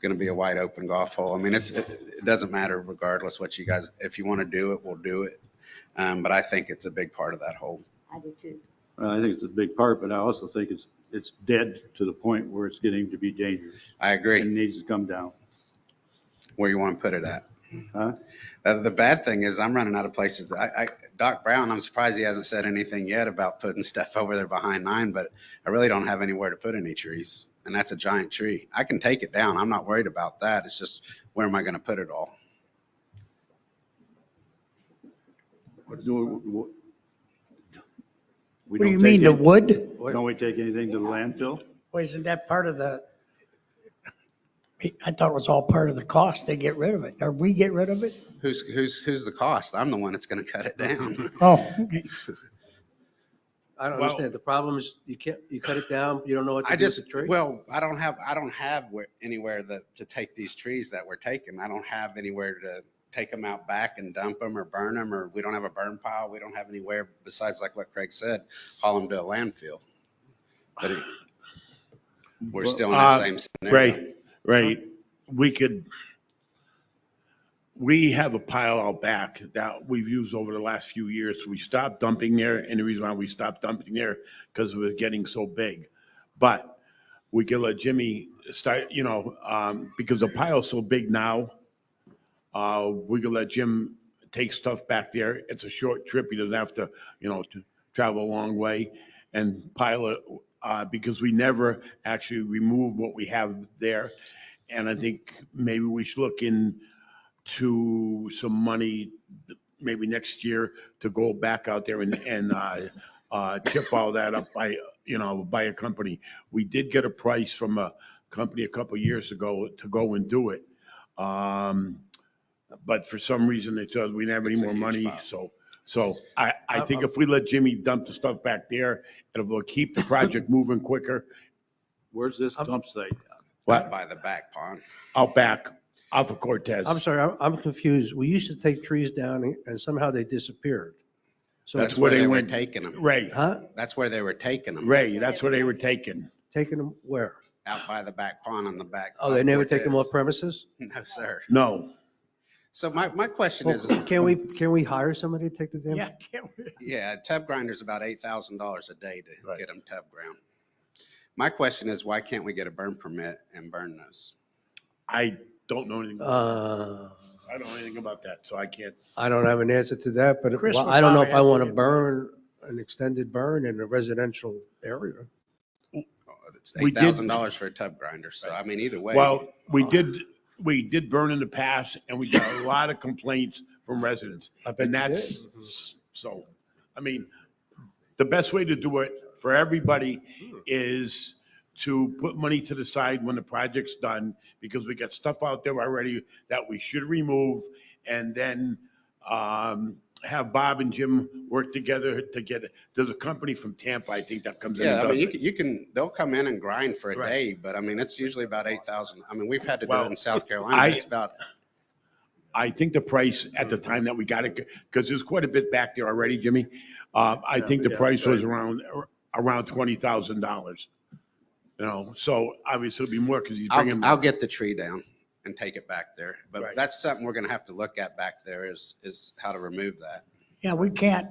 going to be a wide open golf hole. I mean, it doesn't matter regardless what you guys, if you want to do it, we'll do it. But I think it's a big part of that hole. I do too. I think it's a big part, but I also think it's dead to the point where it's getting to be dangerous. I agree. It needs to come down. Where you want to put it at? Huh? The bad thing is I'm running out of places. Doc Brown, I'm surprised he hasn't said anything yet about putting stuff over there behind 9, but I really don't have anywhere to put any trees. And that's a giant tree. I can take it down. I'm not worried about that. It's just, where am I going to put it all? What do What do you mean, the wood? Don't we take anything to the landfill? Well, isn't that part of the, I thought it was all part of the cost. They get rid of it. Or we get rid of it? Who's the cost? I'm the one that's going to cut it down. Oh, okay. I don't understand. The problem is you cut it down, you don't know what to do with the tree? Well, I don't have anywhere to take these trees that we're taking. I don't have anywhere to take them out back and dump them or burn them, or we don't have a burn pile. We don't have anywhere besides, like what Craig said, haul them to a landfill. But we're still in the same scenario. Right. We have a pile out back that we've used over the last few years. We stopped dumping there, and the reason why we stopped dumping there, because it was getting so big. But we could let Jimmy start, because the pile's so big now, we could let Jim take stuff back there. It's a short trip. He doesn't have to, to travel a long way and pile it, because we never actually remove what we have there. And I think maybe we should look into some money, maybe next year, to go back out there and chip all that up by a company. We did get a price from a company a couple of years ago to go and do it. But for some reason, they said we didn't have any more money. So I think if we let Jimmy dump the stuff back there, it'll keep the project moving quicker. Where's this dump site? What? By the back pond. Out back, off of Cortez. I'm sorry, I'm confused. We used to take trees down and somehow they disappeared. So That's where they were taking them. Ray. Huh? That's where they were taking them. Ray, that's where they were taken. Taking them where? Out by the back pond on the back. Oh, they never take them off premises? No, sir. No. So my question is. Can we hire somebody to take the damn? Yeah, can't we? Yeah, tub grinder's about $8,000 a day to get them tub ground. My question is, why can't we get a burn permit and burn those? I don't know anything about that. I don't know anything about that, so I can't. I don't have an answer to that, but Chris would I don't know if probably I have want to to get burn an extended burn in a residential area. It's $8,000 for a tub grinder. So I mean, either way. Well, we did burn in the past, and we got a lot of complaints from residents. And that's, so, I mean, the best way to do it for everybody is to put money to the side when the project's done, because we got stuff out there already that we should remove, and then have Bob and Jim work together to get it. There's a company from Tampa, I think, that comes in Yeah, and I mean, does it. you can, they'll come in and grind for a Right. day, but I mean, it's usually about 8,000. I mean, we've had to do it Well, in South Carolina, but it's about, I think the price at the time that we got it, because there's quite a bit back there already, Jimmy. I think the Yeah, price was right. around $20,000. You know, so obviously it'll be more because he's bringing. I'll get the tree down and take it back there. But Right. that's something we're gonna have to look at back there is how to remove that. Yeah, we can't,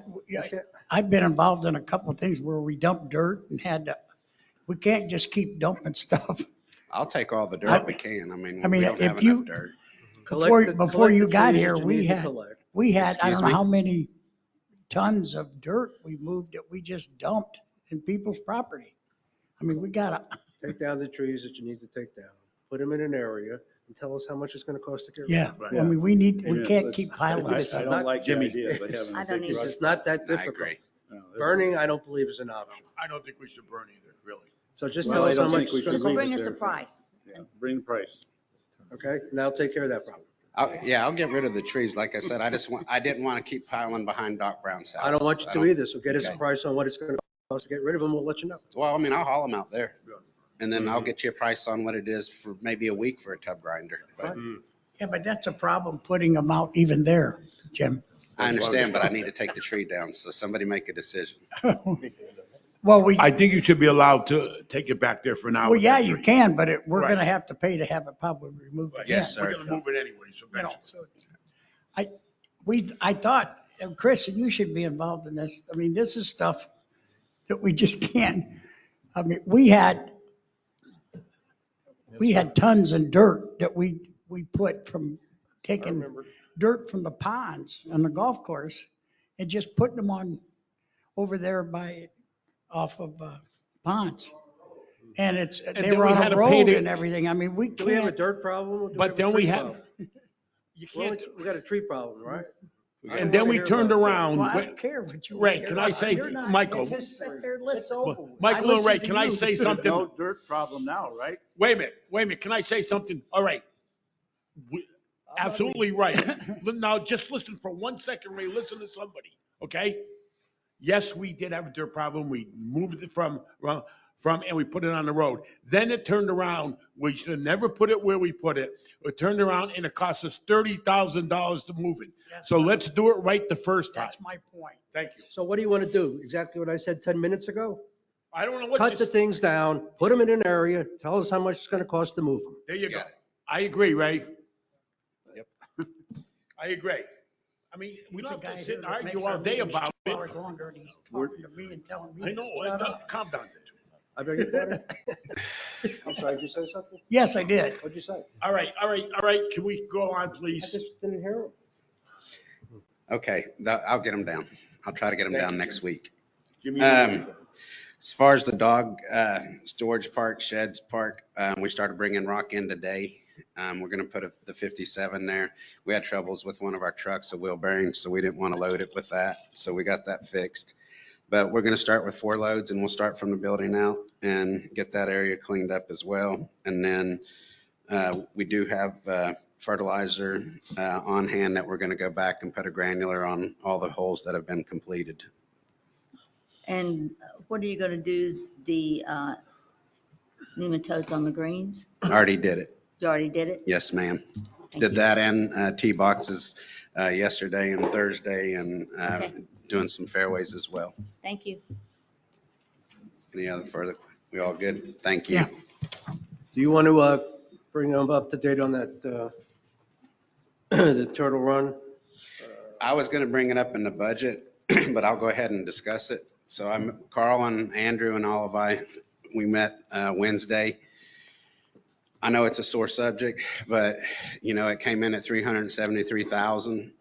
I've been involved in a couple of things where we dumped dirt and we can't just keep dumping stuff. I'll take all the dirt we can. I mean, I we mean, don't if have you- enough dirt. Before you got trees here, that you we need to had, collect. I Excuse don't know me? how many tons of dirt we moved that we just dumped in people's property. I mean, we gotta, Take down the trees that you need to take down, put them in an area, and tell us how much it's gonna cost to get rid yeah, of them. I mean, we can't keep piling I stuff. don't like the Jimmy. idea of having I a don't big either. truck. It's not that I difficult. agree. No, Burning, I don't believe is an option. I don't think we should burn either, really. So just Well, tell I us how don't much think we it's gonna should Just cost. bring leave us it a there. price. Yeah, bring the price. Okay, and I'll take care of that problem. I'll get rid of the trees. Like I said, I didn't want to keep piling behind Doc Brown's house. I don't want you to either, so get us a Okay. price on what it's gonna cost to get rid of them, we'll let you know. Well, I mean, I'll haul them out there. And then I'll get you a price on what it is for maybe a week for a tub grinder. Yeah, but that's a problem putting them out even there, Jim. I understand, but I need to take the tree down, so somebody make a decision. Well, I think you should be allowed to take it back there for now. well, yeah, you can, but we're Right. gonna have to pay to have it probably removed again. Yes, sir. We're gonna move it anyway, so You know, eventually. so I thought, and Chris, you should be involved in this. I mean, this is stuff that we just can't. I mean, we had tons of dirt that we put from taking dirt from the ponds on the golf course and just putting them on over there off of ponds. And they then were we on had a to pay road to- and everything. I mean, we Do we have a can't. dirt problem? or do But have a then tree we had, problem? you Well, can't, we got a tree problem, right? and then we turned around. Well, I don't care what you. Ray, can I say, You're not- Michael? Just sit there, listen over. Michael and Ray, can I say There's something? no dirt problem now, right? Wait a minute, can I say something? All right. Absolutely right. Now, just listen for 1 second, Ray, listen to somebody, okay? Yes, we did have a dirt problem. We moved it from, and we put it on the road. Then it turned around. We should have never put it where we put it. It turned around and it cost us $30,000 to move it. So let's do it right the first time. That's my point. Thank you. So what do you want to do? Exactly what I said 10 minutes ago? I don't know what Cut the things down, put them in an area, tell us how much it's going to cost to move them. There you go. I agree, Ray. Yep. I agree. I mean, we He's don't a have guy to sit here and that argue makes all our day meetings about 2 it. hours longer, and he's talking to me and telling me. I know, to shut up. calm down. I beg your pardon? I'm sorry, did you say something? Yes, I did. What'd you say? All right. Can we go on, I please? just didn't hear him. Okay, I'll get them down. I'll try to get them down next week. Jimmy, As far as the dog storage park, sheds park, we started bringing rock in today. We're going to put the 57 there. We had troubles with one of our trucks, a wheel bearing, so we didn't want to load it with that. So we got that fixed. But we're going to start with 4 loads, and we'll start from the building out and get that area cleaned up as well. And then we do have fertilizer on hand that we're going to go back and put a granular on all the holes that have been completed. And what are you gonna do, the nematodes on the greens? Already did it. You already did it? Yes, ma'am. Thank Did you. that and tee boxes yesterday and Thursday and Okay. doing some fairways as well. Thank you. Any other further? We all good? Thank you. Yeah. Do you want to bring them up to date on that, the Turtle Run? I was going to bring it up in the budget, but I'll go ahead and discuss it. So Carl and Andrew and all of we met Wednesday. I know it's a sore subject, but it came in at 373,000.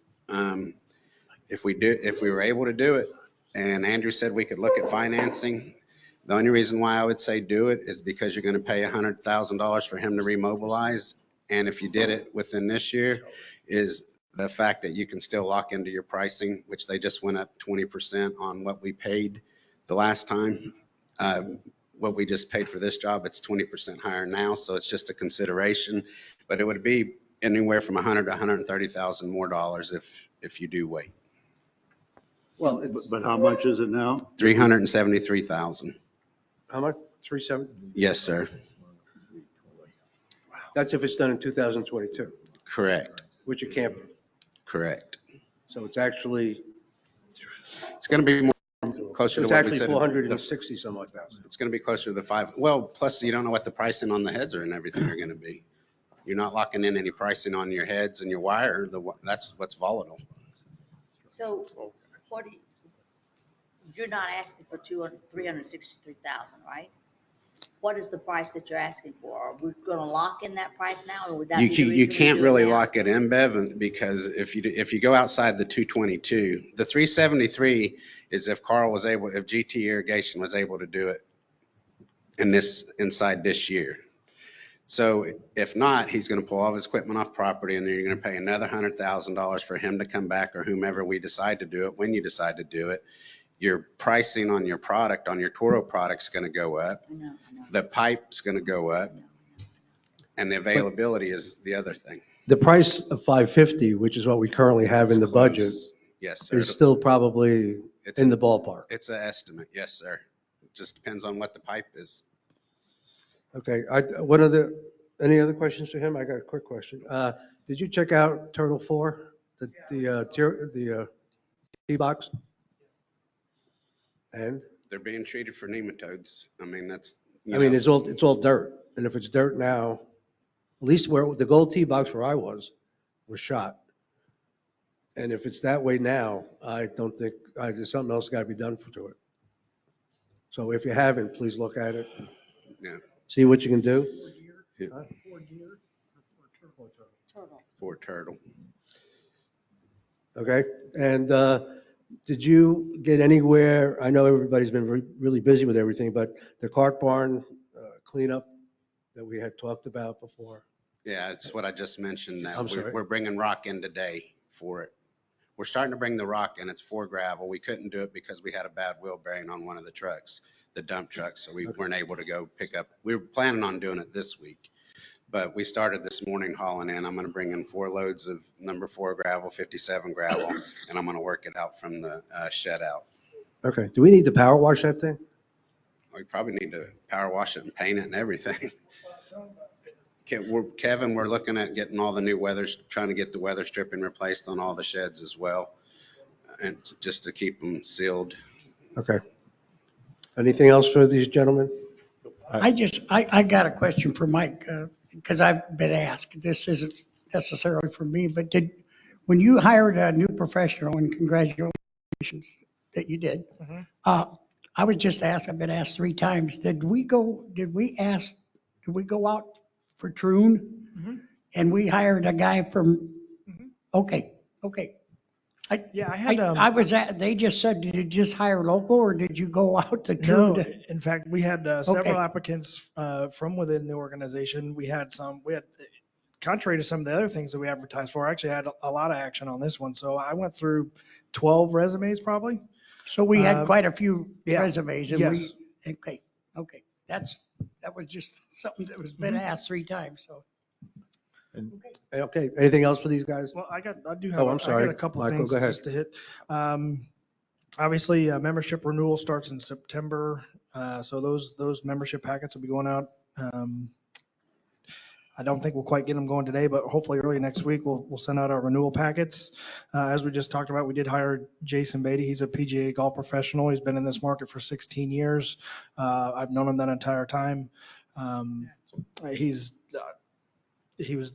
If we were able to do it, and Andrew said we could look at financing, the only reason why I would say do it is because you're going to pay $100,000 for him to remobilize. And if you did it within this year, is the fact that you can still lock into your pricing, which they just went up 20% on what we paid the last time. what we just paid for this job. It's 20% higher now, so it's just a consideration. But it would be anywhere from 100 to 130,000 more dollars if you do wait. Well, But how much is it now? 373,000. how much? 370? Yes, sir. That's if it's done in 2022, Correct. which it can't be. Correct. So it's actually, It's going to be more closer so to it's what we actually said. 460 some odd thousand. It's going to be closer to the 5. Well, plus you don't know what the pricing on the heads are and everything are going to be. You're not locking in any pricing on your heads and your wire. That's what's volatile. So what do you, you're not asking for 363,000, right? What is the price that you're asking for? Are we going to lock in that price now, or would that be the reason You we can't do really now? lock it in, Bev, because if you go outside the 222, the 373 is if if GT Irrigation was able to do it inside this year. So if not, he's going to pull all of his equipment off property, and then you're going to pay another $100,000 for him to come back, or whomever we decide to do it, when you decide to do it. Your pricing on your product, on your Toro product, is going to go up. I know. The pipe's going to go up, and the availability is the other thing. The price of 550, which is what we currently have in the budget, Yes, sir. is still probably in the ballpark. It's an estimate, yes, sir. It just depends on what the pipe is. Okay, any other questions for him? I got a quick question. Did you check out Turtle 4, the T-box? And? They're being treated for nematodes. I mean, It's all dirt. And if it's dirt now, at least where the gold T-box where I was shot. And if it's that way now, I don't think, there's something else got to be done to it. So if you haven't, please look at it. Yeah. See what you can do. Yeah. Turtle. For turtle. Okay, and did you get anywhere? I know everybody's been really busy with everything, but the cart barn cleanup that we had talked about before. Yeah, it's what I just mentioned now. I'm sorry. We're bringing rock in today for it. We're starting to bring the rock in. It's for gravel. We couldn't do it because we had a bad wheel bearing on one of the trucks, the dump trucks, so we weren't able to go pick up. We were planning on doing it this week, but we started this morning hauling in. I'm going to bring in 4 loads of number 4 gravel, 57 gravel, and I'm going to work it out from the shed out. Okay, do we need to power wash that thing? We probably need to power wash it and paint it and everything. Kevin, we're looking at getting all the new trying to get the weather stripping replaced on all the sheds as well, and just to keep them sealed. Okay. Anything else for these gentlemen? I got a question for Mike, because I've been asked, this isn't necessarily for me, but when you hired a new professional, and congratulations that you did, I was just asked, I've been asked 3 times, did we go out for Troon? And we hired a guy from, okay. They just said, did you just hire local, or did you go out to Troon? No, in fact, we had several Okay. applicants from within the organization. We had contrary to some of the other things that we advertised for, I actually had a lot of action on this one. So I went through 12 resumes probably. So we had quite a few resumes, and Yes. okay. That was just something that was been asked 3 times, so. Okay, anything else for these guys? Well, I do have, Oh, I'm sorry. I got a couple Michael, things go ahead. just to hit. Obviously, membership renewal starts in September. So those membership packets will be going out. I don't think we'll quite get them going today, but hopefully early next week, we'll send out our renewal packets. As we just talked about, we did hire Jason Beatty. He's a PGA golf professional. He's been in this market for 16 years. I've known him that entire time. He was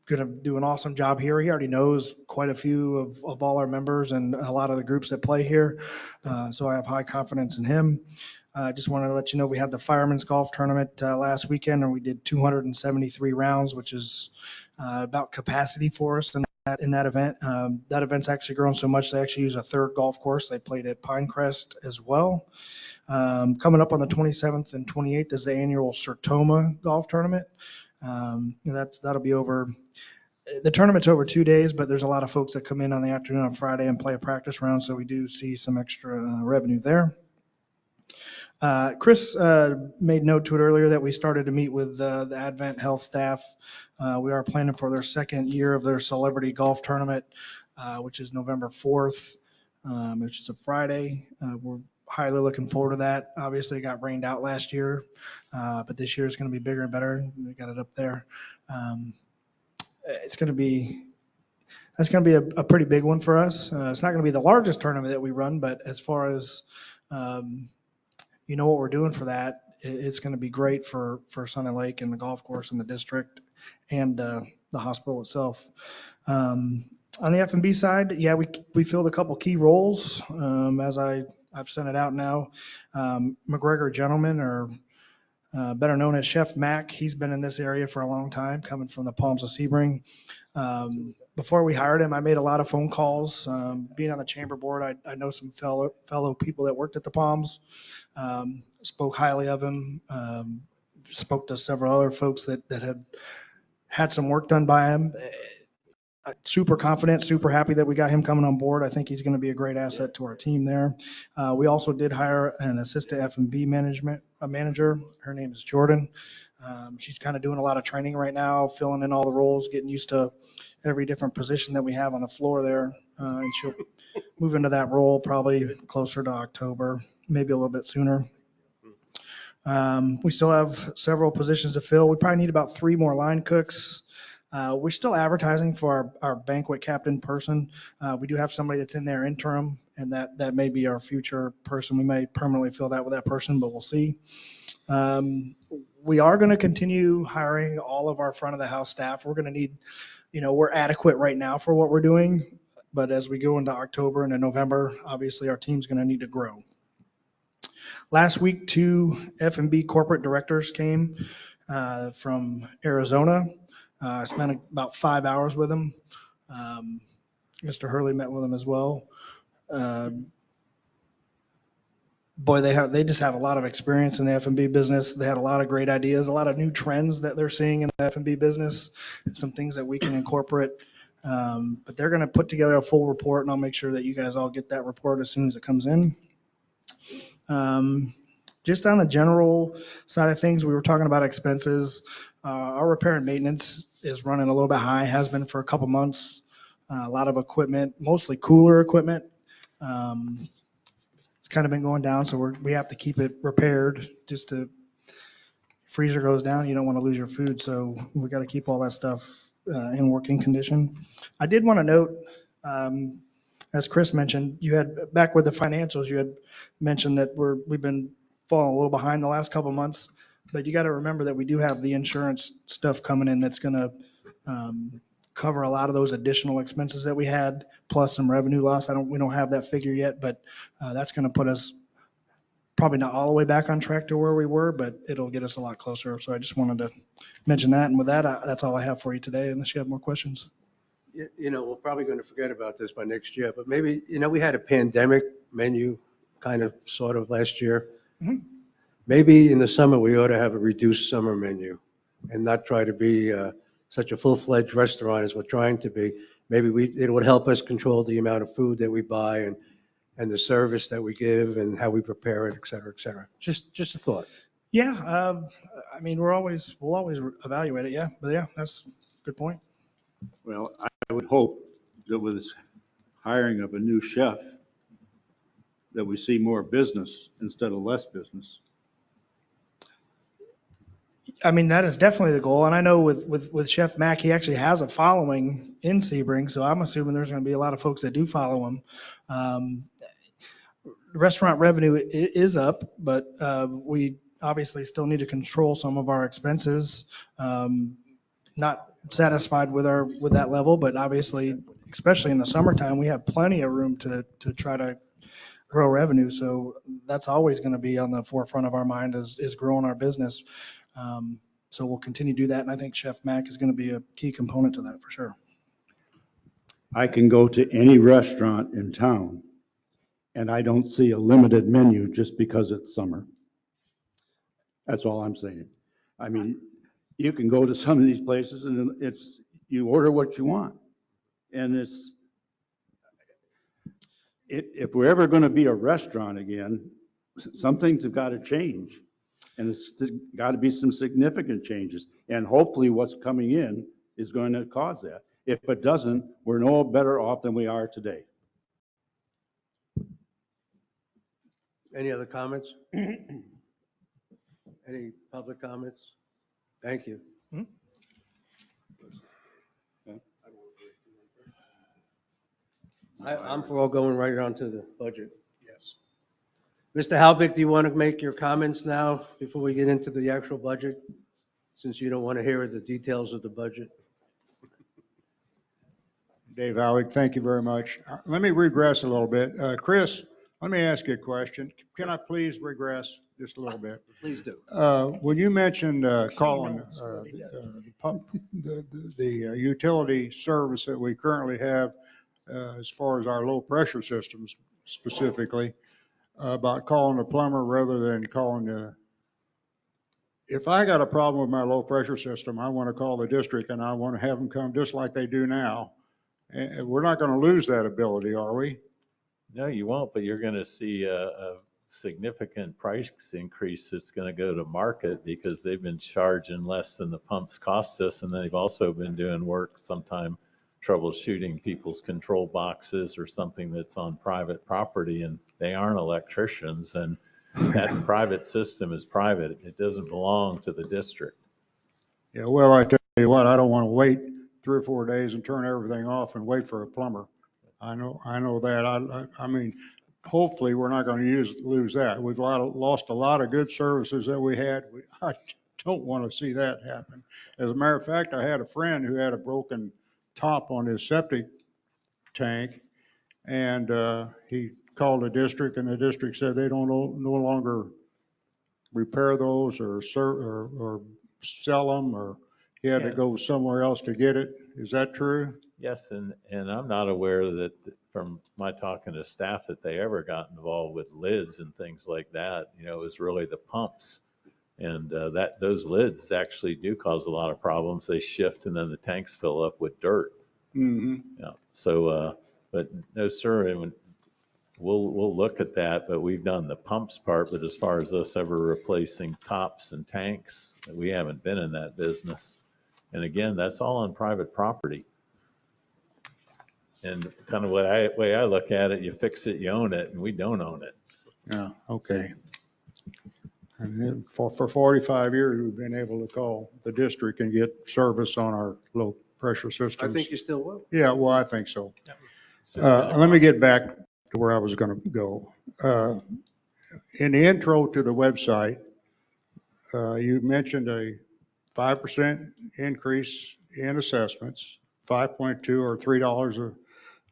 going to do an awesome job here. He already knows quite a few of all our members and a lot of the groups that play here. So I have high confidence in him. I just wanted to let you know we had the Fireman's Golf Tournament last weekend, and we did 273 rounds, which is about capacity for us in that event. That event's actually grown so much they actually use a 3rd golf course. They played at Pinecrest as well. Coming up on the 27th and 28th is the annual Sertoma Golf Tournament. That'll be over. The tournament's over 2 days, but there's a lot of folks that come in on the afternoon on Friday and play a practice round, so we do see some extra revenue there. Chris made note to it earlier that we started to meet with the Advent Health staff. We are planning for their second year of their celebrity golf tournament, which is November 4th, which is a Friday. We're highly looking forward to that. Obviously, it got rained out last year, but this year is going to be bigger and better. We got it up there. It's going to be That's going to be a pretty big one for us. It's not going to be the largest tournament that we run, but as far as what we're doing for that, it's going to be great for Sun and Lake and the golf course and the district and the hospital itself. On the F&B side, yeah, we filled a couple key roles as I've sent it out now. McGregor Gentleman, or better known as Chef Mac, he's been in this area for a long time, coming from the Palms of Sebring. Before we hired him, I made a lot of phone calls. Being on the chamber board, I know some fellow people that worked at the Palms. Spoke highly of him. Spoke to several other folks that had some work done by him. Super confident, super happy that we got him coming on board. I think he's going to be a great asset to our team there. We also did hire an assistant F&B manager. Her name is Jordan. She's kind of doing a lot of training right now, filling in all the roles, getting used to every different position that we have on the floor there. And she'll move into that role probably closer to October, maybe a little bit sooner. We still have several positions to fill. We probably need about 3 more line cooks. We're still advertising for our banquet captain person. We do have somebody that's in there interim, and that may be our future person. We may permanently fill that with that person, but we'll see. We are going to continue hiring all of our front of the house staff. We're going to need, we're adequate right now for what we're doing, but as we go into October and November, obviously our team's going to need to grow. Last week, 2 F&B corporate directors came from Arizona. I spent about 5 hours with them. Mr. Hurley met with them as well. Boy, they just have a lot of experience in the F&B business. They had a lot of great ideas, a lot of new trends that they're seeing in the F&B business, some things that we can incorporate. But they're going to put together a full report, and I'll make sure that you guys all get that report as soon as it comes in. Just on the general side of things, we were talking about expenses. Our repair and maintenance is running a little bit high, has been for a couple months. A lot of equipment, mostly cooler equipment. It's kind of been going down, so we have to keep it repaired. Just to freezer goes down, you don't want to lose your food, so we got to keep all that stuff in working condition. I did want to note, as Chris mentioned, you had back with the financials, you had mentioned that we've been falling a little behind the last couple months, but you got to remember that we do have the insurance stuff coming in that's going to cover a lot of those additional expenses that we had, plus some revenue loss. We don't have that figure yet, but that's going to put us probably not all the way back on track to where we were, but it'll get us a lot closer. So I just wanted to mention that. And with that, that's all I have for you today, unless you have more questions. We're probably going to forget about this by next year, but maybe, we had a pandemic menu kind of sort of last year. Mm-hmm. Maybe in the summer, we ought to have a reduced summer menu and not try to be such a full-fledged restaurant as we're trying to be. Maybe it would help us control the amount of food that we buy and the service that we give and how we prepare it, et cetera, et cetera. Just a thought. Yeah. We'll always evaluate it. Yeah. But yeah, that's a good point. Well, I would hope that with this hiring of a new chef, that we see more business instead of less business. That is definitely the goal. And I know with Chef Mac, he actually has a following in Sebring. So I'm assuming there's going to be a lot of folks that do follow him. Restaurant revenue is up, but we obviously still need to control some of our expenses. Not satisfied with that level, but obviously, especially in the summertime, we have plenty of room to try to grow revenue. So that's always going to be on the forefront of our mind is growing our business. So we'll continue to do that. And I think Chef Mac is going to be a key component to that for sure. I can go to any restaurant in town and I don't see a limited menu just because it's summer. That's all I'm saying. You can go to some of these places and you order what you want. And if we're ever going to be a restaurant again, some things have got to change. And it's got to be some significant changes. And hopefully what's coming in is going to cause that. If it doesn't, we're no better off than we are today. Any other comments? Any public comments? Thank you. I'm for all going right on to the budget. Yes. Mr. Halvick, do you want to make your comments now before we get into the actual budget? Since you don't want to hear the details of the budget. Dave Howick, thank you very much. Let me regress a little bit. Chris, let me ask you a question. Can I please regress just a little bit? Please do. When you mentioned calling the utility service that we currently have as far as our low pressure systems specifically, about calling a plumber rather than calling the, if I got a problem with my low pressure system, I want to call the district and I want to have them come just like they do now. And we're not going to lose that ability, are we? No, you won't, but you're going to see a significant price increase that's going to go to market because they've been charging less than the pumps cost us. And they've also been doing work, sometime troubleshooting people's control boxes or something that's on private property, and they aren't electricians. And that private system is private. It doesn't belong to the district. Yeah, well, I tell you what, I don't want to wait 3 or 4 days and turn everything off and wait for a plumber. I know that. I mean, hopefully we're not going to lose that. We've lost a lot of good services that we had. I don't want to see that happen. As a matter of fact, I had a friend who had a broken top on his septic tank, and he called the district, and the district said they don't no longer repair those or sell them, or he had to go somewhere else to get it. Is that true? Yes, and I'm not aware that from my talking to staff that they ever got involved with lids and things like that. You know, it was really the pumps, and that those lids actually do cause a lot of problems. They shift and then the tanks fill up with dirt. Mm-hmm. Yeah. So, but no, sir, and we'll look at that. But we've done the pumps part. But as far as us ever replacing tops and tanks, we haven't been in that business. And again, that's all on private property. And kind of way I look at it, you fix it, you own it, and we don't own it. Yeah, okay. And then for 45 years, we've been able to call the district and get service on our low pressure systems. I think you still will. Yeah, well, I think so. Let me get back to where I was going to go. In the intro to the website, you mentioned a 5% increase in assessments, 5.2 or $3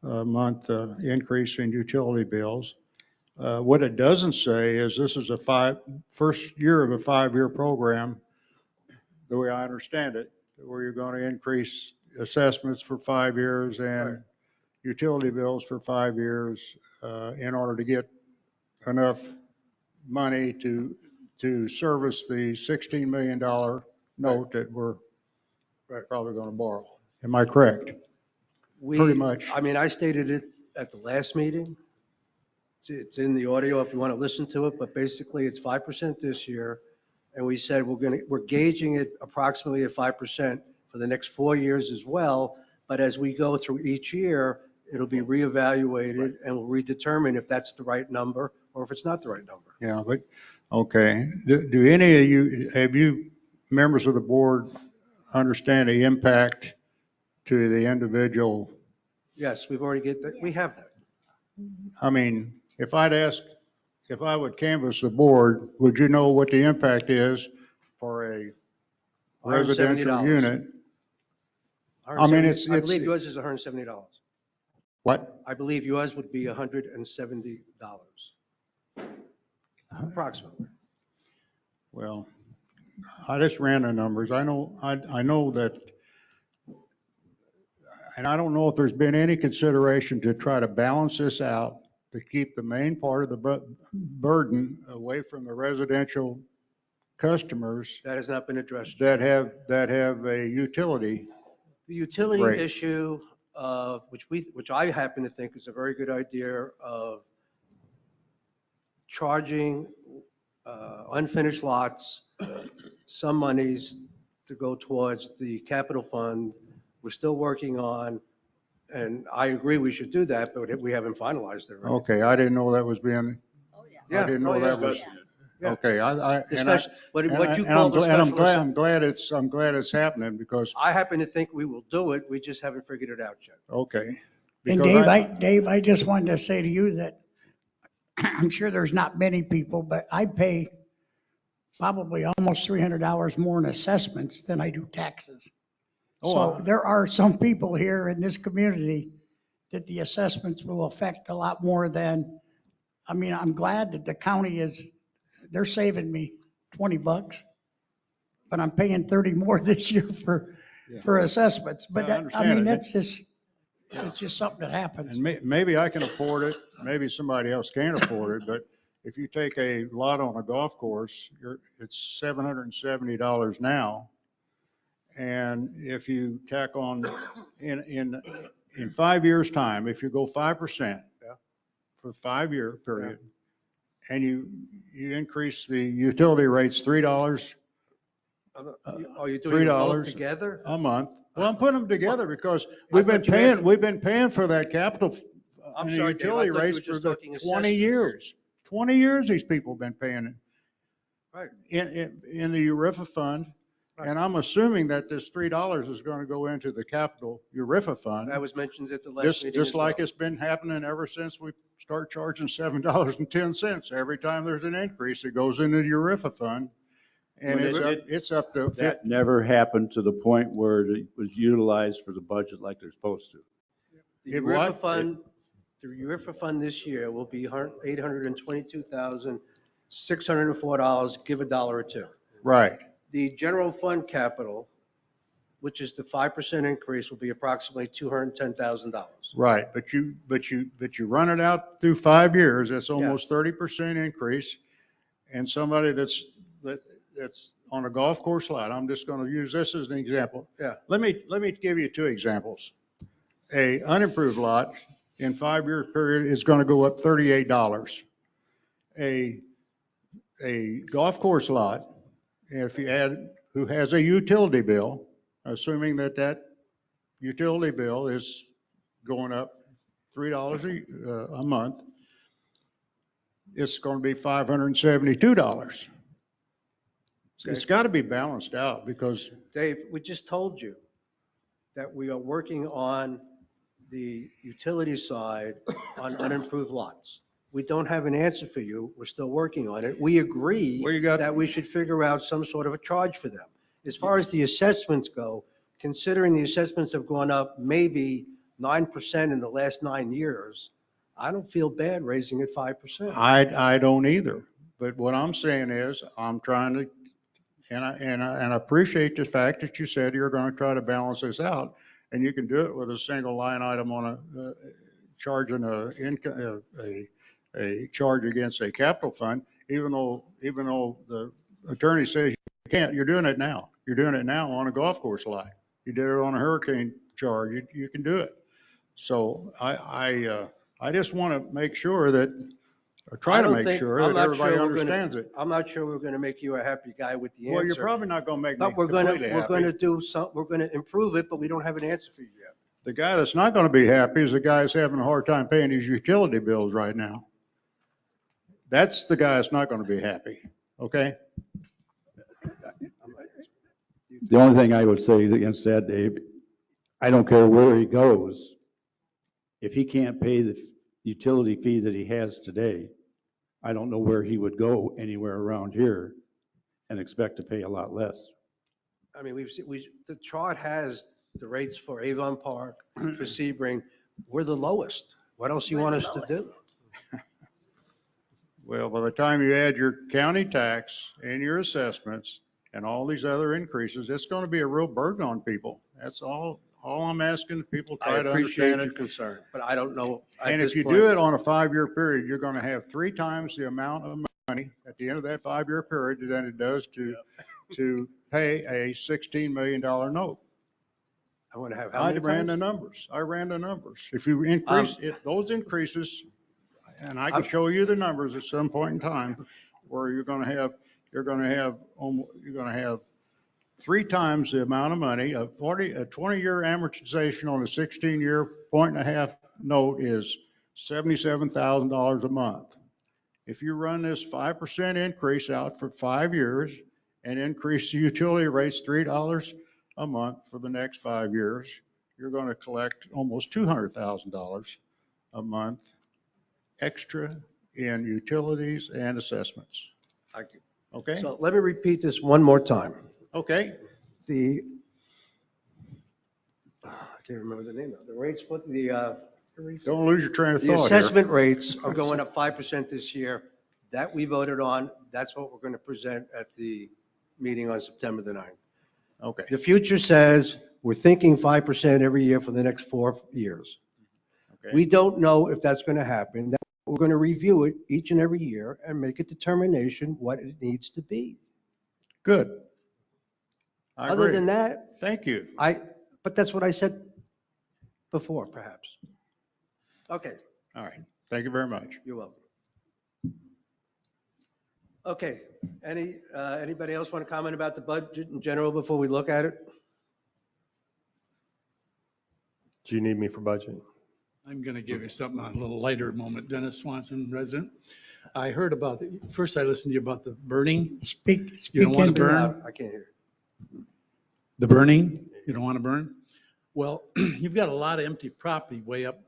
a month increase in utility bills. What it doesn't say is this is first year of a 5-year program, the way I understand it, where you're going to increase assessments for 5 years and utility bills for 5 years in order to get enough money to service the $16 million note that we're probably going to borrow. Am I correct? Pretty much. I mean, I stated it at the last meeting. It's in the audio if you want to listen to it, but basically it's 5% this year. And we said we're gauging it approximately at 5% for the next 4 years as well. But as we go through each year, it'll be reevaluated and we'll redetermine if that's the right number or if it's not the right number. Yeah, but, okay. Do any of you, have you, members of the board, understand the impact to the individual? Yes, we've already get that. We have that. I mean, if I would canvass the board, would you know what the impact is for a residential unit? I mean, I believe yours is $170. What? I believe yours would be $170. Approximately. Well, I just ran the numbers. I know that, and I don't know if there's been any consideration to try to balance this out to keep the main part of the burden away from the residential customers That has not been addressed. that have a utility. The utility rate. issue, which I happen to think is a very good idea of charging unfinished lots, some monies to go towards the capital fund. We're still working on, and I agree we should do that, but we haven't finalized it. Right? Okay, I didn't know that was being, Yeah. I didn't know that was, Yeah. okay, what you And call the special. I'm glad it's happening because, I happen to think we will do it. We just haven't figured it out yet. okay. And Because Dave, I just wanted to say to you that I'm sure there's not many people, but I pay probably almost $300 more in assessments than I do taxes. So there are some people here in this community that the assessments will affect a lot more than, I mean, I'm glad that the county they're saving me $20, but I'm paying 30 more this year for assessments. But that's just, it's just something that happens. And maybe I can afford it, maybe somebody else can't afford it, but if you take a lot on a golf course, it's $770 now. And if you tack on in 5 years' time, if you go 5% for the 5-year period, and you increase the utility rates $3, Are you doing them both $3 together? a month. Well, I'm putting them together because we've been paying for that capital I'm and the sorry, Dave, I utility thought you rates were for just the talking 20 assessments. years. 20 years these people have been paying it. Right. In the URIFA fund. Right. And I'm assuming that this $3 is going to go into the capital URIFA fund. That was mentioned at the last meeting. Just like it's been happening ever since we start charging $7.10. Every time there's an increase, it goes into the URIFA fund. And it's up to 50. That never happened to the point where it was utilized for the budget like they're supposed to. The URIFA fund this year will be $822,604, give $1 or $2. Right. The general fund capital, which is the 5% increase, will be approximately $210,000. Right, but you run it out through 5 years, that's almost 30% increase. And somebody that's on a golf course lot, I'm just going to use this as an example. Yeah. Let me give you 2 examples. A unimproved lot in 5-year period is going to go up $38. A golf course lot, if you add, who has a utility bill, assuming that utility bill is going up $3 a month, it's going to be $572. It's got to be balanced out because. Dave, we just told you that we are working on the utility side on unimproved lots. We don't have an answer for you. We're still working on it. We agree that we should figure out some sort of a charge for them. As far as the assessments go, considering the assessments have gone up maybe 9% in the last 9 years, I don't feel bad raising it 5%. I don't either. But what I'm saying is I'm trying to, and I appreciate the fact that you said you're going to try to balance this out. And you can do it with a single line item on charging a charge against a capital fund, even though the attorney says you can't. You're doing it now. You're doing it now on a golf course lot. You did it on a hurricane charge. You can do it. So I just want to make sure that, or try to make sure that everybody understands it. I'm not sure we're going to make you a happy guy with the answer. Well, you're probably not going to make me But we're completely happy. going to do something. We're going to improve it, but we don't have an answer for you yet. The guy that's not going to be happy is the guy that's having a hard time paying his utility bills right now. That's the guy that's not going to be happy, okay? The only thing I would say against that, Dave, I don't care where he goes. If he can't pay the utility fee that he has today, I don't know where he would go anywhere around here and expect to pay a lot less. I mean, the chart has the rates for Avon Park, for Sebring. We're the lowest. What else do you want us to do? Well, by the time you add your county tax and your assessments and all these other increases, it's going to be a real burden on people. That's all I'm asking. People try to understand it. I appreciate your concern, but I don't know. And if you do it on a 5-year period, you're going to have 3 times the amount of money at the end of that 5-year period than it does to pay a $16 million note. I want to have how many I ran the numbers. If you increase those increases, and I can show you the numbers at some point in time where you're gonna have 3 times the amount of money. A 20-year amortization on a 16-year 1.5 note is $77,000 a month. If you run this 5% increase out for 5 years and increase the utility rates $3 a month for the next 5 years, you're going to collect almost $200,000 a month extra in utilities and assessments. Okay? So let me repeat this one more time. Okay. I can't remember the name of it. The rates, Don't lose your train of the thought here. assessment rates are going up 5% this year. That we voted on. That's what we're going to present at the meeting on September the 9th. Okay. The future says we're thinking 5% every year for the next 4 years. Okay. We don't know if that's going to happen. We're going to review it each and every year and make a determination what it needs to be. Good. I Other agree. than that, thank you. But that's what I said before, perhaps. Okay. All right. Thank you very much. You're welcome. Okay. Anybody else want to comment about the budget in general before we look at it? Do you need me for budget? I'm going to give you something on a little lighter moment. Dennis Swanson, resident. I heard about, first I listened to you about the burning. Speak You don't want to into it. burn? I can't hear. The burning? You don't want to burn? Well, you've got a lot of empty property way up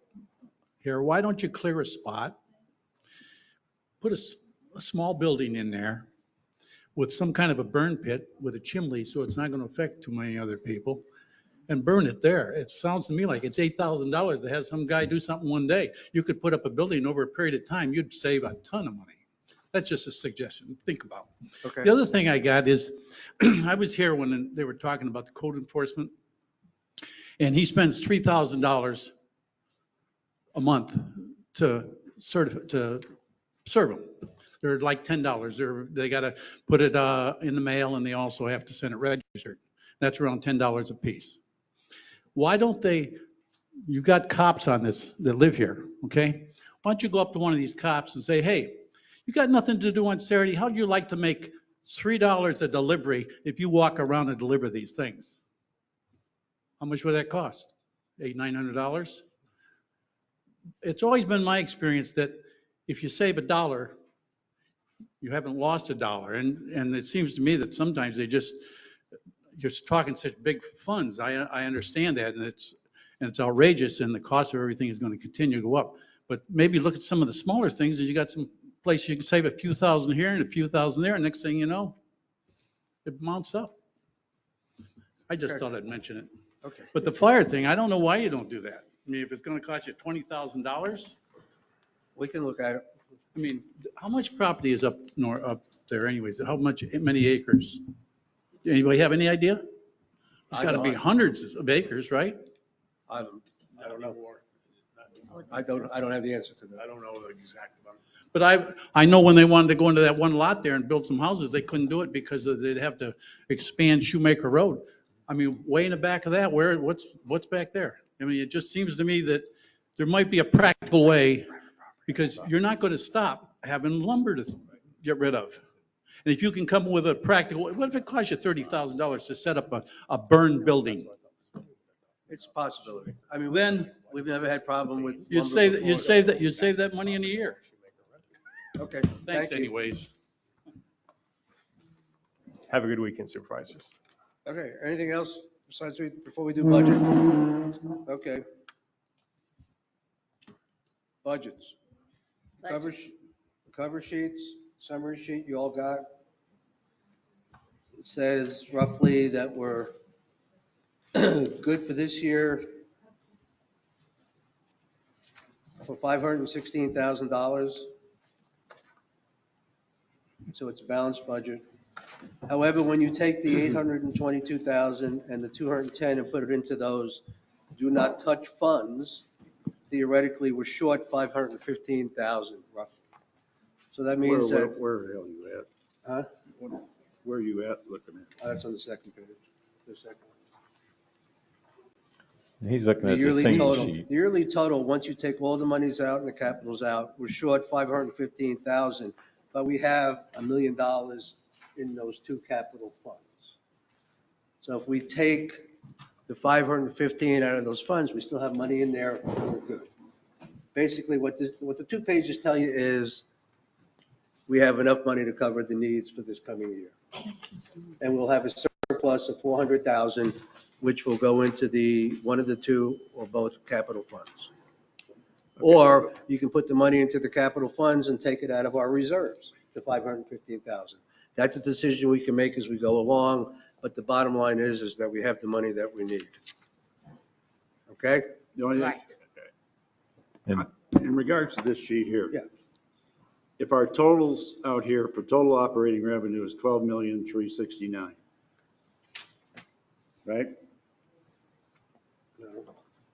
here. Why don't you clear a spot? Put a small building in there with some kind of a burn pit with a chimney so it's not going to affect too many other people, and burn it there. It sounds to me like it's $8,000 to have some guy do something one day. You could put up a building over a period of time, you'd save a ton of money. That's just a suggestion to think about. Okay. The other thing I got is, I was here when they were talking about the code enforcement, and he spends $3,000 a month to serve them. They're like $10. They got to put it in the mail, and they also have to send it registered. That's around $10 a piece. Why don't you got cops on this that live here, okay? Why don't you go up to one of these cops and say, hey, you got nothing to do on Saturday. How'd you like to make $3 a delivery if you walk around and deliver these things? How much would that cost? $800, $900? It's always been my experience that if you save $1, you haven't lost $1. And it seems to me that sometimes you're talking such big funds. I understand that, and it's outrageous, and the cost of everything is going to continue to go up. But maybe look at some of the smaller things, and you got some place you can save a few thousand here and a few thousand there, and next thing you know, it mounts up. I just thought I'd mention it. Okay. But the fire thing, I don't know why you don't do that. I mean, if it's going to cost you $20,000, We can look at it. I mean, how much property is up there anyways? Many acres? Anybody have any idea? It's got to be hundreds of acres, right? I don't know. I don't have the answer to that. I don't know the exact amount. But I know when they wanted to go into that one lot there and build some houses, they couldn't do it because they'd have to expand Shoemaker Road. I mean, way in the back of that, what's back there? I mean, it just seems to me that there might be a practical way, because you're not going to stop having lumber to get rid of. And if you can come with a practical, what if it costs you $30,000 to set up a burned building? It's a possibility. I mean, Then we've never had problem with. you'd lumber save before. you'd save that money in a year. Okay. Thanks thank you. anyways. Have a good weekend, supervisors. Okay, anything else besides before we do budget? Okay. Budgets. Cover sheets, summary sheet you all got. It says roughly that we're good for this year for $516,000. So it's a balanced budget. However, when you take the 822,000 and the 210 and put it into those do not touch funds, theoretically, we're short 515,000 roughly. So that means that. Where the hell are you at? Huh? Where are you at looking at? That's on the second page. The second. He's looking The at the yearly single total, sheet. the yearly total, once you take all the monies out and the capitals out, we're short 515,000, but we have $1 million in those two capital funds. So if we take the 515 out of those funds, we still have money in there, we're good. Basically, what the 2 pages tell you is we have enough money to cover the needs for this coming year. And we'll have a surplus of 400,000, which will go into one of the two or both capital funds. Or you can put the money into the capital funds and take it out of our reserves, the 515,000. That's a decision we can make as we go along, but the bottom line is that we have the money that we need. Okay? Right. In regards to this sheet here. Yeah. If our totals out here for total operating revenue is 12,369,000, right?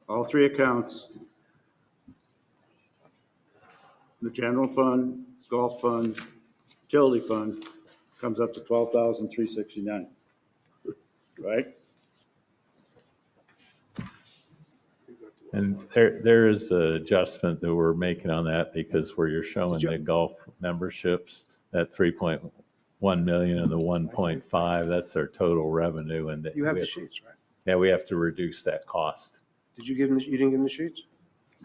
All three accounts, the general fund, golf fund, utility fund, comes up to 12,369, right? And there is an adjustment that we're making on that because where you're showing the golf memberships, that 3.1 million and the 1.5, that's their total revenue. And You have the sheets, right? Yeah, we have to reduce that cost. Did you give them, you didn't give them the sheets?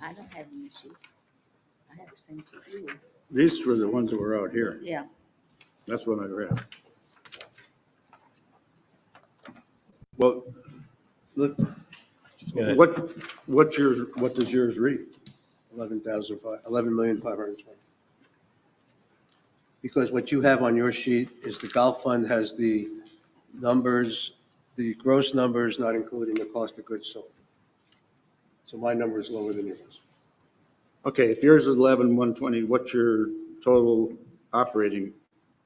I don't have any sheets. I have the same sheet you have. These were the ones that were out here. Yeah. That's what I read. Well, look, what does yours read? 11,520. Because what you have on your sheet is the golf fund has the numbers, the gross numbers, not including the cost of goods sold. So my number is lower than yours. Okay, if yours is 11,120, what's your total operating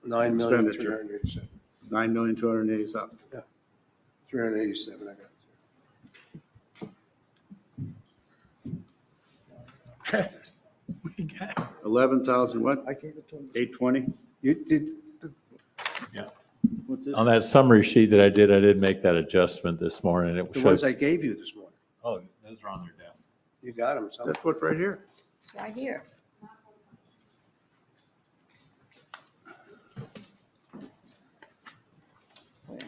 expenditure? 9,387. 9,287,000. Yeah. 387, I got it. We got 11,000 what? I gave it to him. 820? You did, Yeah. What's this? On that summary sheet that I did make that adjustment this morning. It the shows. ones I gave you this morning. Oh, those are on their desk. You got them. That's what's right here. It's right here. Where?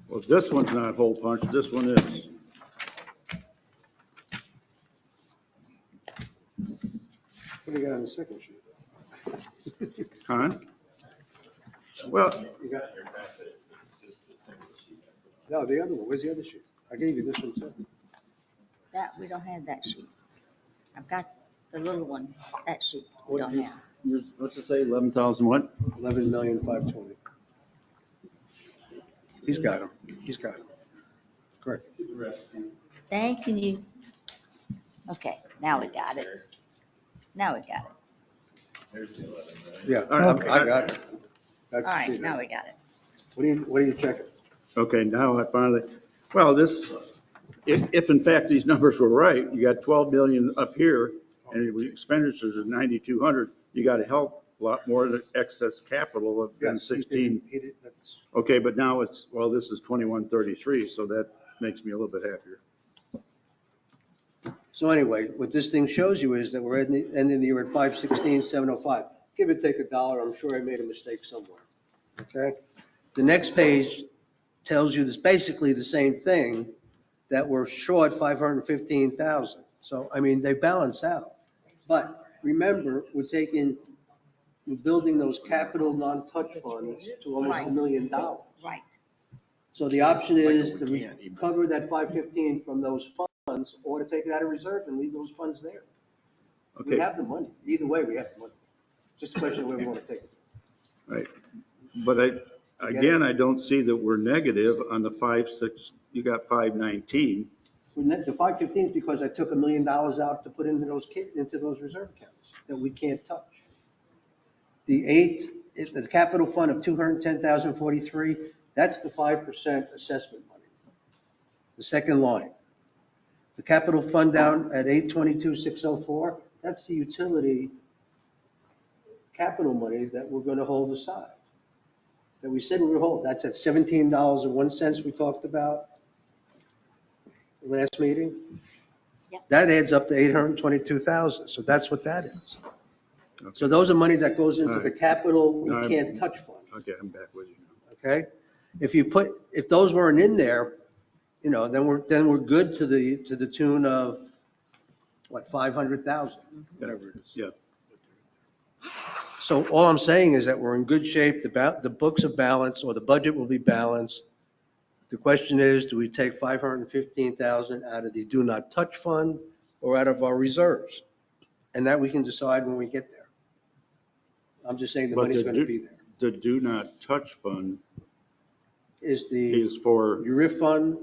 Well, this one's not hole punch, this one is. What do you got on the second sheet? Huh? Well, You got, no, the other one, where's the other sheet? I gave you this one too. That, we don't have that sheet. I've got the little one, that sheet we don't have. what's it say, 11,000 what? 11,520. He's got them. He's got them. Correct. Thank you. Okay, now we got it. Now we got it. Yeah, I got it. All right, now we got it. What are you checking? Okay, now I finally, well, this, if in fact these numbers were right, you got 12 million up here and the expenditures of 9,200, you got a hell lot more than excess capital than 16. Okay, but now it's, well, this is 2133, so that makes me a little bit happier. So anyway, what this thing shows you is that we're ending the year at 516,705. Give or take $1, I'm sure I made a mistake somewhere. Okay? The next page tells you this, basically the same thing, that we're short 515,000. So, I mean, they balance out. But remember, we're building those capital non-touch funds to almost $1 million. Right. So the option is to recover that 515 from those funds or to take it out of reserve and leave those funds there. We Okay. have the money. Either way, we have the money. Just a question of where we want to take it. Right. But I don't see that we're negative on the 5.6, you got 519. The 515 is because I took $1 million out to put into those reserve accounts that we can't touch. The capital fund of 210,043, that's the 5% assessment money. The second line. The capital fund down at 822,604, That's the utility capital money that we're going to hold aside. That we said we would hold. That's at $17.01 we talked about last meeting. Yep. That adds up to 822,000. So that's what that is. So those are money that goes into the capital we can't touch fund. Okay, I'm back with you now. Okay? If those weren't in there, then we're good to the tune of, what, 500,000, whatever it is. Yeah. So all I'm saying is that we're in good shape. The books are balanced, or the budget will be balanced. The question is, do we take 515,000 out of the do not touch fund or out of our reserves? And that we can decide when we get there. I'm just saying the But money's going to be there. The do not touch fund Is for, your RIF fund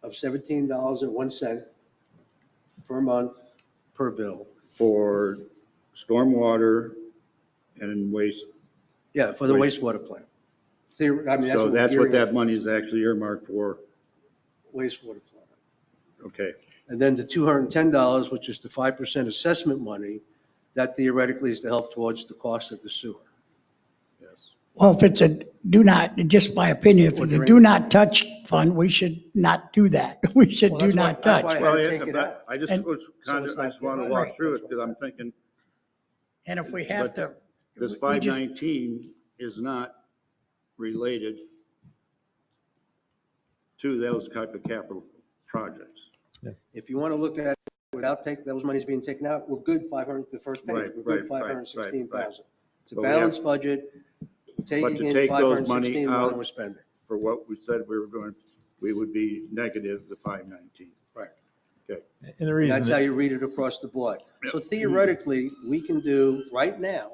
of $17.01 per month per bill. for stormwater and waste. Yeah, for the wastewater plant. So that's what that money is actually earmarked for. Wastewater plant. Okay. And then the $210, which is the 5% assessment money, that theoretically is to help towards the cost of the sewer. Yes. Well, if it's a do not, just my opinion, if it's a do not touch fund, we should not do that. We should do not touch. Well, I just want to walk through it because I'm thinking. And if we have to. This we just- 519 is not related to those type of capital projects. If you want to look at it without those monies being taken out, we're good 500, the first page, Right, we're good right, 516,000. right. It's a But we have- balanced budget, But taking to in take those 516 money more out than we're spending. for what we said we were going, we would be negative the 519. Right. Okay. And the reason That's how you read it across the board. So theoretically, we can do, right now,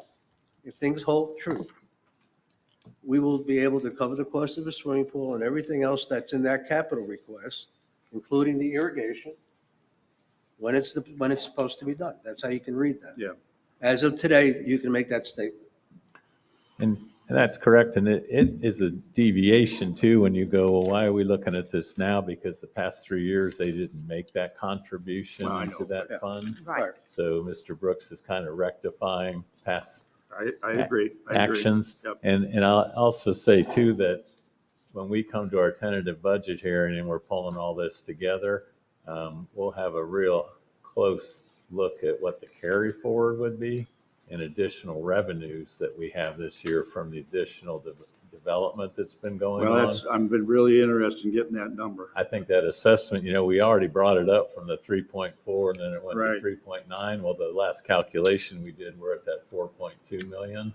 if things hold true, we will be able to cover the cost of a swimming pool and everything else that's in that capital request, including the irrigation, when it's supposed to be done. That's how you can read that. Yeah. As of today, you can make that statement. And that's correct, and it is a deviation too, when you go, well, why are we looking at this now? Because the past 3 years, they didn't make that contribution to that fund. Right. So Mr. Brooks is kind of rectifying past I agree. actions. Yep. And I'll also say too, that when we come to our tentative budget hearing and we're pulling all this together, we'll have a real close look at what the carry forward would be and additional revenues that we have this year from the additional development that's been going on. Well, I've been really interested in getting that number. I think that assessment, we already brought it up from the 3.4 and then it went Right. to 3.9. Well, the last calculation we did, we're at that 4.2 million.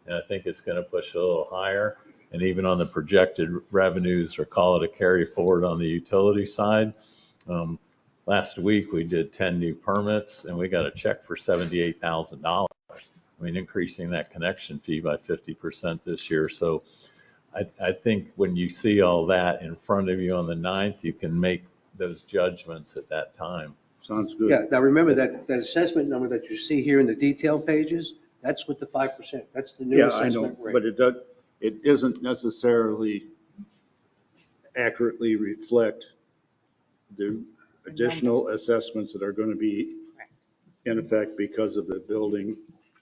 And I think it's going to push a little higher. And even on the projected revenues, or call it a carry forward on the utility side, last week we did 10 new permits and we got a check for $78,000. I mean, increasing that connection fee by 50% this year. So I think when you see all that in front of you on the 9th, you can make those judgments at that time. Sounds good. Yeah, now remember that assessment number that you see here in the detail pages, that's with the 5%. That's the new Yeah, I know, assessment rate. but it isn't necessarily accurately reflect the additional assessments that are going to be in effect because of the building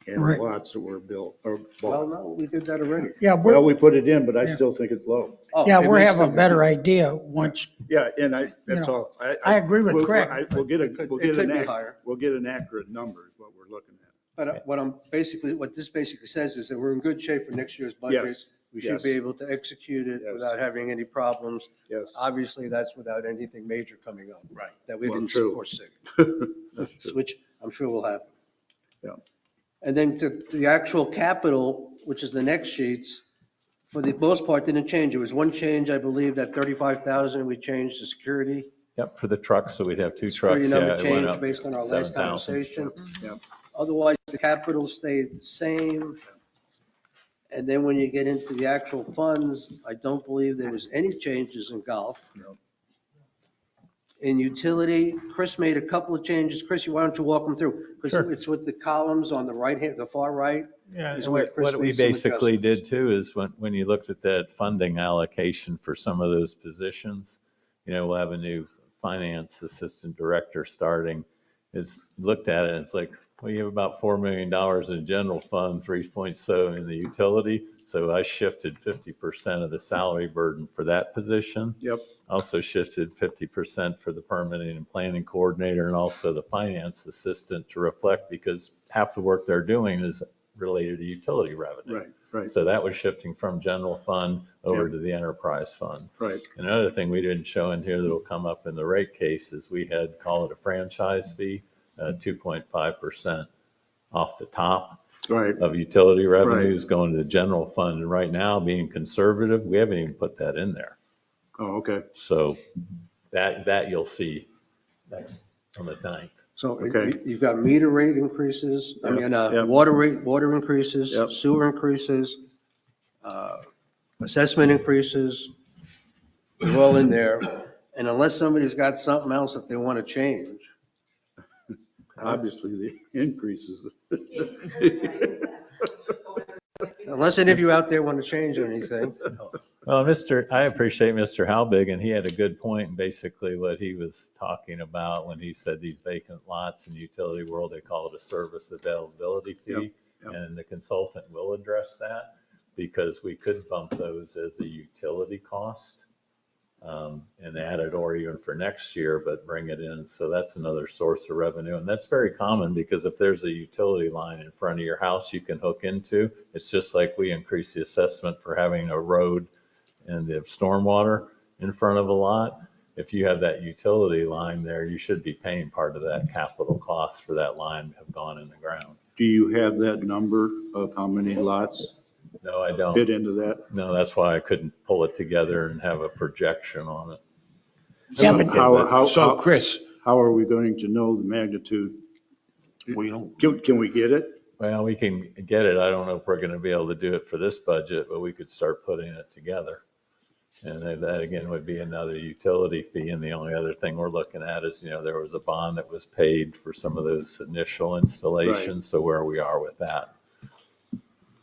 and Right. lots that were built or Well, bought. no, we did that already. Yeah, Well, we put it in, but I Yeah. still think it's low. Oh, yeah, it we're may having still a be. better idea once, Yeah, and that's know, all. I agree with Craig, We'll get it could be higher. we'll get an accurate number is what we're looking at. But what this basically says is that we're in good shape for next year's budget. Yes, We should yes. be able to execute it Yes. without having any problems. Yes. Obviously, that's without anything major coming up. Right. That we Well, didn't true. foresee, That's true. which I'm sure will happen. Yeah. And then to the actual capital, which is the next sheets, for the most part, didn't change. There was one change, I believe, that 35,000, we changed to security. Yep, for the trucks, so we'd have 2 Security trucks. number Yeah, it went changed up based on our last 7,000. conversation. Yep. Otherwise, the capital stayed the same. And then when you get into the actual funds, I don't believe there was any changes in golf. No. In utility, Chris made a couple of changes. Chris, why don't you walk them through? Because Sure. it's with the columns on the right hand, the far right. Yeah, is and where what Chris we made some basically adjustments. did too is when you looked at that funding allocation for some of those positions, we'll have a new finance assistant director starting. is looked at it and it's like, well, you have about $4 million in the general fund, 3.7 in the utility. So I shifted 50% of the salary burden for that position. Yep. Also shifted 50% for the permitting and planning coordinator and also the finance assistant to reflect, because half the work they're doing is related to utility revenue. Right, right. So that was shifting from general fund over Yep. to the enterprise fund. Right. Another thing we didn't show in here that'll come up in the rate case is we had, call it a franchise fee, 2.5% off the top Right. of utility revenues going to the general fund. And right now, being conservative, we haven't even put that in there. Oh, okay. So that you'll see next on the 9th. So Okay. you've got meter rate increases, I mean, Yep. water increases, Yep. sewer increases, assessment increases, they're all in there. And unless somebody's got something else that they want to change. Obviously, the increases. Unless any of you out there want to change anything. Well, I appreciate Mr. Halbig, and he had a good point in basically what he was talking about when he said these vacant lots in the utility world, they call it a service availability fee. Yep, yep. And the consultant will address that because we could bump those as a utility cost and add it or even for next year, but bring it in. So that's another source of revenue. And that's very common because if there's a utility line in front of your house you can hook into, it's just like we increase the assessment for having a road and the stormwater in front of a lot. If you have that utility line there, you should be paying part of that capital cost for that line to have gone in the ground. Do you have that number of how many lots No, I don't. fit into that? No, that's why I couldn't pull it together and have a projection on it. Yeah, but So Chris, How are we going to know the magnitude? we don't, Can we get it? Well, we can get it. I don't know if we're going to be able to do it for this budget, but we could start putting it together. And that again would be another utility fee. And the only other thing we're looking at is, there was a bond that was paid for some of those initial installations. So where we are with that.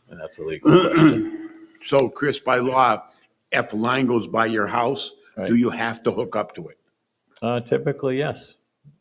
And that's a legal question. so Chris, by law, if a line goes by your house, Right. do you have to hook up to it? Typically, yes.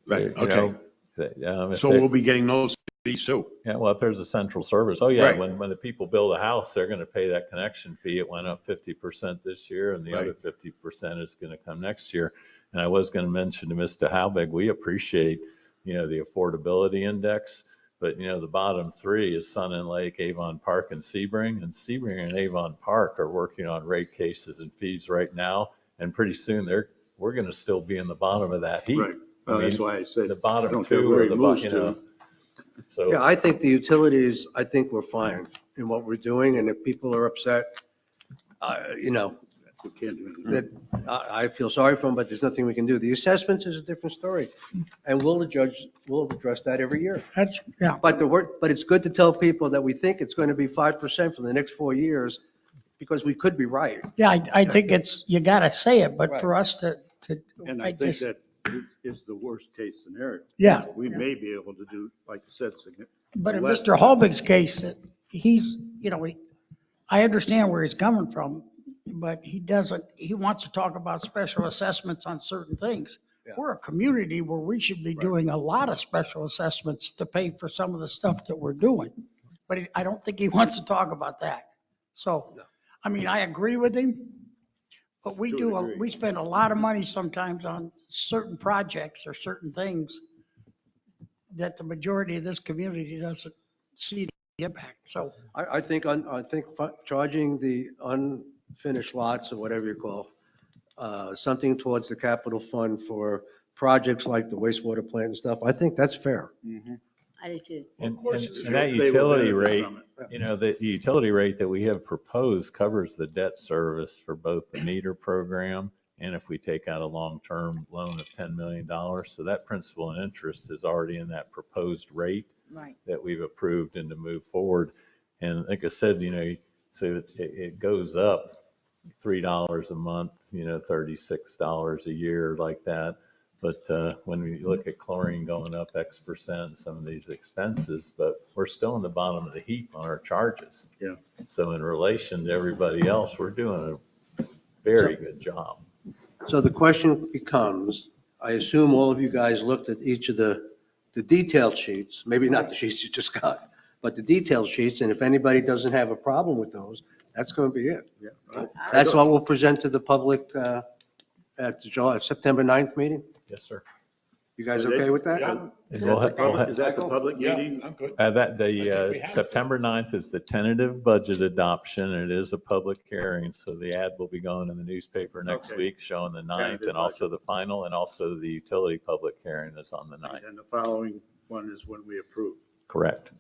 Right, You okay. know, if So they- we'll be getting those fees too. Yeah, well, if there's a central service, oh yeah, Right. when the people build a house, they're going to pay that connection fee. It went up 50% this year, and the Right. other 50% is going to come next year. And I was going to mention to Mr. Halbig, we appreciate, the affordability index, but the bottom three is Sun and Lake, Avon Park, and Sebring. And Sebring and Avon Park are working on rate cases and fees right now, and pretty soon we're going to still be in the bottom of that heap. Right. Well, that's why I said. The bottom don't care two where are he the, moves you to. know. So Yeah, I think the utilities, I think we're fine in what we're doing, and if people are upset, We can't do anything. that I feel sorry for them, but there's nothing we can do. The assessments is a different story, and we'll address that every year. That's, yeah. But it's good to tell people that we think it's going to be 5% for the next 4 years, because we could be right. Yeah, I think you gotta say it, but for us to, And I think that is the worst case scenario. Yeah. We may be able to do, like you said, But in less. Mr. Holbig's case, he's, I understand where he's coming from, but he wants to talk about special assessments on certain things. Yeah. We're a community where we should be doing a lot of special assessments to pay for some of the stuff that we're doing. But I don't think he wants to talk about that. So, I agree with him, but we spend a lot of money sometimes on certain projects or certain things that the majority of this community doesn't see the impact. So I think charging the unfinished lots or whatever you call, something towards the capital fund for projects like the wastewater plant and stuff, I think that's fair. I do too. And it's and that true. They will utility benefit rate, from the utility rate that we have proposed covers the debt service for both the meter program and if we take out a long-term loan of $10 million. So that principal and interest is already in that proposed rate Right. that we've approved and to move forward. And like I said, so it goes up $3 a month, $36 a year like that. But when we look at chlorine going up X%, some of these expenses, but we're still in the bottom of the heap on our charges. Yeah. So in relation to everybody else, we're doing a very good job. So the question becomes, I assume all of you guys looked at each of the the detailed sheets, maybe not the sheets you just got, but the detailed sheets, and if anybody doesn't have a problem with those, that's going to be it. That's what we'll present to the public at the September 9th meeting. Yes, sir. You guys okay with that? Is that the public meeting? I'm good. The September 9th is the tentative budget adoption, and it is a public hearing, so the ad will be going in the newspaper next Okay. week showing the 9th Tentative and also the final, and also the utility public hearing is on the 9th. And the following one is when we approve. Correct.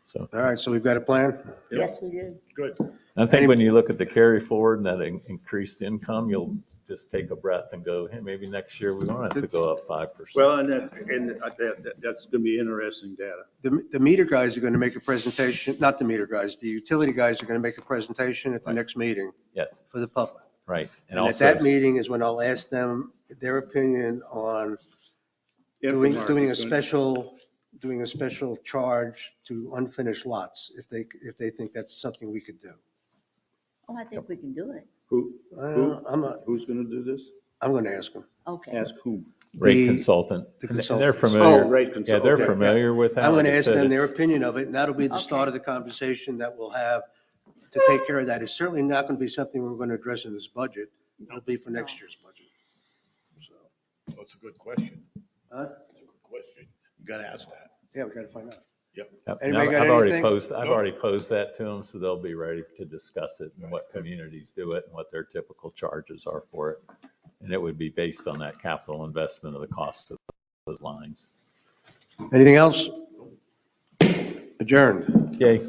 So All right, so we've got a plan? Yes, we do. Good. I think when you look at the carry forward and that increased income, you'll just take a breath and go, hey, maybe next year we don't have to go up 5%. Well, and that's going to be interesting data. The meter guys are going to make a presentation, not the meter guys, the utility guys are going to make a presentation at the next meeting Yes, for the public. right. And at that meeting is when I'll ask them their opinion on doing a special charge to unfinished lots, if they think that's something we could do. Oh, I think we can do it. Who's going to do this? I'm going to ask them. Okay. Ask whom? Rate consultant. The And they're consultants. familiar. Oh, rate Yeah, consultant. they're Okay. familiar with that. I'm going to Like I ask said, them their it's- opinion of it, and that'll be the start of the conversation that we'll have to take care of that. It's certainly not going to be something we're going to address in this budget. It'll be for next year's budget. So, That's a good question. huh? That's a good question. You got to ask that. Yeah, we got to find out. Yep. Yep. Anybody And got I've already anything? I've already posed that to them, so they'll be ready to discuss it and what communities do it and what their typical charges are for it. And it would be based on that capital investment of the cost of those lines. Anything else? Adjourned. Yay,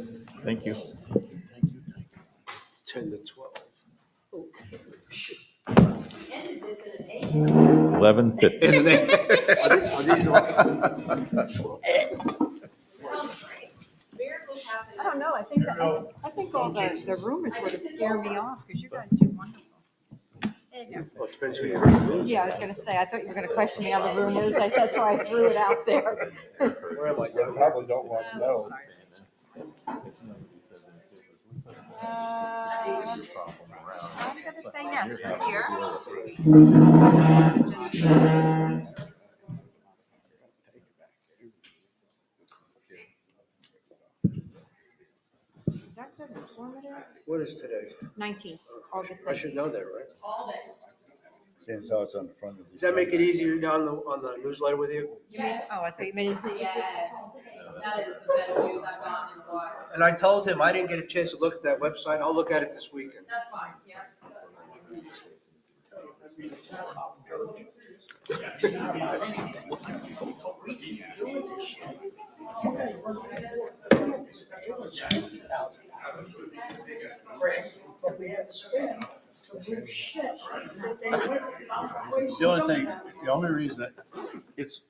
thank you. 10 to 12. 11:50. I don't know, I think all the rumors were to scare me off, because you guys do wonderful. Yeah, I was gonna say, I thought you were gonna question me on the rumors, that's why I threw it out there. Where am I? Probably don't want to know. I'm gonna say yes, right here. What is today? 19th, August I should 19th. know that, right? Seeing how it's on the front of the. Does that make it easier on the newsletter with you? Oh, I thought you meant it. Yes, that is the best news I've gotten in a while. And I told him I didn't get a chance to look at that website. I'll look at it this weekend. That's fine, yeah, that's fine. The only reason that it's